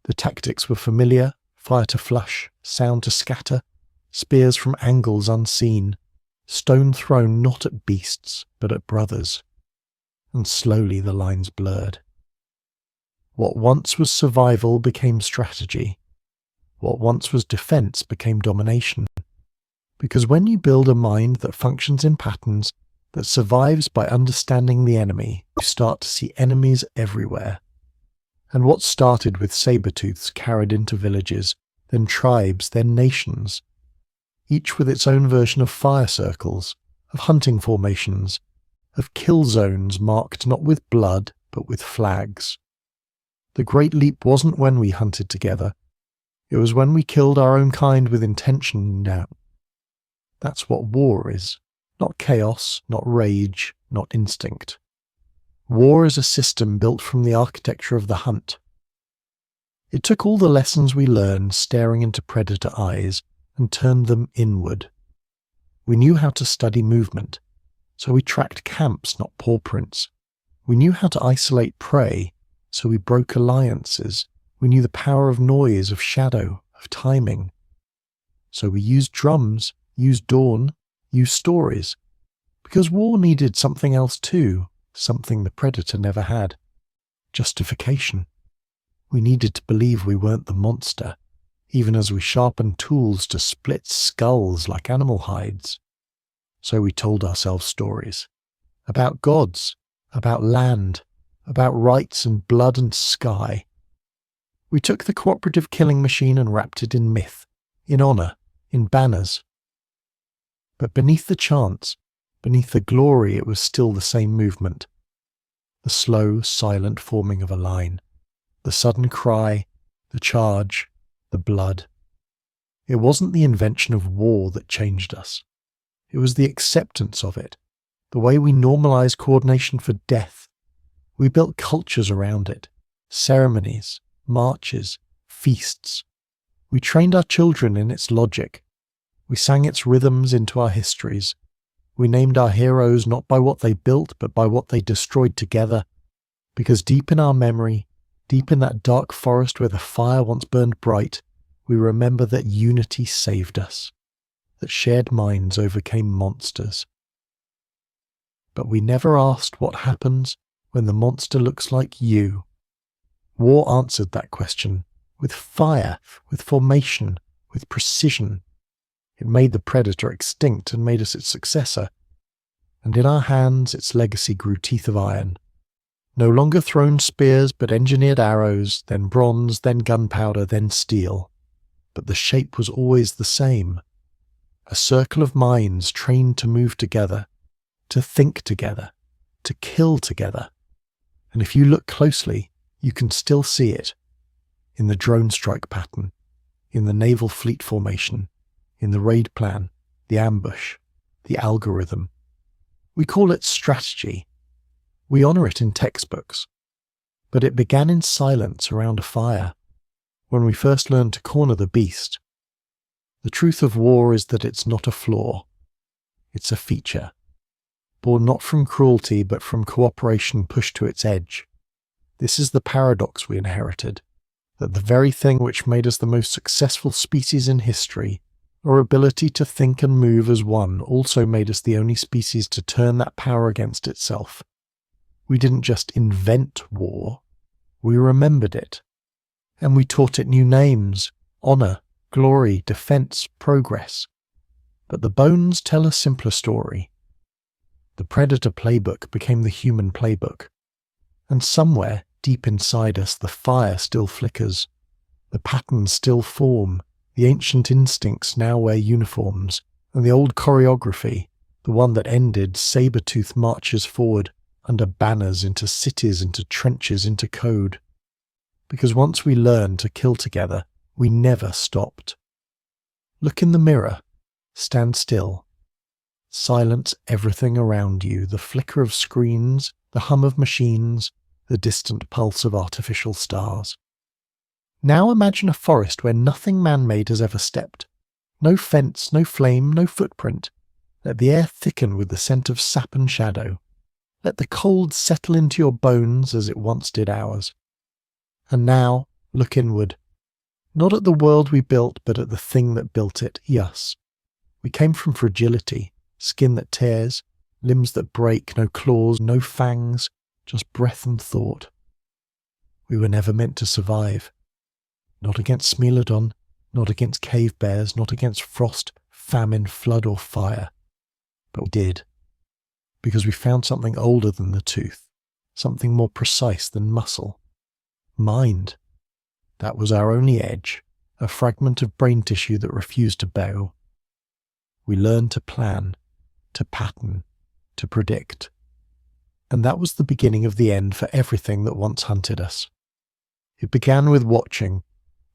Speaker 1: The tactics were familiar, fire to flush, sound to scatter, spears from angles unseen, stone thrown not at beasts, but at brothers. And slowly the lines blurred. What once was survival became strategy. What once was defense became domination. Because when you build a mind that functions in patterns, that survives by understanding the enemy, you start to see enemies everywhere. And what started with saber-tooths carried into villages, then tribes, then nations, each with its own version of fire circles, of hunting formations, of kill zones marked not with blood, but with flags. The great leap wasn't when we hunted together. It was when we killed our own kind with intention now. That's what war is. Not chaos, not rage, not instinct. War is a system built from the architecture of the hunt. It took all the lessons we learned staring into predator eyes and turned them inward. We knew how to study movement, so we tracked camps, not paw prints. We knew how to isolate prey, so we broke alliances. We knew the power of noise, of shadow, of timing. So we used drums, used dawn, used stories. Because war needed something else too, something the predator never had. Justification. We needed to believe we weren't the monster, even as we sharpened tools to split skulls like animal hides. So we told ourselves stories. About gods, about land, about rights and blood and sky. We took the cooperative killing machine and wrapped it in myth, in honour, in banners. But beneath the chants, beneath the glory, it was still the same movement. The slow, silent forming of a line. The sudden cry, the charge, the blood. It wasn't the invention of war that changed us. It was the acceptance of it, the way we normalized coordination for death. We built cultures around it, ceremonies, marches, feasts. We trained our children in its logic. We sang its rhythms into our histories. We named our heroes not by what they built, but by what they destroyed together. Because deep in our memory, deep in that dark forest where the fire once burned bright, we remember that unity saved us, that shared minds overcame monsters. But we never asked what happens when the monster looks like you. War answered that question with fire, with formation, with precision. It made the predator extinct and made us its successor. And in our hands its legacy grew teeth of iron. No longer thrown spears, but engineered arrows, then bronze, then gunpowder, then steel. But the shape was always the same. A circle of minds trained to move together, to think together, to kill together. And if you look closely, you can still see it. In the drone strike pattern, in the naval fleet formation, in the raid plan, the ambush, the algorithm. We call it strategy. We honour it in textbooks. But it began in silence around a fire, when we first learned to corner the beast. The truth of war is that it's not a flaw. It's a feature, born not from cruelty but from cooperation pushed to its edge. This is the paradox we inherited, that the very thing which made us the most successful species in history, our ability to think and move as one, also made us the only species to turn that power against itself. We didn't just invent war, we remembered it. And we taught it new names, honour, glory, defence, progress. But the bones tell a simpler story. The predator playbook became the human playbook. And somewhere, deep inside us, the fire still flickers. The patterns still form. The ancient instincts now wear uniforms. And the old choreography, the one that ended, saber-toothed marches forward, under banners, into cities, into trenches, into code. Because once we learned to kill together, we never stopped. Look in the mirror. Stand still. Silence everything around you, the flicker of screens, the hum of machines, the distant pulse of artificial stars. Now imagine a forest where nothing man-made has ever stepped. No fence, no flame, no footprint. Let the air thicken with the scent of sap and shadow. Let the cold settle into your bones as it once did ours. And now, look inward. Not at the world we built, but at the thing that built it, us. We came from fragility, skin that tears, limbs that break, no claws, no fangs, just breath and thought. We were never meant to survive. Not against Smilodon, not against cave bears, not against frost, famine, flood or fire. But we did. Because we found something older than the tooth, something more precise than muscle. Mind. That was our only edge, a fragment of brain tissue that refused to bow. We learned to plan, to pattern, to predict. And that was the beginning of the end for everything that once hunted us. It began with watching,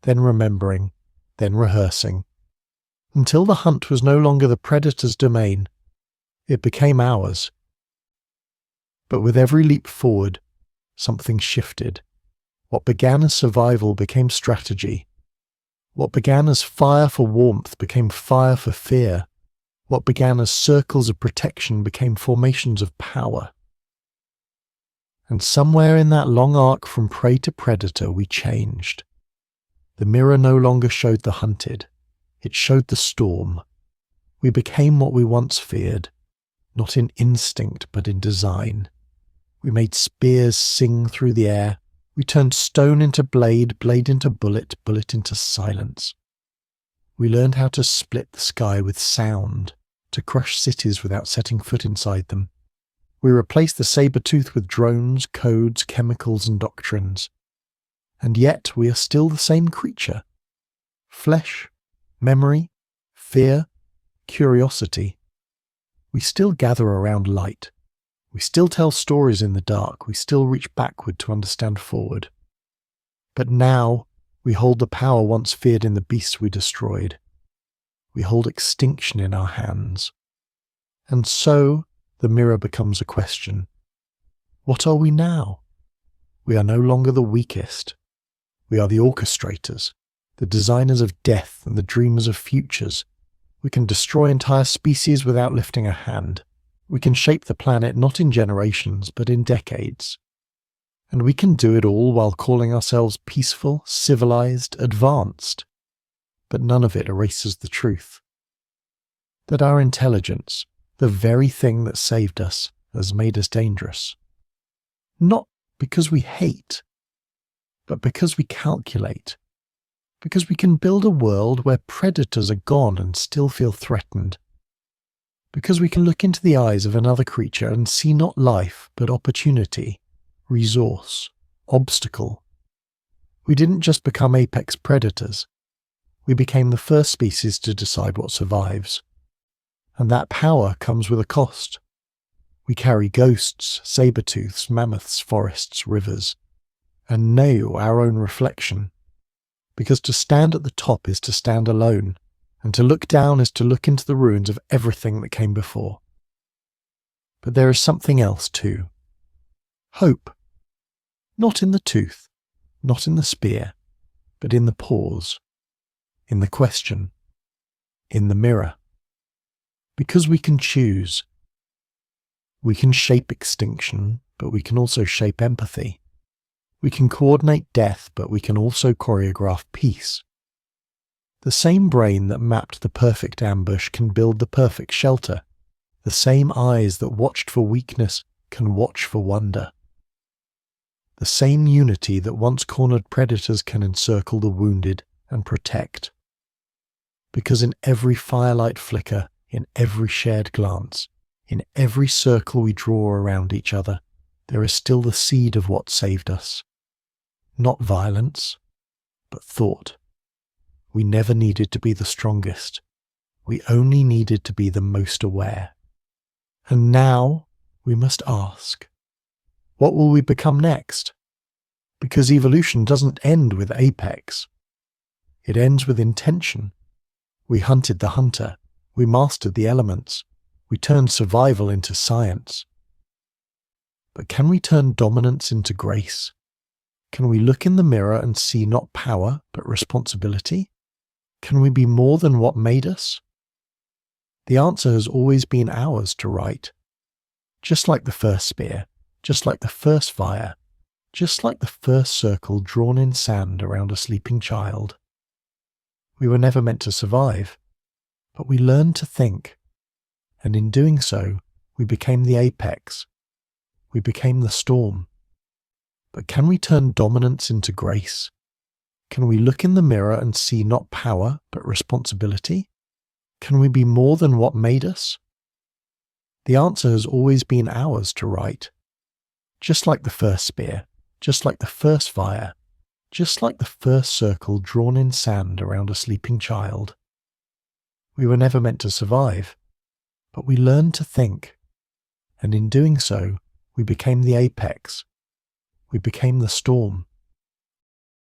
Speaker 1: then remembering, then rehearsing. Until the hunt was no longer the predator's domain, it became ours. But with every leap forward, something shifted. What began as survival became strategy. What began as fire for warmth became fire for fear. What began as circles of protection became formations of power. And somewhere in that long arc from prey to predator, we changed. The mirror no longer showed the hunted. It showed the storm. We became what we once feared, not in instinct but in design. We made spears sing through the air. We turned stone into blade, blade into bullet, bullet into silence. We learned how to split the sky with sound, to crush cities without setting foot inside them. We replaced the saber-toothed with drones, codes, chemicals, and doctrines. And yet we are still the same creature. Flesh, memory, fear, curiosity. We still gather around light. We still tell stories in the dark. We still reach backward to understand forward. But now we hold the power once feared in the beasts we destroyed. We hold extinction in our hands. And so the mirror becomes a question. What are we now? We are no longer the weakest. We are the orchestrators, the designers of death and the dreamers of futures. We can destroy entire species without lifting a hand. We can shape the planet not in generations, but in decades. And we can do it all while calling ourselves peaceful, civilized, advanced. But none of it erases the truth. That our intelligence, the very thing that saved us, has made us dangerous. Not because we hate, but because we calculate. Because we can build a world where predators are gone and still feel threatened. Because we can look into the eyes of another creature and see not life, but opportunity, resource, obstacle. We didn't just become apex predators. We became the first species to decide what survives. And that power comes with a cost. We carry ghosts, saber-tooths, mammoths, forests, rivers, and know our own reflection. Because to stand at the top is to stand alone, and to look down is to look into the ruins of everything that came before. But there is something else too. Hope. Not in the tooth, not in the spear, but in the pause, in the question, in the mirror. Because we can choose. We can shape extinction, but we can also shape empathy. We can coordinate death, but we can also choreograph peace. The same brain that mapped the perfect ambush can build the perfect shelter. The same eyes that watched for weakness can watch for wonder. The same unity that once cornered predators can encircle the wounded and protect. Because in every firelight flicker, in every shared glance, in every circle we draw around each other, there is still the seed of what saved us. Not violence, but thought. We never needed to be the strongest. We only needed to be the most aware. And now we must ask, what will we become next? Because evolution doesn't end with apex. It ends with intention. We hunted the hunter. We mastered the elements. We turned survival into science. But can we turn dominance into grace? Can we look in the mirror and see not power, but responsibility? Can we be more than what made us? The answer has always been ours to write. Just like the first spear, just like the first fire, just like the first circle drawn in sand around a sleeping child. We were never meant to survive, but we learned to think, and in doing so, we became the apex. We became the storm. But can we turn dominance into grace? Can we look in the mirror and see not power, but responsibility? Can we be more than what made us? The answer has always been ours to write. Just like the first spear, just like the first fire, just like the first circle drawn in sand around a sleeping child. We were never meant to survive, but we learned to think, and in doing so, we became the apex. We became the storm.